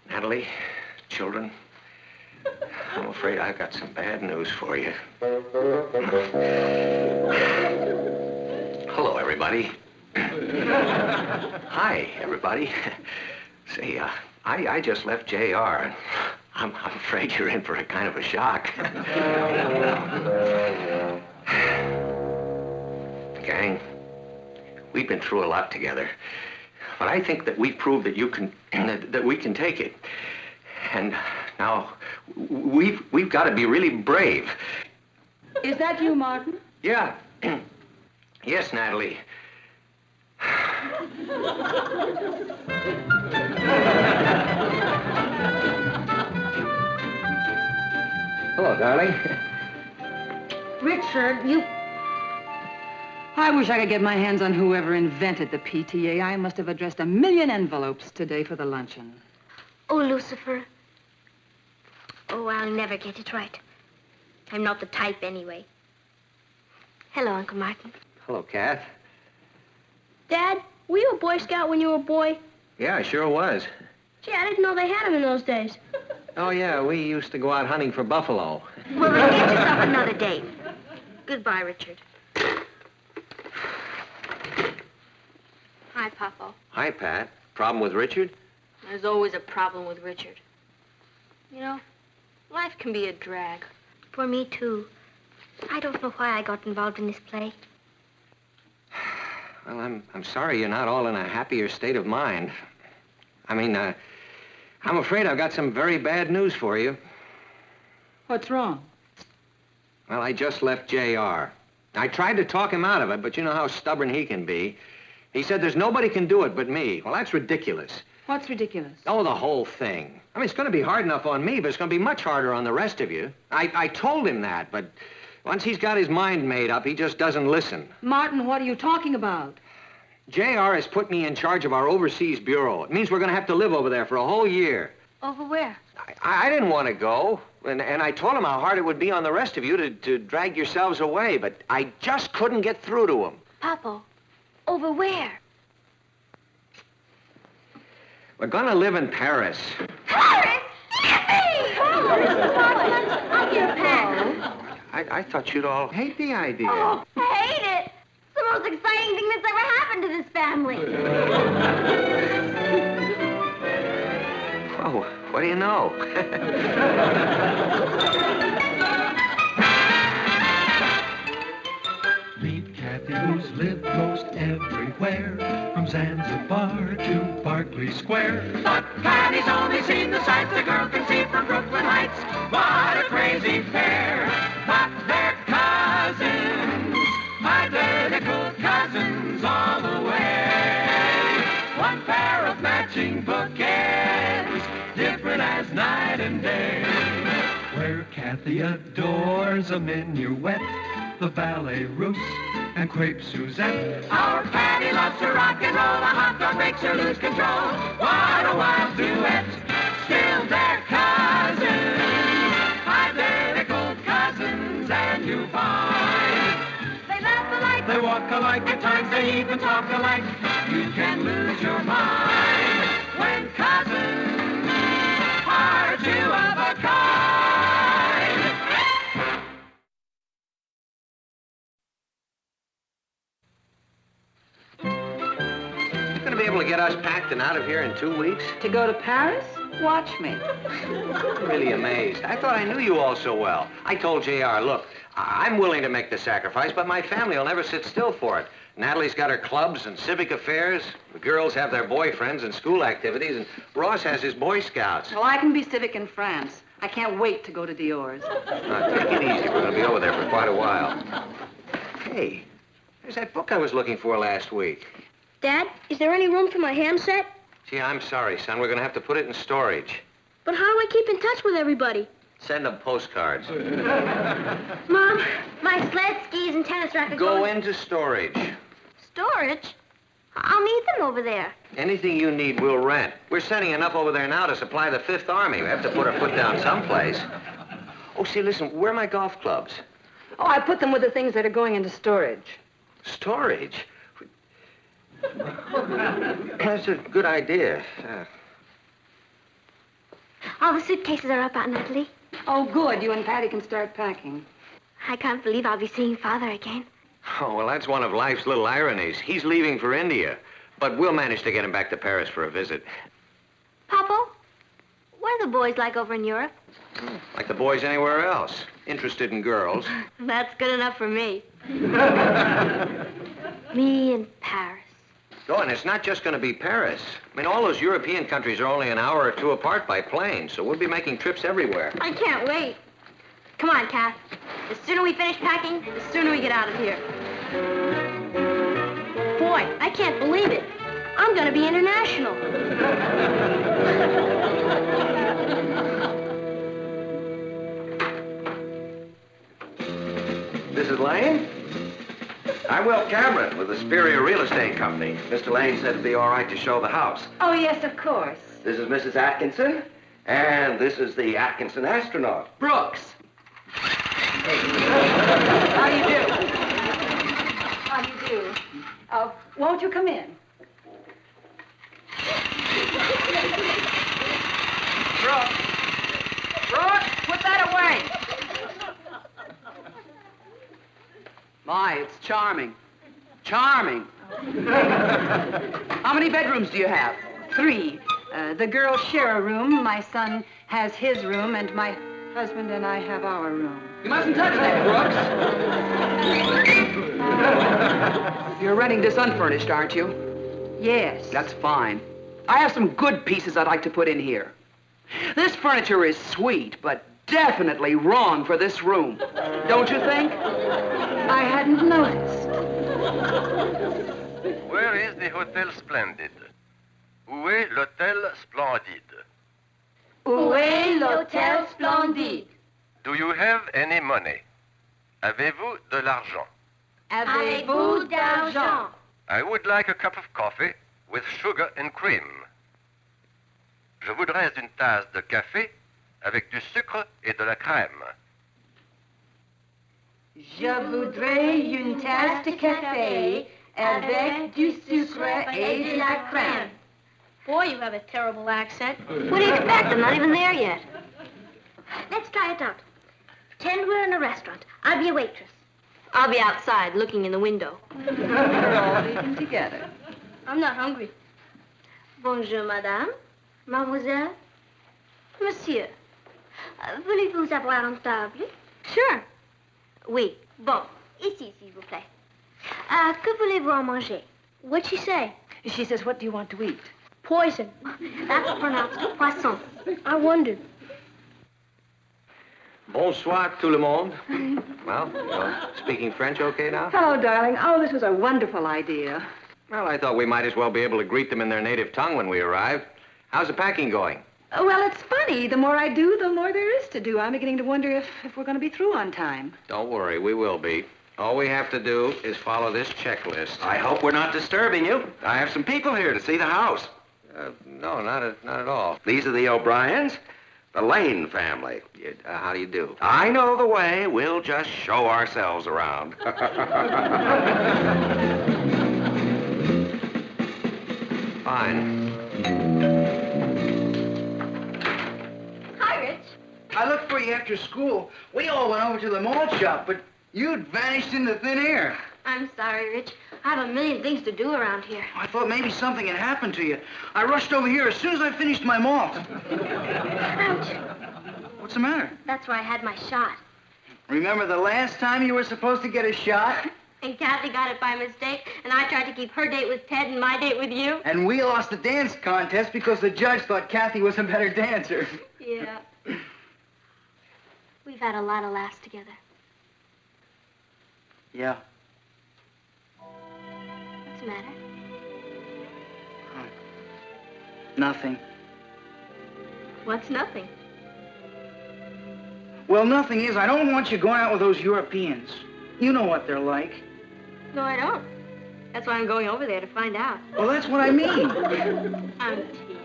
Natalie, children, I'm afraid I've got some bad news for you. Hello, everybody. Hi, everybody. Say, I just left JR. I'm afraid you're in for a kind of a shock. Gang, we've been through a lot together. But I think that we've proved that that we can take it. And now, we've got to be really brave. Is that you, Martin? Yeah. Yes, Natalie. Hello, darling. Richard, you... I wish I could get my hands on whoever invented the PTA. I must have addressed 1 million envelopes today for the luncheon. Oh, Lucifer. Oh, I'll never get it right. I'm not the type anyway. Hello, Uncle Martin. Hello, Kath. Dad, were you a Boy Scout when you were a boy? Yeah, I sure was. Gee, I didn't know they had them in those days. Oh, yeah, we used to go out hunting for buffalo. Well, then get yourself another date. Goodbye, Richard. Hi, Papa. Hi, Pat. Problem with Richard? There's always a problem with Richard. You know, life can be a drag. For me, too. I don't know why I got involved in this play. Well, I'm sorry you're not all in a happier state of mind. I mean, I'm afraid I've got some very bad news for you. What's wrong? Well, I just left JR. I tried to talk him out of it, but you know how stubborn he can be. He said there's nobody can do it but me. Well, that's ridiculous. What's ridiculous? Oh, the whole thing. I mean, it's going to be hard enough on me, but it's going to be much harder on the rest of you. I told him that, but once he's got his mind made up, he just doesn't listen. Martin, what are you talking about? JR has put me in charge of our overseas bureau. It means we're going to have to live over there for a whole year. Over where? I didn't want to go, and I told him how hard it would be on the rest of you to drag yourselves away, but I just couldn't get through to him. Papa, over where? We're going to live in Paris. Paris? Yippee! I'll get a pen. I thought you'd all hate the idea. Oh, I hate it. It's the most exciting thing that's ever happened to this family. Oh, what do you know? Meet Kathy, who's lived most everywhere, from Zanzibar to Berkeley Square. But Patty's only seen the sights a girl can see from Brooklyn Heights. What a crazy pair. But they're cousins, identical cousins all the way. One pair of matching bookends, different as night and day. Where Kathy adores a minuet, the ballet russe, and crepe Suzette. Our Patty loves to rock and roll, a hot dog makes her lose control. What a wild duet, still they're cousins, identical alike, at times they even talk alike. You can lose your mind when cousins are two of a kind. You gonna be able to get us packed and out of here in 2 weeks? To go to Paris? Watch me. I'm really amazed. I thought I knew you all so well. I told JR, look, I'm willing to make the sacrifice, but my family will never sit still for it. Natalie's got her clubs and civic affairs. The girls have their boyfriends and school activities, and Ross has his Boy Scouts. Well, I can be civic in France. I can't wait to go to Dior's. Take it easy. We're going to be over there for quite a while. Hey, there's that book I was looking for last week. Dad, is there any room for my ham set? Gee, I'm sorry, son. We're going to have to put it in storage. But how do I keep in touch with everybody? Send them postcards. Mom, my sled, skis, and tennis racket Go into storage. Storage? I'll need them over there. Anything you need, we'll rent. We're sending enough over there now to supply the Fifth Army. We have to put our foot down someplace. Oh, see, listen, where are my golf clubs? Oh, I put them with the things that are going into storage. Storage? That's a good idea. All the suitcases are up, Aunt Natalie. Oh, good. You and Patty can start packing. I can't believe I'll be seeing Father again. Oh, well, that's one of life's little ironies. He's leaving for India, but we'll manage to get him back to Paris for a visit. Papa, what are the boys like over in Europe? Like the boys anywhere else. Interested in girls. That's good enough for me. Me in Paris. Oh, and it's not just going to be Paris. I mean, all those European countries are only an hour or two apart by plane, so we'll be making trips everywhere. I can't wait. Come on, Kath. The sooner we finish packing, the sooner we get out of here. Boy, I can't believe it. I'm going to be international. Mrs. Lane? I'm Will Cameron with the Superior Real Estate Company. Mr. Lane said it'd be all right to show the house. Oh, yes, of course. This is Mrs. Atkinson, and this is the Atkinson astronaut. Brooks. How do you do? How do you do? Won't you come in? Brooks. Brooks, put that away. My, it's charming. Charming. How many bedrooms do you have? 3. The girls share a room. My son has his room, and my husband and I have our room. You mustn't touch that, Brooks. You're renting this unfurnished, aren't you? Yes. That's fine. I have some good pieces I'd like to put in here. This furniture is sweet, but definitely wrong for this room. Don't you think? I hadn't noticed. Where is the Hotel Splendid? Où est l'Hôtel Splendide? Où est l'Hôtel Splendide? Do you have any money? Avez-vous de l'argent? Avez-vous d'argent? I would like a cup of coffee with sugar and cream. Je voudrais une tasse de café avec du sucre et de la crème. Je voudrais une tasse de café avec du sucre et de la crème. Boy, you have a terrible accent. What do you expect? I'm not even there yet. Let's try it out. Pretend we're in a restaurant. I'll be a waitress. I'll be outside looking in the window. We're all eating together. I'm not hungry. Bonjour, madame. Mademoiselle. Monsieur. Voulez-vous avoir une table? Sure. Oui. Bon. Ici, s'il vous plaît. Que voulez-vous en manger? What'd she say? She says, what do you want to eat? Poison. That's pronounced poisson. I wondered. Bonsoir, tout le monde. Well, speaking French okay now? Hello, darling. Oh, this was a wonderful idea. Well, I thought we might as well be able to greet them in their native tongue when we arrive. How's the packing going? Well, it's funny. The more I do, the more there is to do. I'm beginning to wonder if we're going to be through on time. Don't worry, we will be. All we have to do is follow this checklist. I hope we're not disturbing you. I have some people here to see the house. No, not at all. These are the O'Briens. The Lane family. How do you do? I know the way. We'll just show ourselves around. Fine. Hi, Rich. I looked for you after school. We all went over to the malt shop, but you'd vanished into thin air. I'm sorry, Rich. I have a million things to do around here. I thought maybe something had happened to you. I rushed over here as soon as I finished my malt. Ouch. What's the matter? That's where I had my shot. Remember the last time you were supposed to get a shot? And Kathy got it by mistake, and I tried to keep her date with Ted and my date with you. And we lost the dance contest because the judge thought Kathy was a better dancer. Yeah. We've had a lot of laughs together. Yeah. What's the matter? Nothing. What's nothing? Well, nothing is, I don't want you going out with those Europeans. You know what they're like. No, I don't. That's why I'm going over there to find out. Well, that's what I mean. I'm teasing.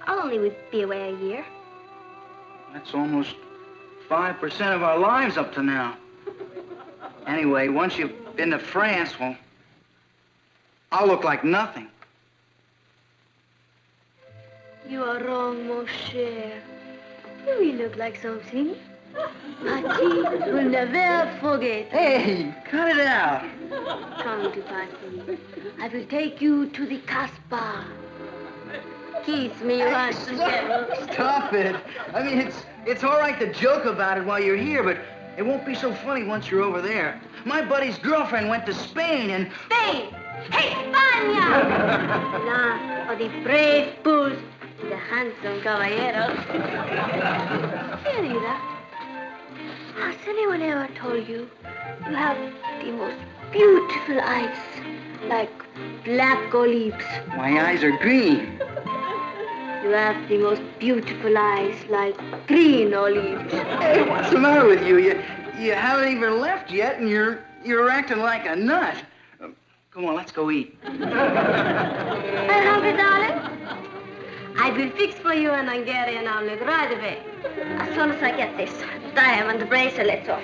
I'll only be away a year. That's almost 5% of our lives up to now. Anyway, once you've been to France, well, I'll look like nothing. You are wrong, mon cher. You look like something. Patty will never forget. Hey, cut it out. Come to Patty. I will take you to the Casbah. Kiss me, handsome devil. Stop it. I mean, it's all right to joke about it while you're here, but it won't be so funny once you're over there. My buddy's girlfriend went to Spain and... Spain! España! Now for the brave bulls, the handsome caballero. Querida, has anyone ever told you you have the most beautiful eyes, like black olives? My eyes are green. You have the most beautiful eyes, like green olives. Hey, what's the matter with you? You haven't even left yet, and you're acting like a nut. Come on, let's go eat. Are you hungry, darling? I will fix for you an Hungarian omelet right away. As soon as I get this diamond bracelets off.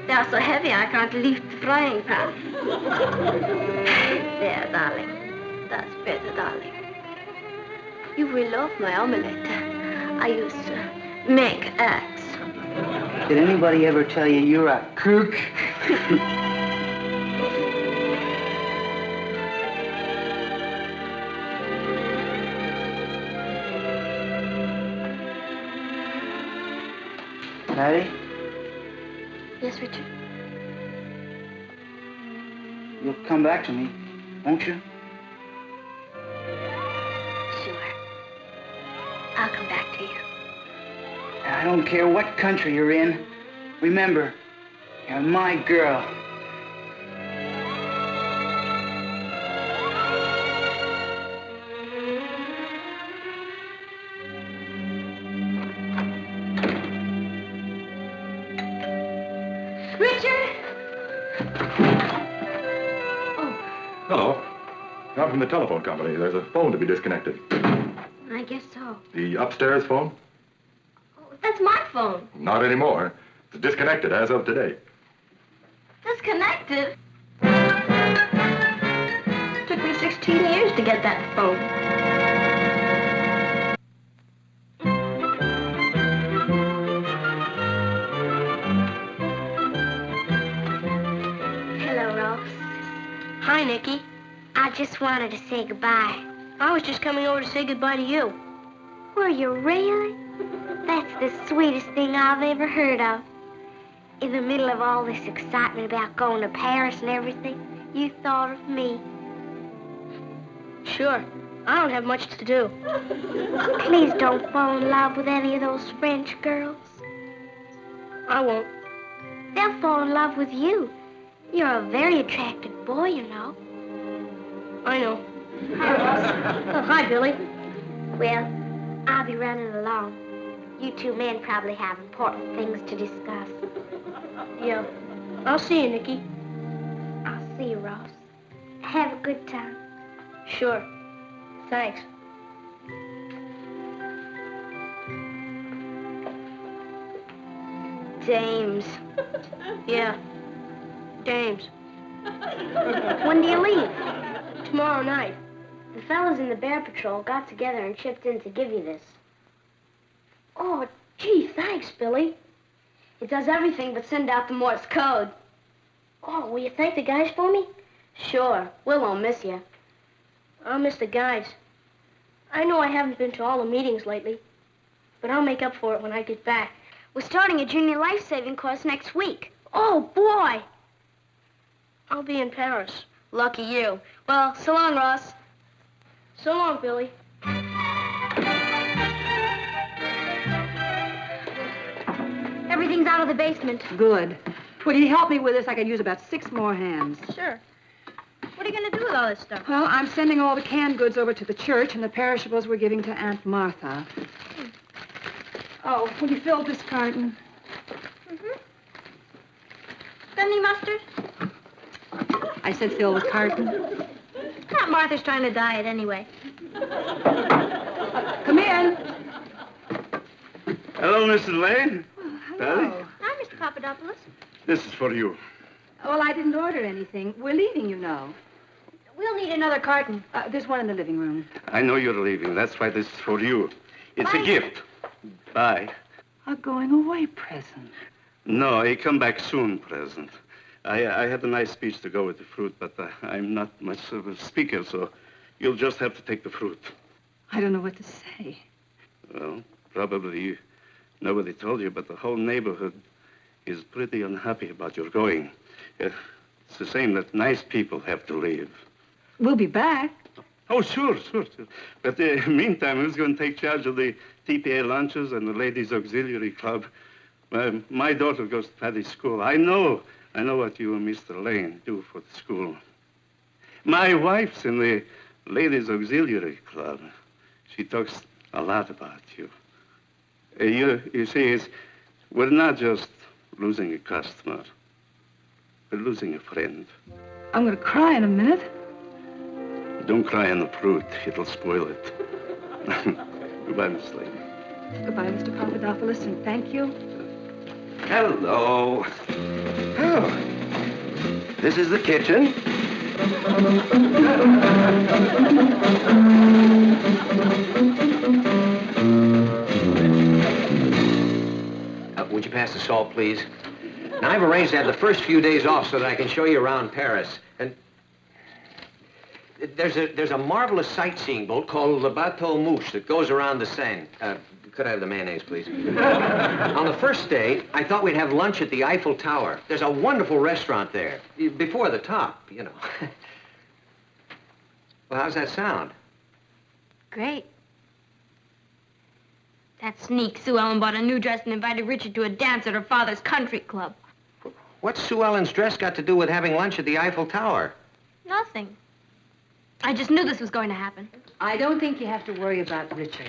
They are so heavy I can't lift the frying pan. There, darling. That's better, darling. You will love my omelette. I use make eggs. Did anybody ever tell you you're a kook? Patty? Yes, Richard? You'll come back to me, won't you? Sure. I'll come back to you. I don't care what country you're in. Remember, you're my girl. Hello. I'm from the telephone company. There's a phone to be disconnected. I guess so. The upstairs phone? That's my phone. Not anymore. It's disconnected as of today. Disconnected? Took me 16 years to get that phone. Hello, Ross. Hi, Nicky. I just wanted to say goodbye. I was just coming over to say goodbye to you. Were you really? That's the sweetest thing I've ever heard of. In the middle of all this excitement about going to Paris and everything, you thought of me. Sure. I don't have much to do. Please don't fall in love with any of those French girls. I won't. They'll fall in love with you. You're a very attractive boy, you know. I know. Hi, Ross. Oh, hi, Billy. Well, I'll be running along. You two men probably have important things to discuss. Yeah. I'll see you, Nicky. I'll see you, Ross. Have a good time. Sure. Thanks. Dames. Yeah, dames. When do you leave? Tomorrow night. The fellas in the Bear Patrol got together and chipped in to give you this. Oh, gee, thanks, Billy. It does everything but send out the Morse code. Oh, will you thank the guys for me? Sure. We'll miss you. I'll miss the guys. I know I haven't been to all the meetings lately, but I'll make up for it when I get back. We're starting a junior life-saving course next week. Oh, boy! I'll be in Paris. Lucky you. Well, so long, Ross. So long, Billy. Everything's out of the basement. Good. Will you help me with this? I could use about 6 more hands. Sure. What are you going to do with all this stuff? Well, I'm sending all the canned goods over to the church, and the perishables we're giving to Aunt Martha. Oh, will you fill this carton? Mm-hmm. Got any mustard? I said fill the carton. Aunt Martha's trying to diet anyway. Come in. Hello, Mrs. Lane. Hello. Hi, Mr. Papadopoulos. This is for you. Well, I didn't order anything. We're leaving, you know. We'll need another carton. There's one in the living room. I know you're leaving. That's why this is for you. It's Bye. a gift. Bye. A going away present. No, I come back soon present. I had a nice speech to go with the fruit, but I'm not much of a speaker, so you'll just have to take the fruit. I don't know what to say. Well, probably nobody told you, but the whole neighborhood is pretty unhappy about your going. It's the same that nice people have to leave. We'll be back. Oh, sure. But meantime, who's going to take charge of the TPA lunches and the Ladies Auxiliary Club? My daughter goes to Patty's school. I know what you and Mr. Lane do for the school. My wife's in the Ladies Auxiliary Club. She talks a lot about you. You see, we're not just losing a customer. We're losing a friend. I'm going to cry in a minute. Don't cry on the fruit. It'll spoil it. Goodbye, Miss Lane. Goodbye, Mr. Papadopoulos, and thank you. Hello. Oh. This is the kitchen. Would you pass the salt, please? Now, I've arranged to have the first few days off so that I can show you around Paris. And there's a marvelous sightseeing boat called Le Bateau Mouche that goes around the Seine. Could I have the mayonnaise, please? On the first day, I thought we'd have lunch at the Eiffel Tower. There's a wonderful restaurant there, before the top, you know. Well, how's that sound? Great. That sneak Sue Ellen bought a new dress and invited Richard to a dance at her father's country club. What's Sue Ellen's dress got to do with having lunch at the Eiffel Tower? Nothing. I just knew this was going to happen. I don't think you have to worry about Richard.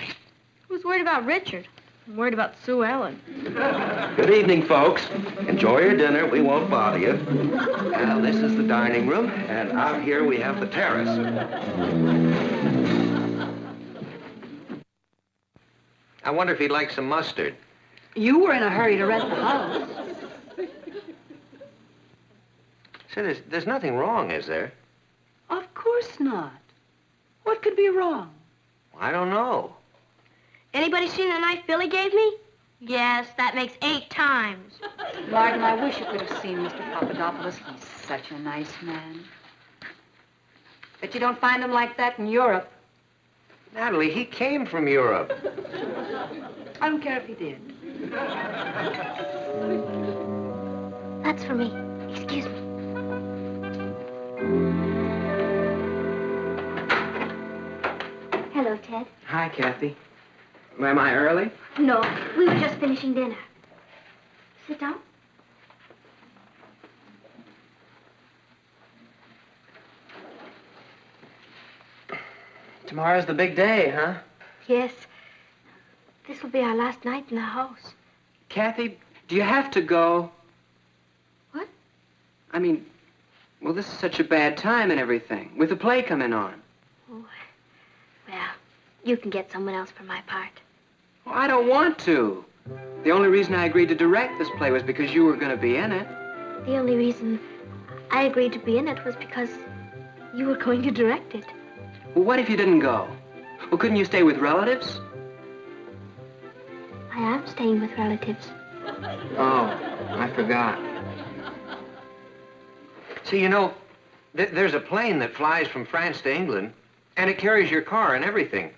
Who's worried about Richard? I'm worried about Sue Ellen. Good evening, folks. Enjoy your dinner. We won't bother you. Now, this is the dining room, and out here we have the terrace. I wonder if he'd like some mustard. You were in a hurry to rent the house. Say, there's nothing wrong, is there? Of course not. What could be wrong? I don't know. Anybody seen the knife Billy gave me? Yes, that makes 8 times. Martin, I wish you could have seen Mr. Papadopoulos. He's such a nice man. But you don't find him like that in Europe. Natalie, he came from Europe. I don't care if he did. That's for me. Excuse me. Hello, Ted. Hi, Kathy. Am I early? No, we were just finishing dinner. Sit down. Tomorrow's the big day, huh? Yes. This will be our last night in the house. Kathy, do you have to go? What? I mean, well, this is such a bad time and everything, with the play coming on. Oh, well, you can get someone else for my part. Well, I don't want to. The only reason I agreed to direct this play was because you were going to be in it. The only reason I agreed to be in it was because you were going to direct it. Well, what if you didn't go? Well, couldn't you stay with relatives? I am staying with relatives. Oh, I forgot. See, you know, there's a plane that flies from France to England, and it carries your car and everything.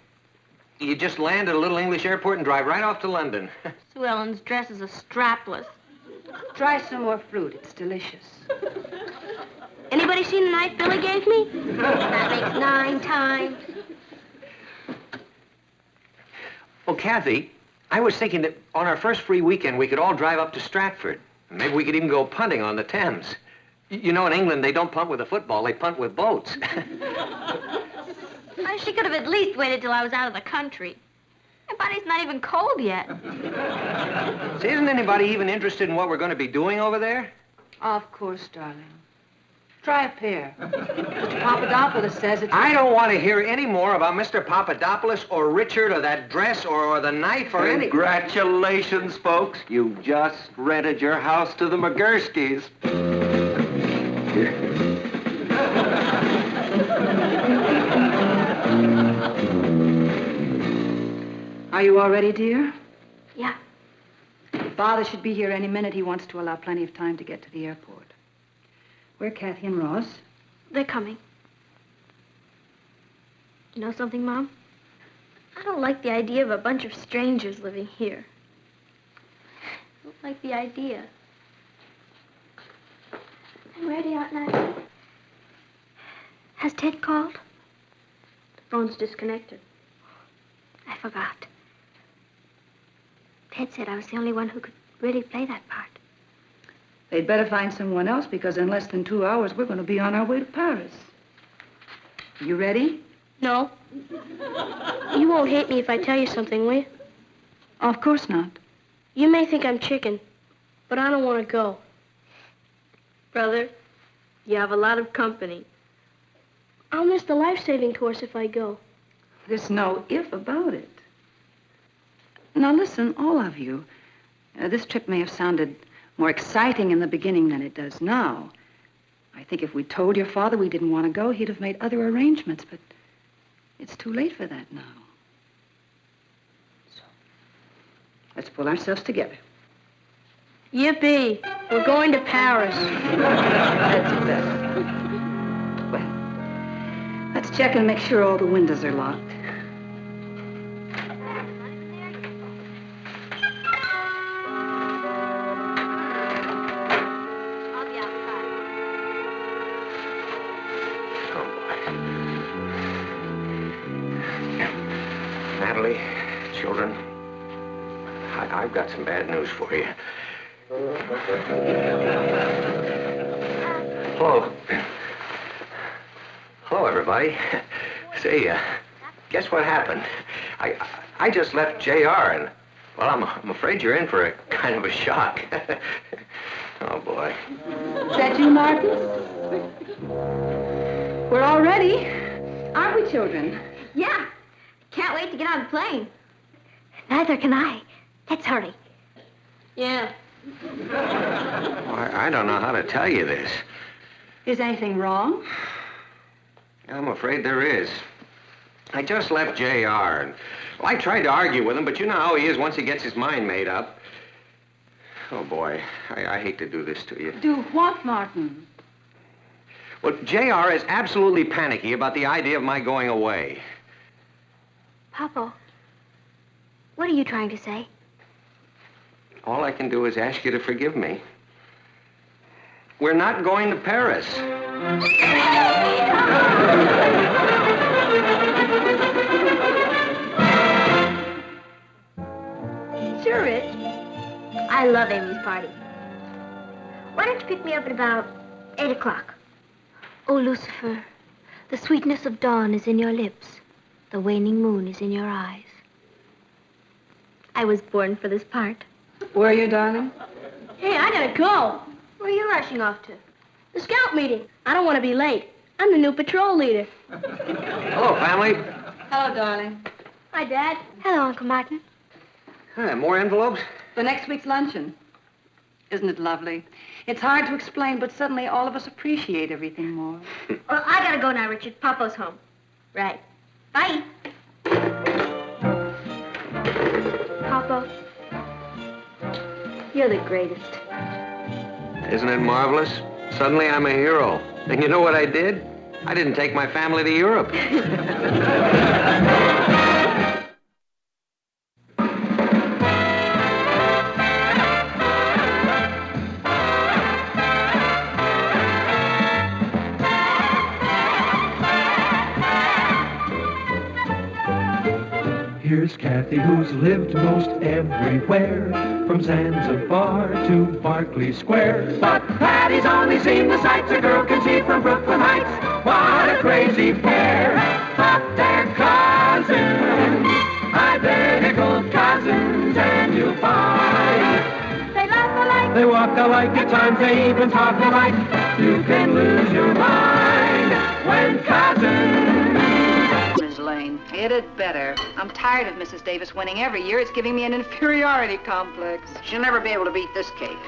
You just land at a little English airport and drive right off to London. Sue Ellen's dresses are strapless. Try some more fruit. It's delicious. Anybody seen the knife Billy gave me? That makes 9 times. Well, Kathy, I was thinking that on our first free weekend, we could all drive up to Stratford. Maybe we could even go punting on the Thames. You know, in England, they don't punt with a football, they punt with boats. Well, she could have at least waited till I was out of the country. My body's not even cold yet. See, isn't anybody even interested in what we're going to be doing over there? Of course, darling. Try a pear. Mr. Papadopoulos says it's... I don't want to hear any more about Mr. Papadopoulos or Richard or that dress or the knife or any... Congratulations, folks. You just rented your house to the McGurskys. Are you all ready, dear? Yeah. Father should be here any minute. He wants to allow plenty of time to get to the airport. Where are Kathy and Ross? They're coming. You know something, Mom? I don't like the idea of a bunch of strangers living here. I don't like the idea. I'm ready, Aunt Natalie. Has Ted called? The phone's disconnected. I forgot. Ted said I was the only one who could really play that part. They'd better find someone else because in less than 2 hours, we're going to be on our way to Paris. You ready? No. You won't hate me if I tell you something, will you? Of course not. You may think I'm chicken, but I don't want to go. Brother, you have a lot of company. I'll miss the life-saving course if I go. There's no if about it. Now listen, all of you. This trip may have sounded more exciting in the beginning than it does now. I think if we told your father we didn't want to go, he'd have made other arrangements, but it's too late for that now. So, let's pull ourselves together. Yippee! We're going to Paris. That's better. Well, let's check and make sure all the windows are locked. Natalie, children, I've got some bad news for you. Hello. Hello, everybody. Say, guess what happened? I just left JR, and, well, I'm afraid you're in for a kind of a shock. Oh, boy. Is that you, Martin? We're all ready, aren't we, children? Yeah. Can't wait to get on the plane. Neither can I. Let's hurry. Yeah. Well, I don't know how to tell you this. Is anything wrong? I'm afraid there is. I just left JR, and well, I tried to argue with him, but you know how he is once he gets his mind made up. Oh, boy, I hate to do this to you. Do what, Martin? Well, JR is absolutely panicky about the idea of my going away. Papa, what are you trying to say? All I can do is ask you to forgive me. We're not going to Paris. Sure, Rich. I love Amy's party. Why don't you pick me up at about 8 o'clock? Oh, Lucifer, the sweetness of dawn is in your lips. The waning moon is in your eyes. I was born for this part. Where are you, darling? Hey, I gotta go. Where are you rushing off to? The scout meeting. I don't want to be late. I'm the new patrol leader. Hello, family. Hello, darling. Hi, Dad. Hello, Uncle Martin. More envelopes? For next week's luncheon. Isn't it lovely? It's hard to explain, but suddenly all of us appreciate everything more. Well, I gotta go now, Richard. Papa's home. Right. Bye. Papa, you're the greatest. Isn't it marvelous? Suddenly I'm a hero. And you know what I did? I didn't take my family to Europe. Here's Kathy, who's lived most everywhere, from Zanzibar to Berkeley Square. But Patty's only seen the sights a girl can see from Brooklyn Heights. What a crazy pair! But they're cousins, identical cousins, and you'll find they laugh alike, they walk alike, at times they even talk alike. You can lose your mind when cousins. Miss Lane, hit it better. I'm tired of Mrs. Davis winning every year. It's giving me an inferiority complex. She'll never be able to beat this cake.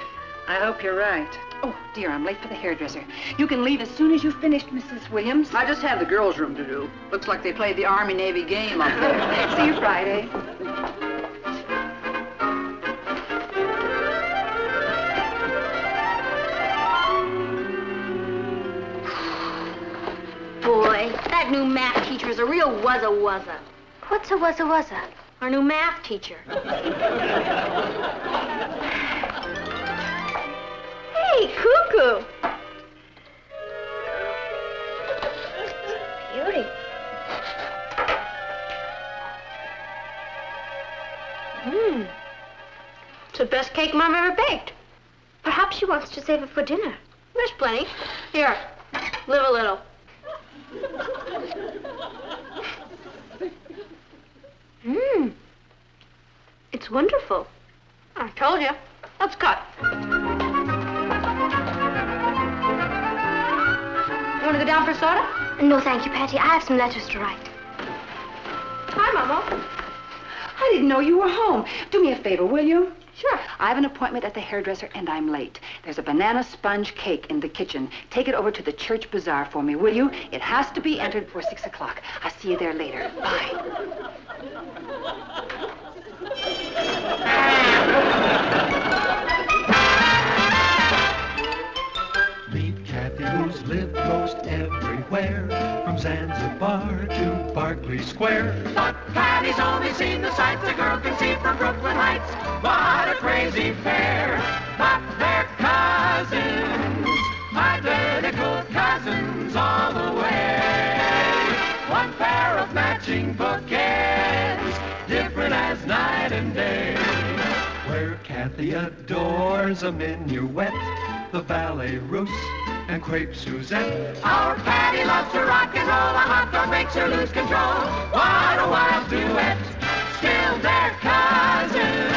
I hope you're right. Oh, dear, I'm late for the hairdresser. You can leave as soon as you've finished, Mrs. Williams. I just have the girls' room to do. Looks like they played the Army-Navy game up there. See you Friday. Boy, that new math teacher is a real wuzza-wuzza. What's a wuzza-wuzza? Our new math teacher. Hey, Cuckoo! Beauty. It's the best cake Mom ever baked. Perhaps she wants to save it for dinner. There's plenty. Here, live a little. It's wonderful. I told you. Let's cut. You want to go down for soda? No, thank you, Patty. I have some letters to write. Hi, Mama. I didn't know you were home. Do me a favor, will you? Sure. I have an appointment at the hairdresser, and I'm late. There's a banana sponge cake in the kitchen. Take it over to the church bazaar for me, will you? It has to be entered for 6 o'clock. I'll see you there later. Bye. Meet Kathy, who's lived most everywhere, from Zanzibar to Berkeley Square. But Patty's only seen the sights a girl can see from Brooklyn Heights. What a crazy pair! But they're cousins, identical cousins all the way. One pair of matching bouquets, different as night and day. Where Kathy adores a minuet, the ballet russe, and crepe Suzette. Our Patty loves to rock and roll, a hot dog makes her lose control. What a wild duet, still they're cousins,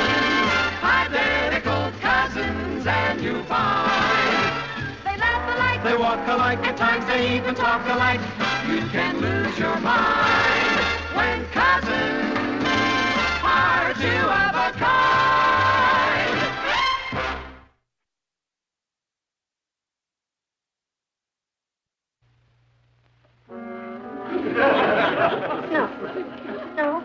identical cousins, and you find they laugh alike, They walk alike, at times they even talk alike. You can lose your mind when cousins are two of a kind. No. No.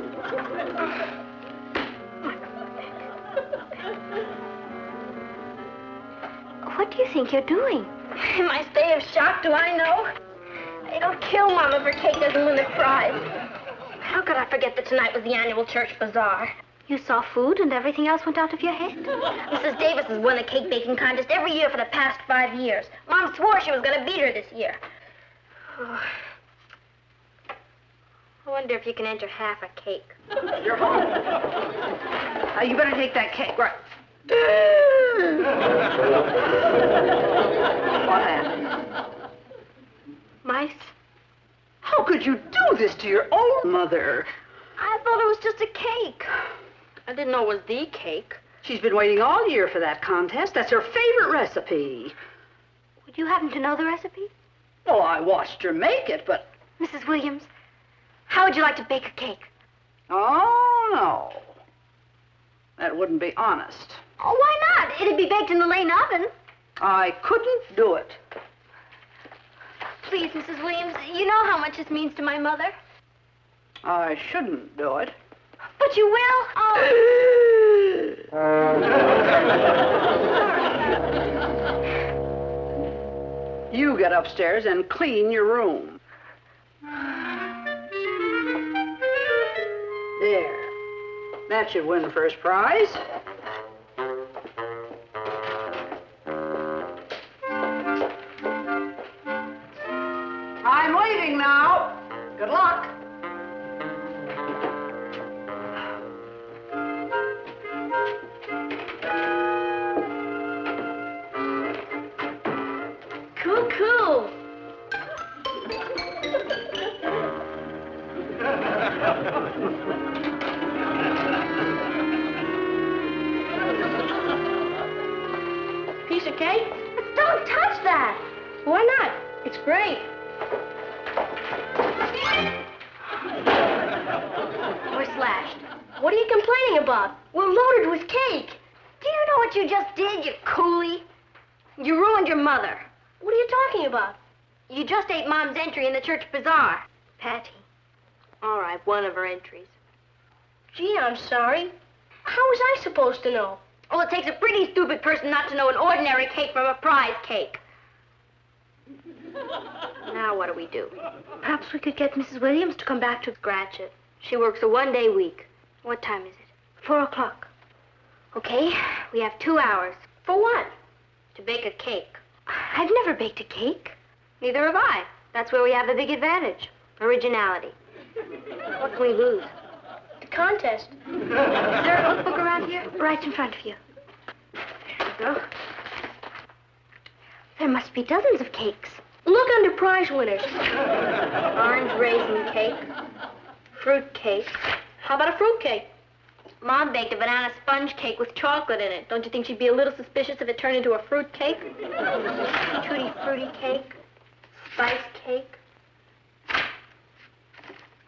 What do you think you're doing? In my state of shock, do I know? It'll kill Mom if her cake doesn't win the prize. How could I forget that tonight was the annual church bazaar? You saw food and everything else went out of your head? Mrs. Davis has won the cake baking contest every year for the past 5 years. Mom swore she was going to beat her this year. Oh. I wonder if you can enter half a cake. You're home. You better take that cake. Right. What happened? Mice? How could you do this to your own mother? I thought it was just a cake. I didn't know it was the cake. She's been waiting all year for that contest. That's her favorite recipe. Would you happen to know the recipe? Well, I watched her make it, but... Mrs. Williams, how would you like to bake a cake? Oh, no. That wouldn't be honest. Oh, why not? It'd be baked in the Lane oven. I couldn't do it. Please, Mrs. Williams, you know how much this means to my mother. I shouldn't do it. But you will? Oh. You get upstairs and clean your room. There. That should win first prize. I'm leaving now. Good luck. Cool. Piece of cake? Don't touch that. Why not? It's great. We're slashed. What are you complaining about? We're loaded with cake. Do you know what you just did, you coolie? You ruined your mother. What are you talking about? You just ate Mom's entry in the church bazaar. Patty. All right, one of her entries. Gee, I'm sorry. How was I supposed to know? Oh, it takes a pretty stupid person not to know an ordinary cake from a prize cake. Now what do we do? Perhaps we could get Mrs. Williams to come back to scratch it. She works a one-day week. What time is it? 4 o'clock. Okay, we have 2 hours. For what? To bake a cake. I've never baked a cake. Neither have I. That's where we have the big advantage. Originality. What can we lose? The contest. Is there a notebook around here? Right in front of you. There you go. There must be dozens of cakes. Look under prize winners. Orange raisin cake. Fruit cake. How about a fruit cake? Mom baked a banana sponge cake with chocolate in it. Don't you think she'd be a little suspicious if it turned into a fruit cake? Tutti frutti cake. Spice cake.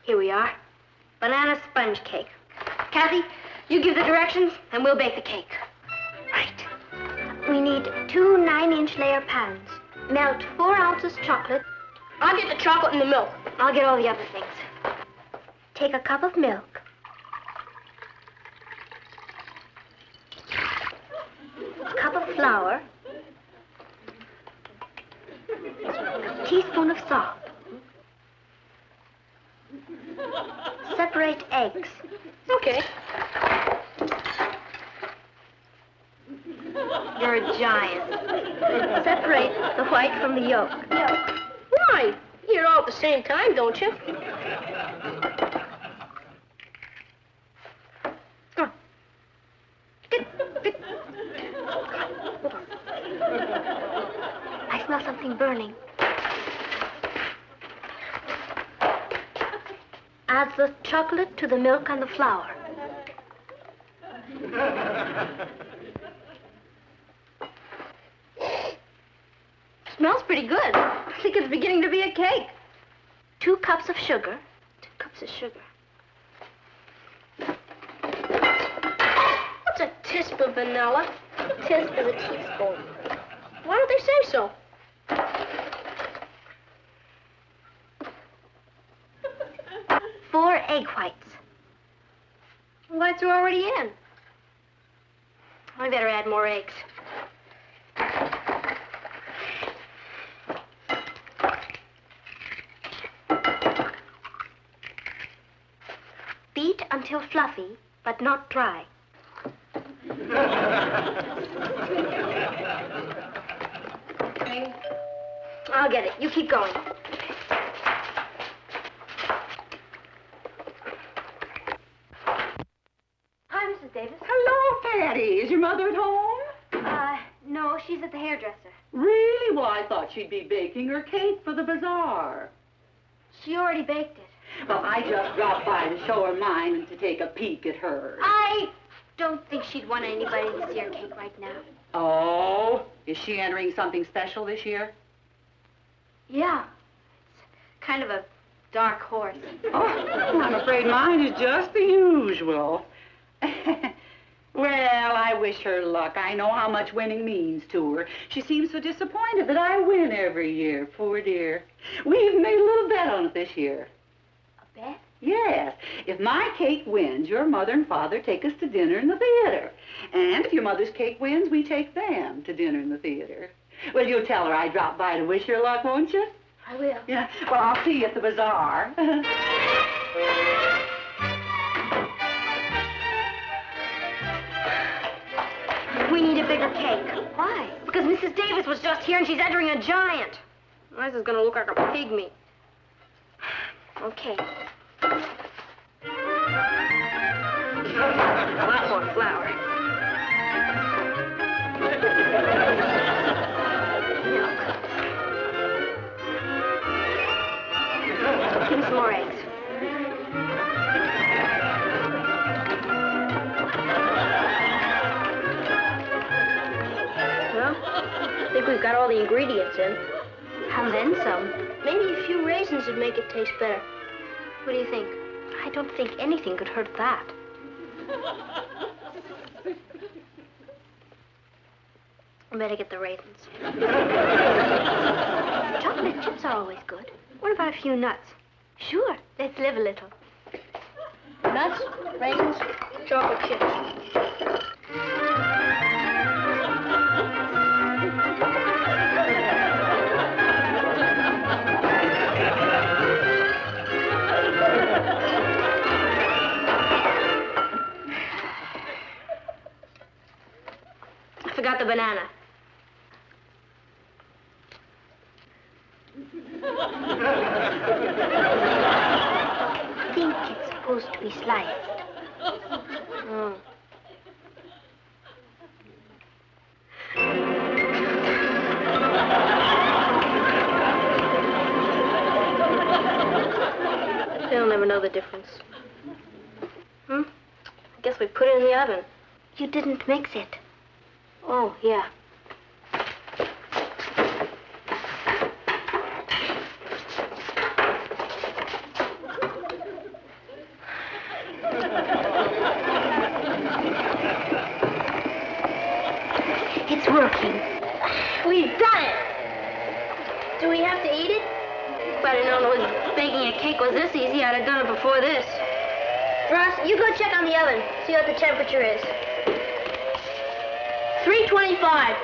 Here we are. Banana sponge cake. Kathy, you give the directions, and we'll bake the cake. Right. We need 2 9-inch layer pans. Melt 4 ounces chocolate. I'll get the chocolate and the milk. I'll get all the other things. Take a cup of milk. A cup of flour. A teaspoon of salt. Separate eggs. Okay. You're a giant. Separate the white from the yolk. Why? You eat it all at the same time, don't you? Come on. I smell something burning. Add the chocolate to the milk and the flour. Smells pretty good. I think it's beginning to be a cake. 2 cups of sugar. 2 cups of sugar. What's a tisp of vanilla? A tisp is a teaspoon. Why don't they say so? 4 egg whites. Whites are already in. I better add more eggs. Beat until fluffy, but not dry. I'll get it. You keep going. Hi, Mrs. Davis. Hello, Patty. Is your mother at home? No, she's at the hairdresser. Really? Well, I thought she'd be baking her cake for the bazaar. She already baked it. Well, I just dropped by to show her mine and to take a peek at hers. I don't think she'd want anybody to see her cake right now. Oh, is she entering something special this year? Yeah. It's kind of a dark horse. Oh, I'm afraid mine is just the usual. Well, I wish wish her luck. I know how much winning means to her. She seems so disappointed that I win every year, poor dear. We even made a little bet on it this year. A bet? Yes. If my cake wins, your mother and father take us to dinner in the theater. And if your mother's cake wins, we take them to dinner in the theater. Well, you'll tell her I dropped by to wish her luck, won't you? I will. Yeah. Well, I'll see you at the bazaar. We need a bigger cake. Why? Because Mrs. Davis was just here and she's entering a giant. This is gonna look like a pygmy. Okay. A lot more flour. Milk. Give me some more eggs. I think we've got all the ingredients in. And then some. Maybe a few raisins would make it taste better. What do you think? I don't think anything could hurt that. I better get the raisins. Chocolate chips are always good. What about a few nuts? Sure. Let's live a little. Nuts, raisins, chocolate chips. I forgot the banana. I think it's supposed to be sliced. Oh. They'll never know the difference. I guess we put it in the oven. You didn't mix it. Oh, yeah. It's working. We've done it! Do we have to eat it? If I'd have known baking a cake was this easy, I'd have done it before this. Ross, you go check on the oven, see what the temperature is. 325.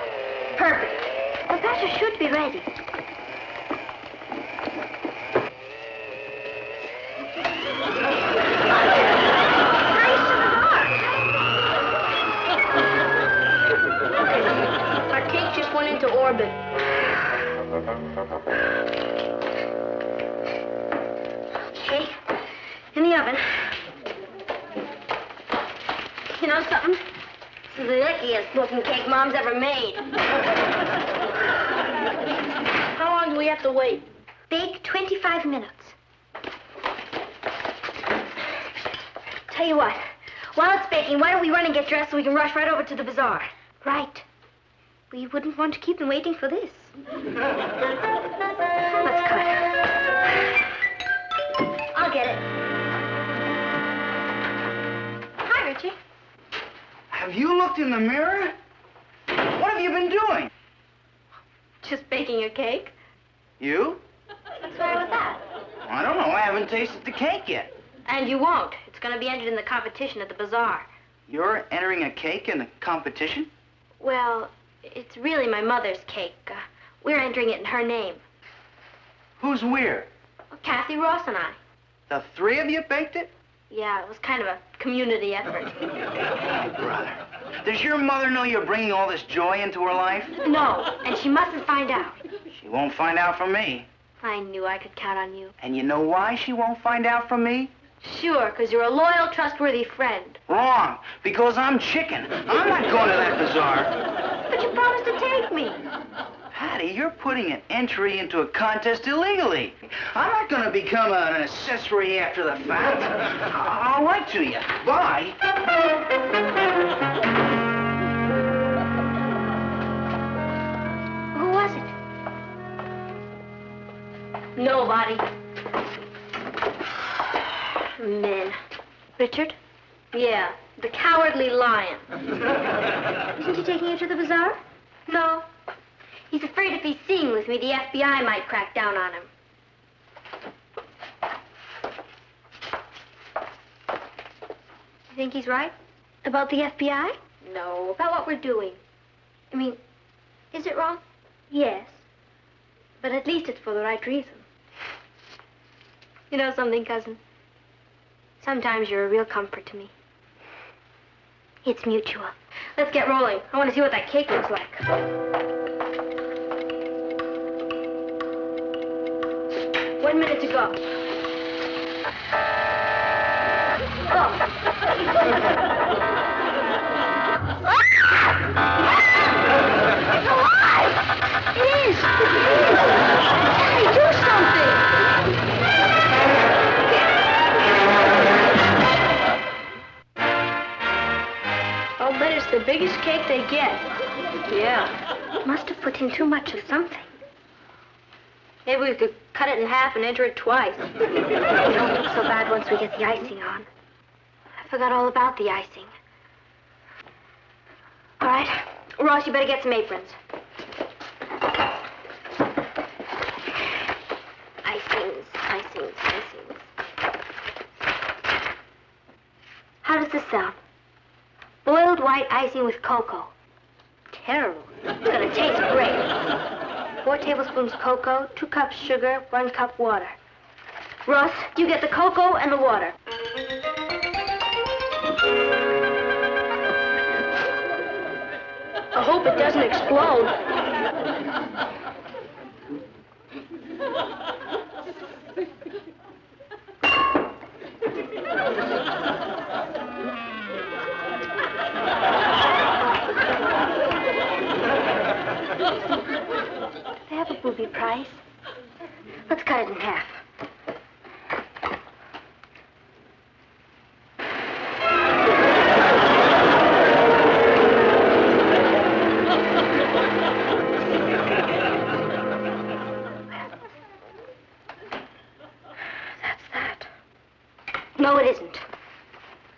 Perfect. The batter should be ready. Our cake just went into orbit. Okay, in the oven. You know something? This is the lickiest looking cake Mom's ever made. How long do we have to wait? Bake 25 minutes. Tell you what, while it's baking, why don't we run and get dressed so we can rush right over to the bazaar? Right. We wouldn't want to keep them waiting for this. Let's cut. I'll get it. Hi, Richie. Have you looked in the mirror? What have you been doing? Just baking a cake. You? What's wrong with that? I don't know. I haven't tasted the cake yet. And you won't. It's going to be entered in the competition at the bazaar. You're entering a cake in the competition? Well, it's really my mother's cake. We're entering it in her name. Who's we're? Kathy Ross and I. The three of you baked it? Yeah, it was kind of a community effort. Brother, does your mother know you're bringing all this joy into her life? No, and she mustn't find out. She won't find out from me. I knew I could count on you. And you know why she won't find out from me? Sure, because you're a loyal, trustworthy friend. Wrong, because I'm chicken. I'm not going to that bazaar. But you promised to take me. Patty, you're putting an entry into a contest illegally. I'm not going to become an accessory after the fact. I'll write to you. Bye. Who was it? Nobody. Men. Richard? Yeah, The Cowardly Lion. Isn't he taking you to the bazaar? No. He's afraid if he's seen with me, the FBI might crack down on him. You think he's right? About the FBI? No, about what we're doing. I mean, is it wrong? Yes. But at least it's for the right reason. You know something, cousin? Sometimes you're a real comfort to me. It's mutual. Let's get rolling. I want to see what that cake looks like. 1 minute to go. It is! Daddy, do something! I'll bet it's the biggest cake they get. Yeah. Must have put in too much of something. Maybe we could cut it in half and enter it twice. It won't look so bad once we get the icing on. I forgot all about the icing. All right. Ross, you better get some aprons. Icings. How does this sound? Boiled white icing with cocoa. Terrible. It's gonna taste great. 4 tablespoons cocoa, 2 cups sugar, 1 cup water. Ross, you get the cocoa and the water. I hope it doesn't explode. They have a booby price. Let's cut it in half. No, it isn't.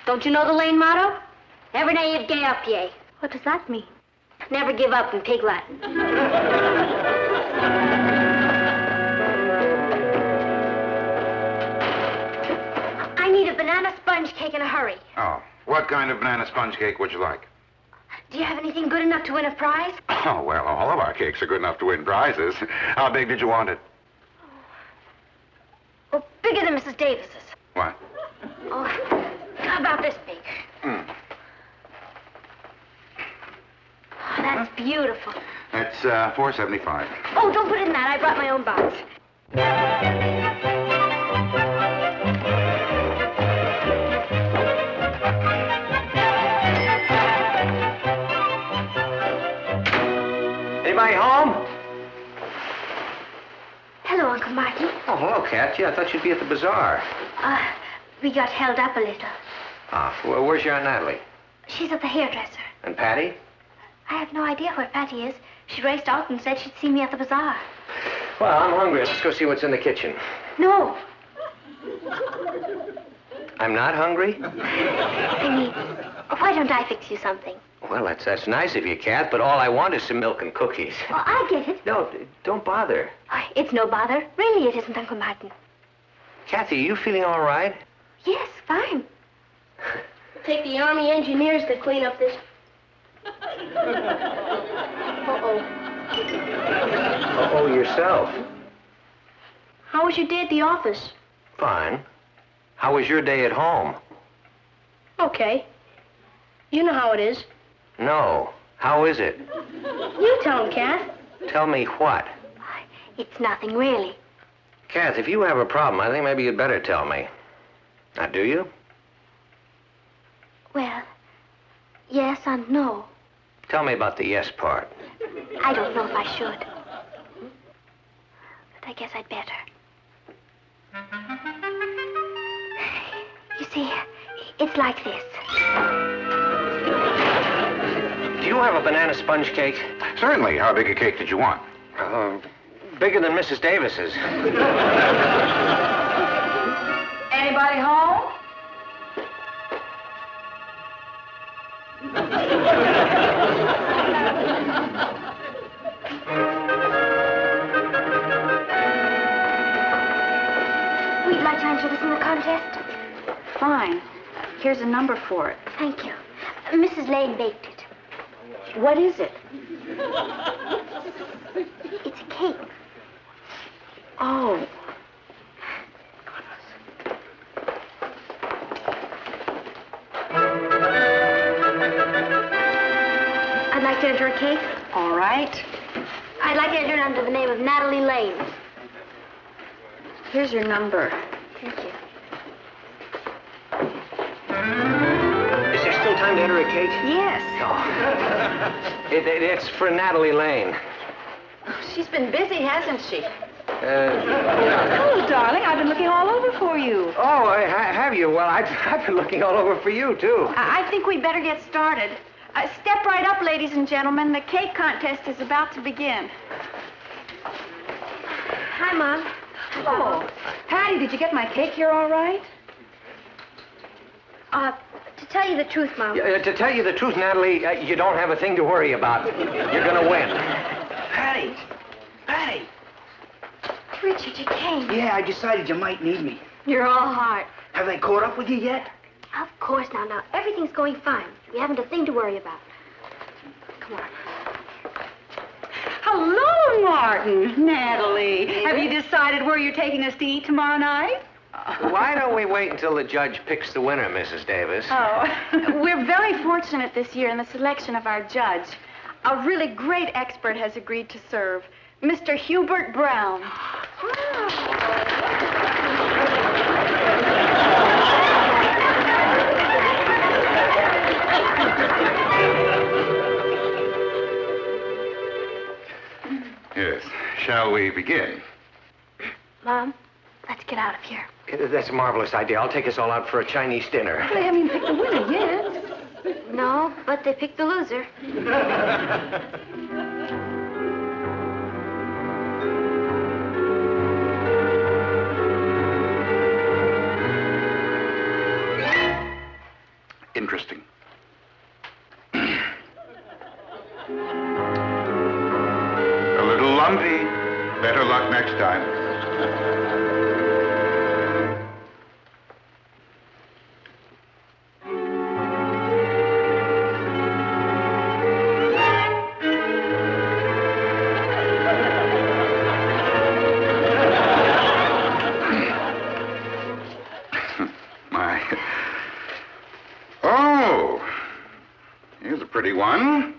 Don't you know the Lane motto? Never naive gay up ye. What does that mean? Never give up in Pig Latin. I need a banana sponge cake in a hurry. Oh, what kind of banana sponge cake would you like? Do you have anything good enough to win a prize? Oh, well, all of our cakes are good enough to win prizes. How big did you want it? Oh, bigger than Mrs. Davis's. What? Oh, how about this big? Hmm. Oh, that's beautiful. That's $4.75. Oh, don't put it in that. I brought my own box. Anybody home? Hello, Uncle Martin. Oh, hello, Kathy. I thought you'd be at the bazaar. We got held up a little. Where's your Aunt Natalie? She's at the hairdresser. And Patty? I have no idea where Patty is. She raced out and said she'd see me at the bazaar. Well, I'm hungry. Let's go see what's in the kitchen. No. I'm not hungry? I mean, why don't I fix you something? Well, that's nice of you, Kath, but all I want is some milk and cookies. Oh, I get it. No, don't bother. It's no bother. Really, it isn't, Uncle Martin. Kathy, are you feeling all right? Yes, fine. Take the Army engineers to clean up this. Uh-oh. Uh-oh, yourself. How was your day at the office? Fine. How was your day at home? Okay. You know how it is. No. How is it? You tell him, Kath. Tell me what? It's nothing, really. Kath, if you have a problem, I think maybe you'd better tell me. Now, do you? Well, yes and no. Tell me about the yes part. I don't know if I should. But I guess I'd better. You see, it's like this. Do you have a banana sponge cake? Certainly. How big a cake did you want? Bigger than Mrs. Davis's. Anybody home? fine. Here's a number for it. Thank you. Mrs. Lane baked it. What is it? It's a cake. Oh. I'd like to enter a cake. All right. I'd like to enter it under the name of Natalie Lane. Here's your number. Thank you. Is there still time to enter a cake? Yes. It's for Natalie Lane. She's been busy, hasn't she? Yeah. Hello, darling. I've been looking all over for you. Oh, have you? Well, I've been looking all over for you, too. I think we'd better get started. Step right up, ladies and gentlemen. The cake contest is about to begin. Hi, Mom. Hello. Patty, did you get my cake here all right? To tell you the truth, Mom. To tell you the truth, Natalie, you don't have a thing to worry about. You're gonna win. Patty! Patty! Richard, you came. Yeah, I decided you might need me. You're all heart. Have they caught up with you yet? Of course, now. Everything's going fine. We haven't a thing to worry about. Come on. Hello, Martin. Natalie, have you decided where you're taking us to eat tomorrow night? Why don't we wait until the judge picks the winner, Mrs. Davis? Oh, we're very fortunate this year in the selection of our judge. A really great expert has agreed to serve, Mr. Hubert Brown. Yes. Shall we begin? Mom, let's get out of here. That's a marvelous idea. I'll take us all out for a Chinese dinner. They haven't even picked the winner yet. No, but they picked the loser. Interesting. A little lumpy. Better luck next time. My. Oh, here's a pretty one.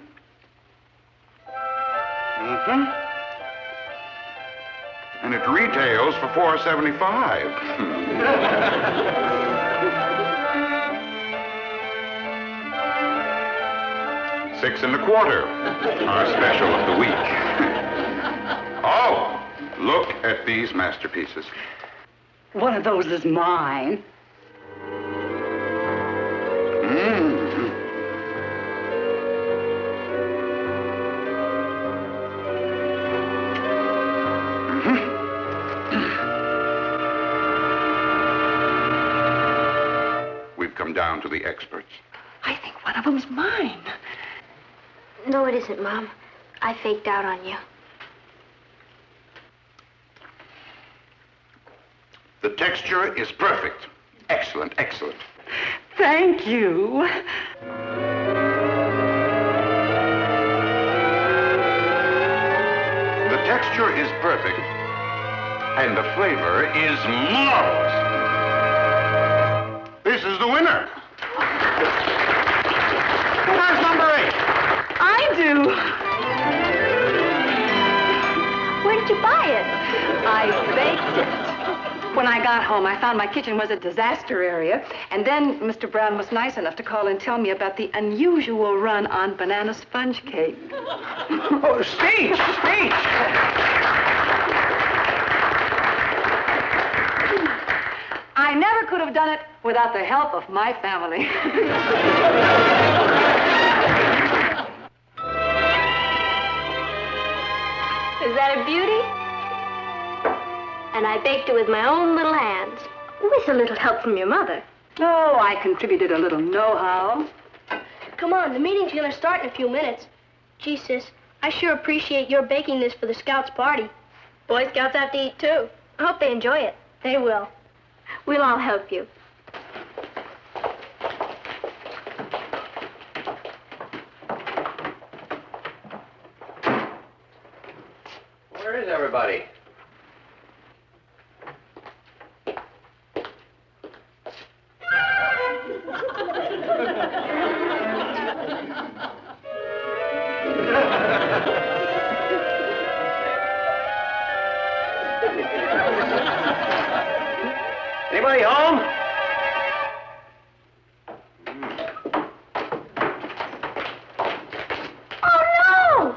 And it retails for $4.75. $6.25. Our special of the week. Oh, look at these masterpieces. One of those is mine. We've come down to the experts. I think one of them's mine. No, it isn't, Mom. I faked out on you. The texture is perfect. Excellent, excellent. Thank you. The texture is perfect, and the flavor is marvelous. This is the winner. Who has number 8? I do. Where did you buy it? I baked it. When I got home, I found my kitchen was a disaster area, and then Mr. Brown was nice enough to call and tell me about the unusual run on banana sponge cake. Oh, speech! I never could have done it without the help of my family. Is that a beauty? And I baked it with my own little hands, with a little help from your mother. Oh, I contributed a little know-how. Come on, the meeting's gonna start in a few minutes. Gee, sis, I sure appreciate your baking this for the Scouts party. Boy Scouts have to eat, too. I hope they enjoy it. They will. We'll all help you. Where is everybody? Anybody home? Oh, no!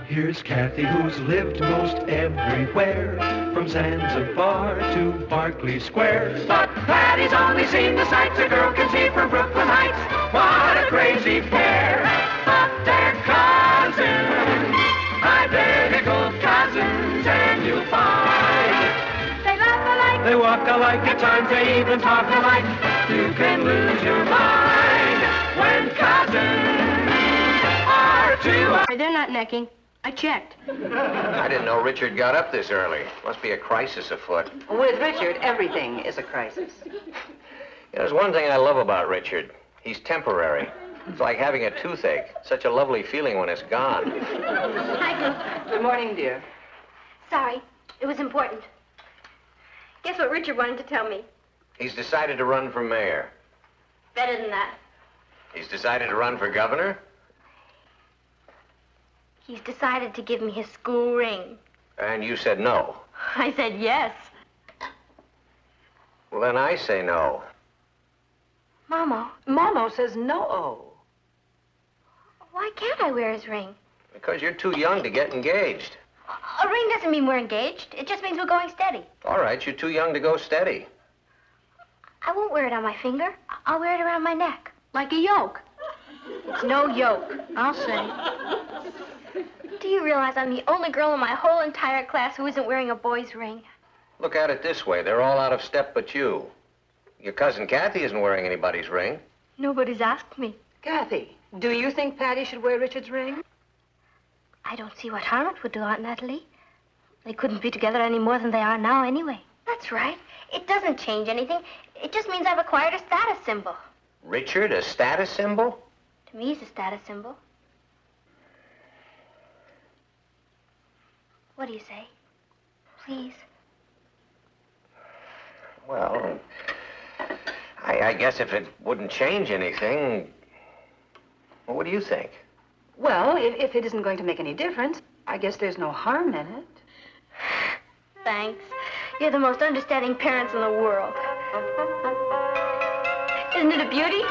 Here's Kathy, who's lived most everywhere, from Zanzibar to Berkeley Square. But Patty's only seen the sights a girl can see from Brooklyn Heights. What a crazy pair, but they're cousins, identical cousins, and you'll find they laugh alike, they walk alike, at times they even talk alike. You can lose your mind when cousins are two. They're not necking. I checked. I didn't know Richard got up this early. Must be a crisis afoot. With Richard, everything is a crisis. There's one thing I love about Richard. He's temporary. It's like having a toothache. Such a lovely feeling when it's gone. Hi, Good morning, dear. sorry. It was important. Guess what Richard wanted to tell me? He's decided to run for mayor. Better than that. He's decided to run for governor? He's decided to give me his school ring. And you said no. I said yes. Well, then I say no. Momo, Momo says no. why can't I wear his ring? Because you're too young to get engaged. A ring doesn't mean we're engaged. It just means we're going steady. All right, you're too young to go steady. I won't wear it on my finger. I'll wear it around my neck. Like a yoke. It's no yoke. I'll say. Do you realize I'm the only girl in my whole entire class who isn't wearing a boy's ring? Look at it this way. They're all out of step but you. Your cousin Kathy isn't wearing anybody's ring. Nobody's asked me. Kathy, do you think Patty should wear Richard's ring? I don't see what harm it would do, Aunt Natalie. They couldn't be together any more than they are now anyway. That's right. It doesn't change anything. It just means I've acquired a status symbol. Richard, a status symbol? To me, he's a status symbol. What do you say? Please. Well, I guess if it wouldn't change anything, well, what do you think? Well, if it isn't going to make any difference, I guess there's no harm in it. Thanks. You're the most understanding parents in the world. Isn't it a beauty?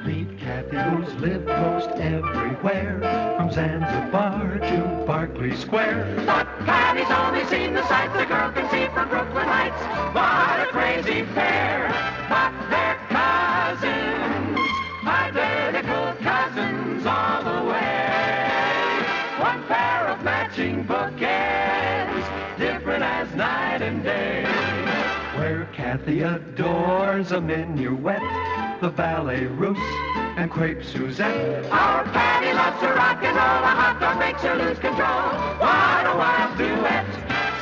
Meet Kathy, who's lived most everywhere, from Zanzibar to Berkeley Square. But Patty's only seen the sights a girl can see from Brooklyn Heights. What a crazy pair, but they're cousins, identical cousins all the way. One pair of matching bookends, different as night and day. Where Kathy adores a minuet, the ballet russe, and crepe Suzette. Our Patty loves to rock and roll, a hot dog makes her lose control. What a wild duet,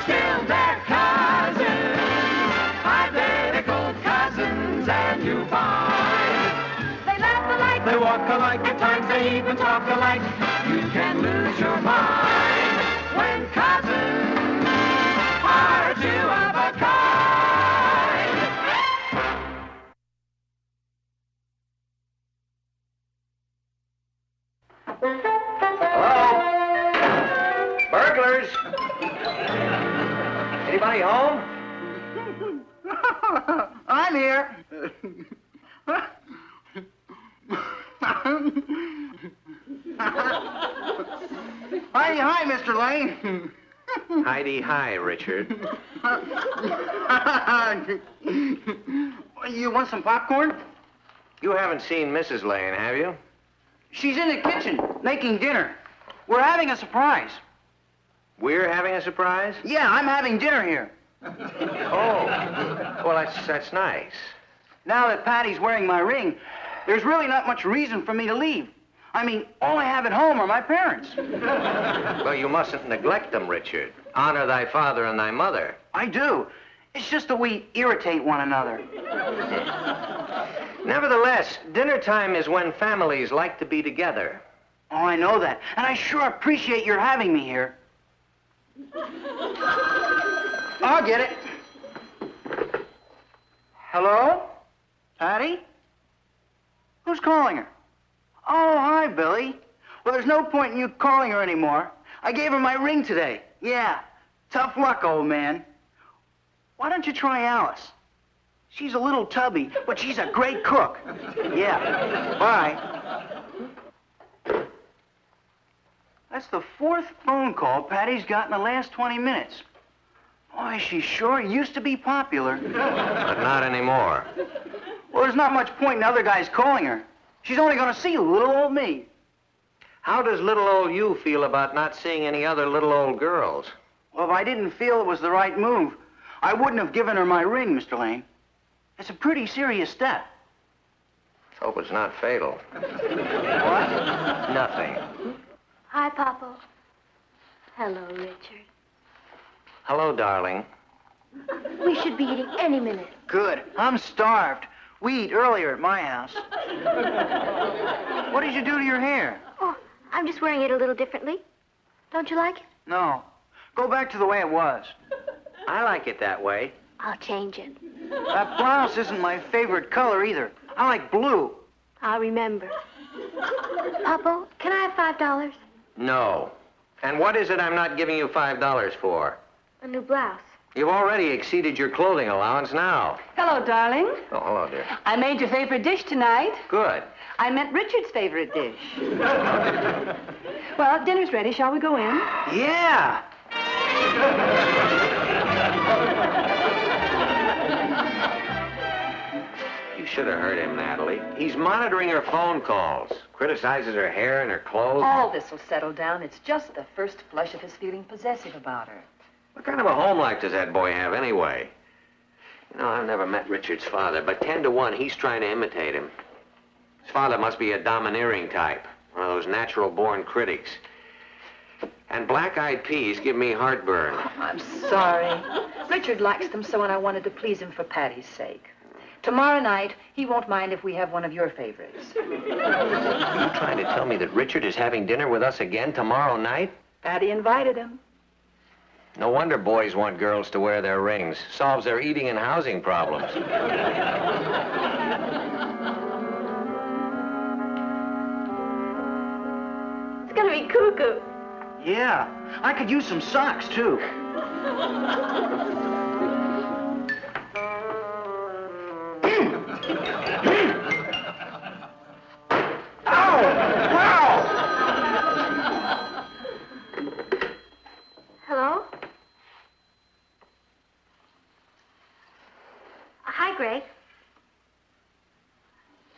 still they're cousins, identical cousins, and you find they laugh alike, they walk alike, at times they even talk alike. You can lose your mind when cousins are two of a kind. Hello? Burglars? Anybody home? I'm here. Hi, Mr. Lane. Heidi, hi, Richard. You want some popcorn? You haven't seen Mrs. Lane, have you? She's in the kitchen making dinner. We're having a surprise. We're having a surprise? Yeah, I'm having dinner here. Oh, well, that's nice. Now that Patty's wearing my ring, There's really not much reason for me to leave. I mean, all I have at home are my parents. Well, you mustn't neglect them, Richard. Honor thy father and thy mother. I do. It's just that we irritate one another. Nevertheless, dinner time is when families like to be together. Oh, I know that. And I sure appreciate your having me here. I'll get it. Hello? Patty? Who's calling her? Oh, hi, Billy. Well, there's no point in you calling her anymore. I gave her my ring today. Yeah. Tough luck, old man. Why don't you try Alice? She's a little tubby, but she's a great cook. Yeah. Bye. That's the 4th phone call Patty's got in the last 20 minutes. Boy, she sure used to be popular. But not anymore. Well, there's not much point in other guys calling her. She's only going to see little old me. How does little old you feel about not seeing any other little old girls? Well, if I didn't feel it was the right move, I wouldn't have given her my ring, Mr. Lane. It's a pretty serious step. Hope it's not fatal. What? Nothing. Hi, Papa. Hello, Richard. Hello, darling. We should be eating any minute. Good. I'm starved. We eat earlier at my house. What did you do to your hair? Oh, I'm just wearing it a little differently. Don't you like it? No. Go back to the way it was. I like it that way. I'll change it. That blouse isn't my favorite color either. I like blue. I'll remember. Papa, can I have $5? No. And what is it I'm not giving you $5 for? A new blouse. You've already exceeded your clothing allowance now. Hello, darling. Oh, hello, dear. I made your favorite dish tonight. Good. I meant Richard's favorite dish. Well, dinner's ready. Shall we go in? Yeah. You should have heard him, Natalie. He's monitoring her phone calls, criticizes her hair and her clothes. All this will settle down. It's just the first flush of his feeling possessive about her. What kind of a home life does that boy have anyway? You know, I've never met Richard's father, but 10 to 1, he's trying to imitate him. His father must be a domineering type, one of those natural-born critics. And black-eyed peas give me heartburn. Oh, I'm sorry. Richard likes them so, and I wanted to please him for Patty's sake. Tomorrow night, he won't mind if we have one of your favorites. Are you trying to tell me that Richard is having dinner with us again tomorrow night? Patty invited him. No wonder boys want girls to wear their rings. Solves their eating and housing problems. It's gonna be cuckoo. Yeah. I could use some socks, too. Ow! Wow! Hello? Hi, Greg.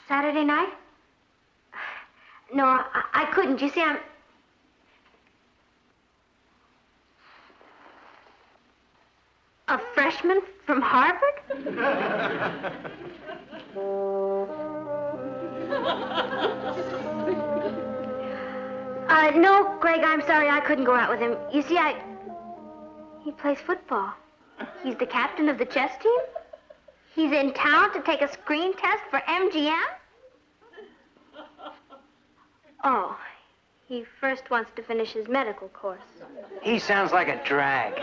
Saturday night? No, I couldn't. You see, I'm... A freshman from Harvard? No, Greg, I'm sorry. I couldn't go out with him. You see, he plays football. He's the captain of the chess team. He's in town to take a screen test for MGM. Oh, he first wants to finish his medical course. He sounds like a drag.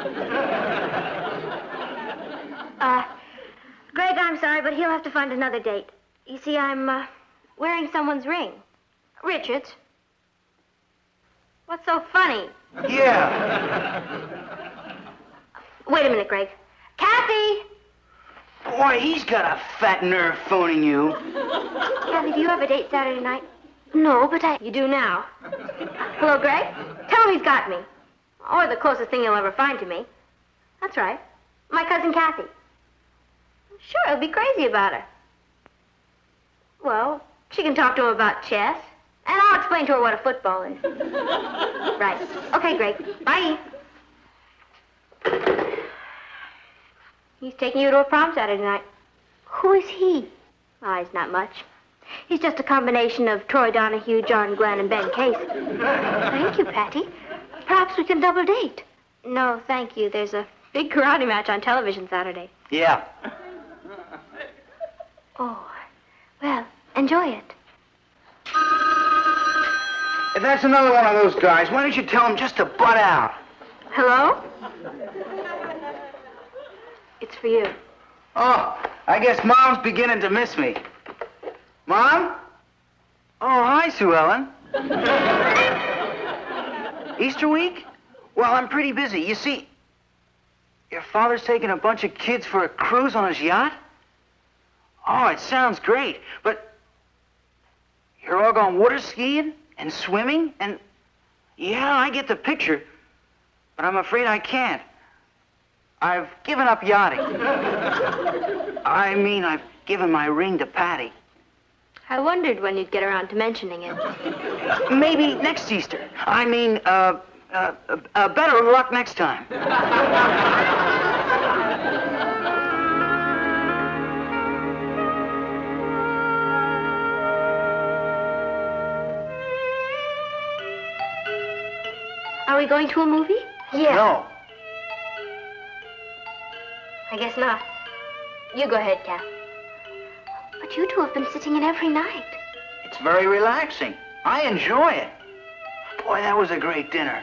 Greg, I'm sorry, but he'll have to find another date. You see, I'm, wearing someone's ring. Richard's. What's so funny? Yeah. Wait a minute, Greg. Kathy! Boy, he's got a fat nerve phoning you. Kathy, do you have a date Saturday night? No, but You do now. Hello, Greg? Tell him he's got me. Or the closest thing he'll ever find to me. That's right. My cousin Kathy. Sure, he'll be crazy about her. Well, she can talk to him about chess. And I'll explain to her what a football is. Right. Okay, Greg. Bye. He's taking you to a prom Saturday night. Who is he? Oh, he's not much. He's just a combination of Troy Donahue, John Glenn, and Ben Casey. Thank you, Patty. Perhaps we can double date. No, thank you. There's a big karate match on television Saturday. Yeah. Oh, well, enjoy it. If that's another one of those guys, why don't you tell him just to butt out? Hello? It's for you. Oh, I guess Mom's beginning to miss me. Mom? Oh, hi, Sue Ellen. Easter week? Well, I'm pretty busy. You see, your father's taking a bunch of kids for a cruise on his yacht? Oh, it sounds great, but you're all going water skiing and swimming and... Yeah, I get the picture, but I'm afraid I can't. I've given up yachting. I mean, I've given my ring to Patty. I wondered when you'd get around to mentioning it. Maybe next Easter. I mean, better luck next time. Are we going to a movie? Yeah. No. I guess not. You go ahead, Kath. But you two have been sitting in every night. It's very relaxing. I enjoy it. Boy, that was a great dinner.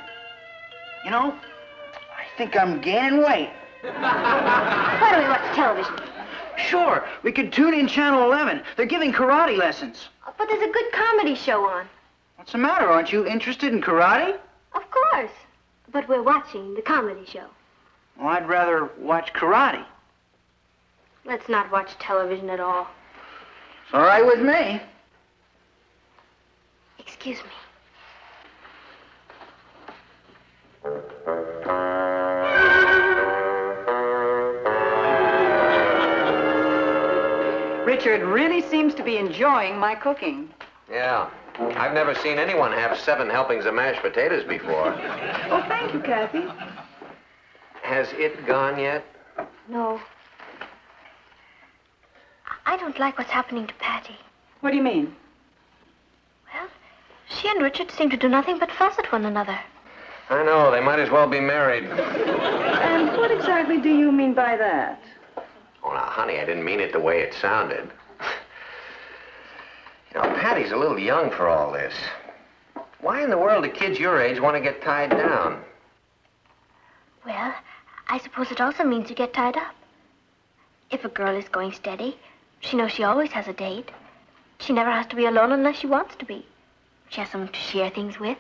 You know, I think I'm gaining weight. Why don't we watch television? Sure, we could tune in Channel 11. They're giving karate lessons. But there's a good comedy show on. What's the matter? Aren't you interested in karate? Of course. But we're watching the comedy show. Well, I'd rather watch karate. Let's not watch television at all. It's all right with me. Excuse me. Richard really seems to be enjoying my cooking. Yeah. I've never seen anyone have 7 helpings of mashed potatoes before. Oh, thank you, Kathy. Has it gone yet? No. I don't like what's happening to Patty. What do you mean? Well, she and Richard seem to do nothing but fuss at one another. I know. They might as well be married. And what exactly do you mean by that? Oh, now, honey, I didn't mean it the way it sounded. You know, Patty's a little young for all this. Why in the world do kids your age want to get tied down? Well, I suppose it also means you get tied up. If a girl is going steady, she knows she always has a date. She never has to be alone unless she wants to be. She has someone to share things with.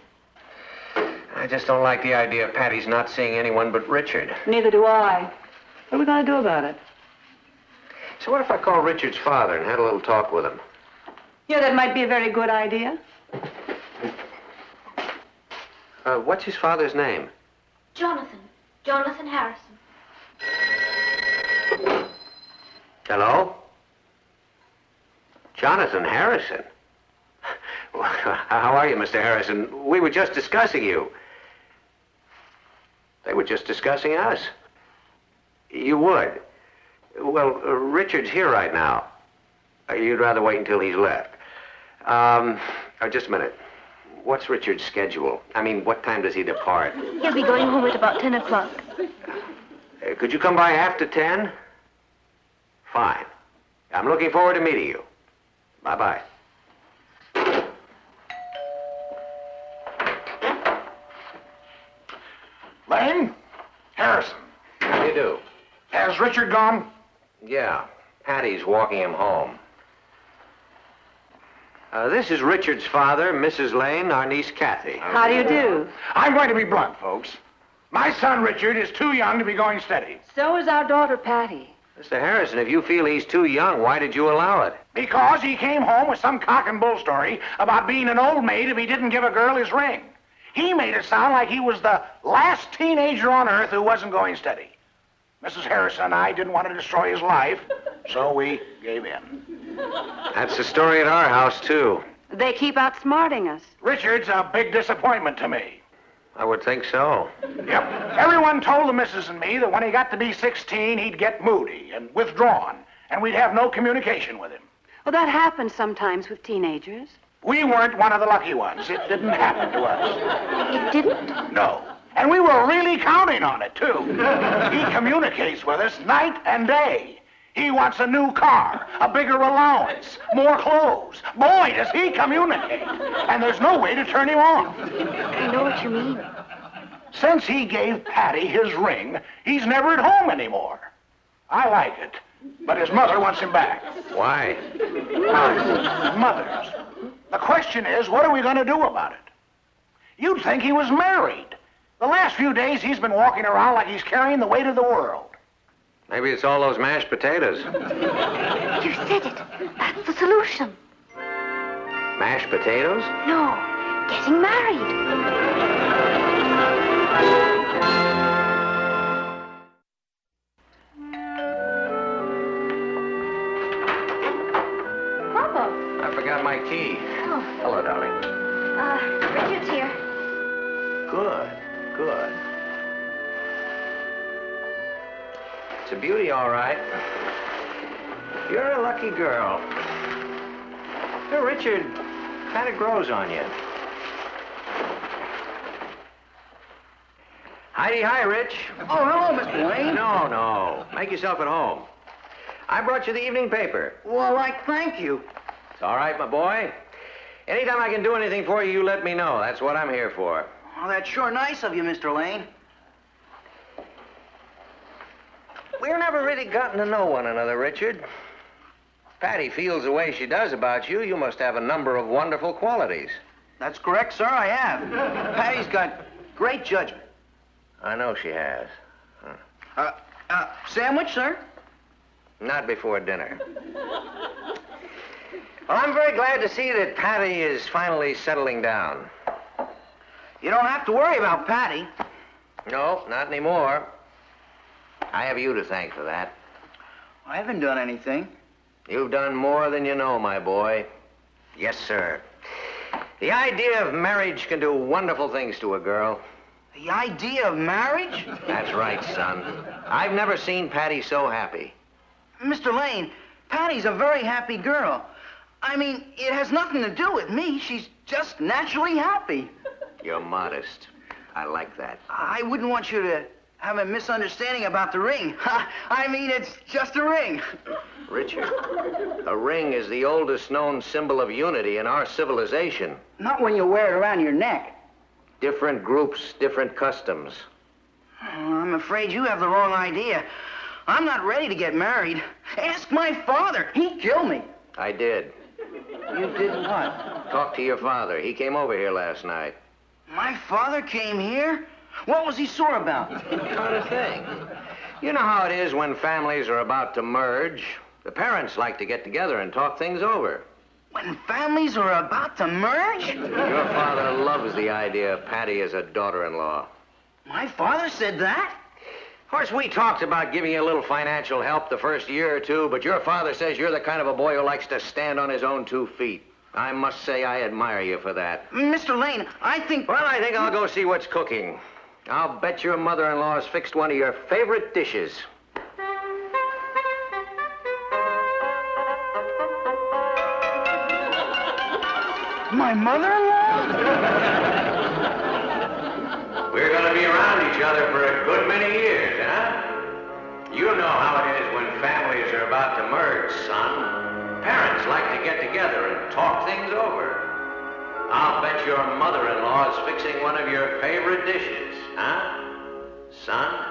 I just don't like the idea of Patty's not seeing anyone but Richard. Neither do I. What are we going to do about it? So what if I call Richard's father and had a little talk with him? Yeah, that might be a very good idea. What's his father's name? Jonathan. Jonathan Harrison. Hello? Jonathan Harrison? How are you, Mr. Harrison? We were just discussing you. They were just discussing us. You would? Well, Richard's here right now. You'd rather wait until he's left. Just a minute. What's Richard's schedule? I mean, what time does he depart? He'll be going home at about 10 o'clock. Could you come by after 10? Fine. I'm looking forward to meeting you. Bye-bye. Lane? Harrison. How do you do? Has Richard gone? Yeah. Patty's walking him home. This is Richard's father, Mrs. Lane, our niece Kathy. How do you do? I'm going to be blunt, folks. My son, Richard, is too young to be going steady. So is our daughter, Patty. Mr. Harrison, if you feel he's too young, why did you allow it? Because he came home with some cock and bull story about being an old maid if he didn't give a girl his ring. He made it sound like he was the last teenager on earth who wasn't going steady. Mrs. Harrison and I didn't want to destroy his life, so we gave in. That's the story at our house, too. They keep outsmarting us. Richard's a big disappointment to me. I would think so. Yep. Everyone told the missus and me that when he got to be 16, he'd get moody and withdrawn, and we'd have no communication with him. Well, that happens sometimes with teenagers. We weren't one of the lucky ones. It didn't happen to us. It didn't? No. And we were really counting on it, too. He communicates with us night and day. He wants a new car, a bigger allowance, more clothes. Boy, does he communicate. And there's no way to turn him off. I know what you mean. Since he gave Patty his ring, he's never at home anymore. I like it, but his mother wants him back. Why? Mothers. The question is, what are we going to do about it? You'd think he was married. The last few days, he's been walking around like he's carrying the weight of the world. Maybe it's all those mashed potatoes. You said it. That's the solution. Mashed potatoes? No, getting married. I forgot my key. Oh. Hello, darling. Richard's here. Good, good. It's a beauty, all right. You're a lucky girl. Hey, Richard, kind of grows on you. Heidi, hi, Rich. Oh, hello, Mr. Lane. No. Make yourself at home. I brought you the evening paper. Well, thank you. It's all right, my boy. Anytime I can do anything for you, you let me know. That's what I'm here for. Oh, that's sure nice of you, Mr. Lane. We've never really gotten to know one another, Richard. Patty feels the way she does about you. You must have a number of wonderful qualities. That's correct, sir, I have. Patty's got great judgment. I know she has. Sandwich, sir? Not before dinner. Well, I'm very glad to see that Patty is finally settling down. You don't have to worry about Patty. No, not anymore. I have you to thank for that. I haven't done anything. You've done more than you know, my boy. Yes, sir. The idea of marriage can do wonderful things to a girl. The idea of marriage? That's right, son. I've never seen Patty so happy. Mr. Lane, Patty's a very happy girl. I mean, it has nothing to do with me. She's just naturally happy. You're modest. I like that. I wouldn't want you to have a misunderstanding about the ring. I mean, it's just a ring. Richard, a ring is the oldest known symbol of unity in our civilization. Not when you wear it around your neck. Different groups, different customs. Oh, I'm afraid you have the wrong idea. I'm not ready to get married. Ask my father. He'd kill me. I did. You did what? Talk to your father. He came over here last night. My father came here? What was he sore about? Not a thing. You know how it is when families are about to merge. The parents like to get together and talk things over. When families are about to merge? Your father loves the idea of Patty as a daughter-in-law. My father said that? Of course, we talked about giving you a little financial help the first year or two, but your father says you're the kind of a boy who likes to stand on his own 2 feet. I must say I admire you for that. Mr. Lane, I think... Well, I think I'll go see what's cooking. I'll bet your mother-in-law's fixed one of your favorite dishes. My mother-in-law? We're going to be around each other for a good many years, huh? You know how it is when families are about to merge, son. Parents like to get together and talk things over. I'll bet your mother-in-law is fixing one of your favorite dishes, huh, son?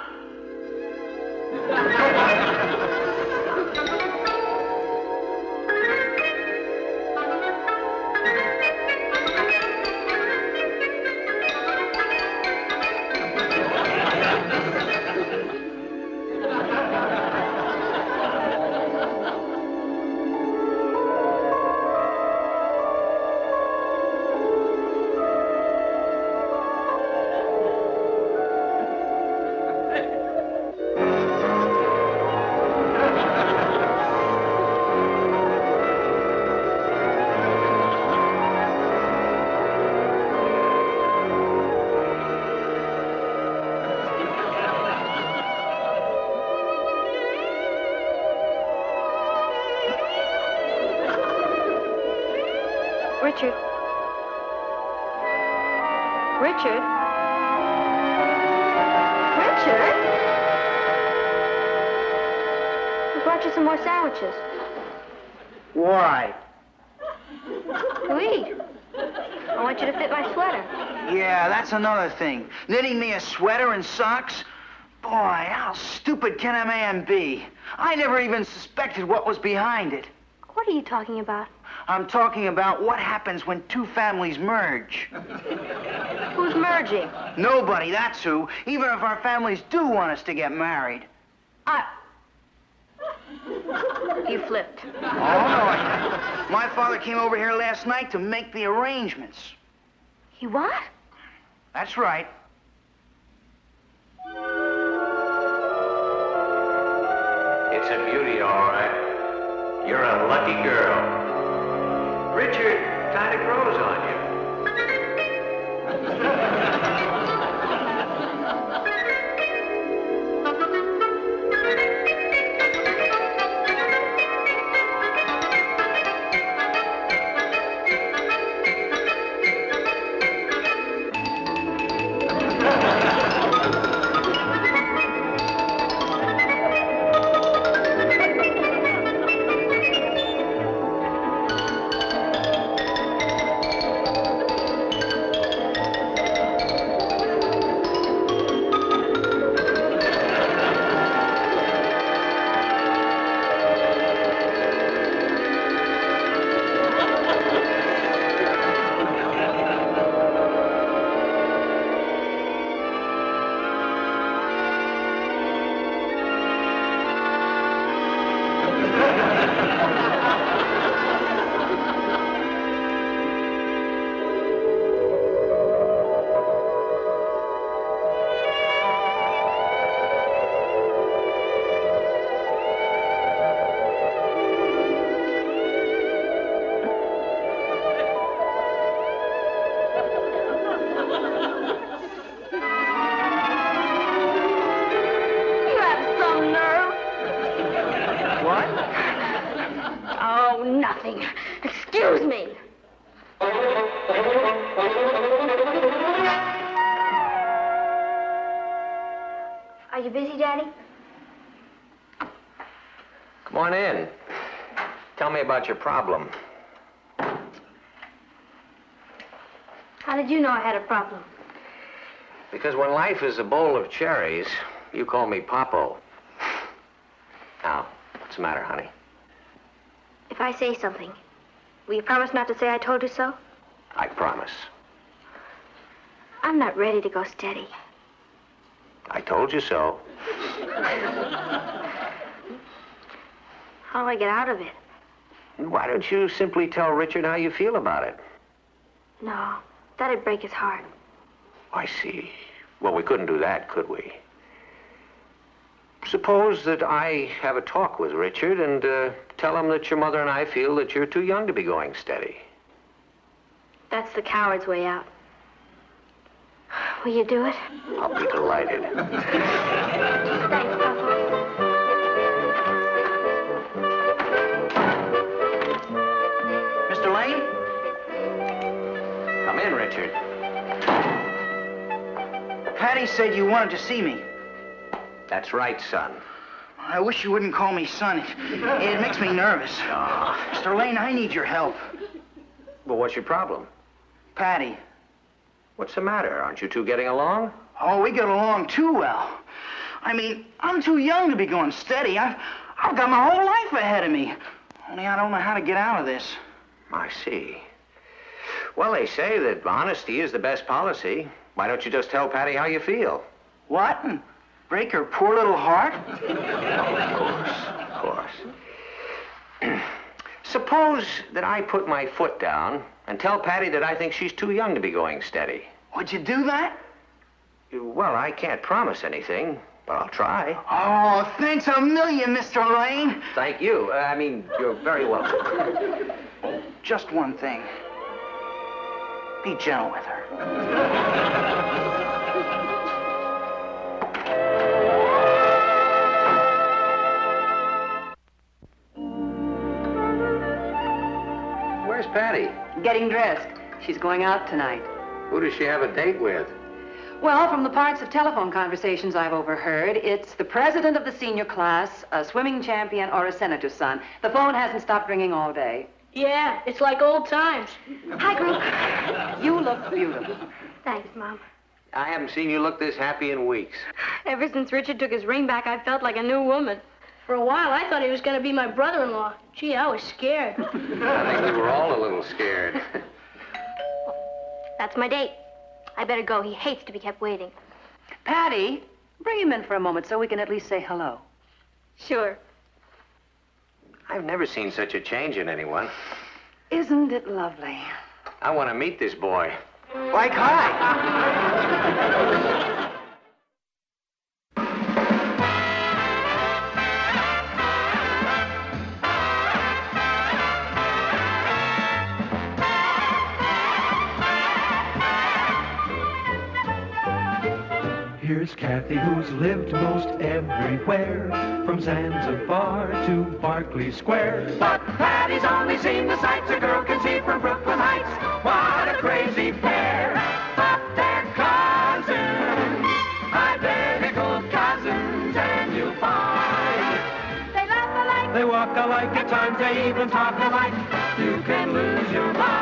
Richard. Richard? Richard? I brought you some more sandwiches. Why? To eat. I want you to fit my sweater. Yeah, that's another thing. Knitting me a sweater and socks? Boy, how stupid can a man be? I never even suspected what was behind it. What are you talking about? I'm talking about what happens when two families merge. Who's merging? Nobody, that's who. Even if our families do want us to get married. You flipped. Oh, no. My father came over here last night to make the arrangements. He what? That's right. It's a beauty, all right. You're a lucky girl. Richard kind of grows on you. Nothing. Excuse me. Are you busy, Daddy? Come on in. Tell me about your problem. How did you know I had a problem? Because when life is a bowl of cherries, you call me Popo. Now, what's the matter, honey? If I say something, will you promise not to say I told you so? I promise. I'm not ready to go steady. I told you so. How do I get out of it? Why don't you simply tell Richard how you feel about it? No, that'd break his heart. I see. Well, we couldn't do that, could we? Suppose that I have a talk with Richard and tell him that your mother and I feel that you're too young to be going steady. That's the coward's way out. Will you do it? I'll be delighted. Thanks, Papa. Mr. Lane? Come in, Richard. Patty said you wanted to see me. That's right, son. I wish you wouldn't call me son. It makes me nervous. Mr. Lane, I need your help. Well, what's your problem? Patty. What's the matter? Aren't you two getting along? Oh, we get along too well. I mean, I'm too young to be going steady. I've got my whole life ahead of me. Only I don't know how to get out of this. I see. Well, they say that honesty is the best policy. Why don't you just tell Patty how you feel? What? Break her poor little heart? Of course. Suppose that I put my foot down and tell Patty that I think she's too young to be going steady. Would you do that? Well, I can't promise anything, but I'll try. Oh, thanks a million, Mr. Lane. Thank you. I mean, you're very welcome. Just one thing. Be gentle with her. Where's Patty? Getting dressed. She's going out tonight. Who does she have a date with? Well, from the parts of telephone conversations I've overheard, it's the president of the senior class, a swimming champion, or a senator's son. The phone hasn't stopped ringing all day. Yeah, it's like old times. Hi, Group. You look beautiful. Thanks, Mom. I haven't seen you look this happy in weeks. Ever since Richard took his ring back, I felt like a new woman. For a while, I thought he was going to be my brother-in-law. Gee, I was scared. I think we were all a little scared. That's my date. I better go. He hates to be kept waiting. Patty, bring him in for a moment so we can at least say hello. Sure. I've never seen such a change in anyone. Isn't it lovely? I want to meet this boy. Like, hi. Here's Kathy, who's lived most everywhere, from Zanzibar to Berkeley Square. But Patty's only seen the sights a girl can see from Brooklyn Heights. What a crazy pair! But they're cousins, identical cousins, and you'll find they laugh alike, they walk alike, at times they even talk alike. You can lose your mind.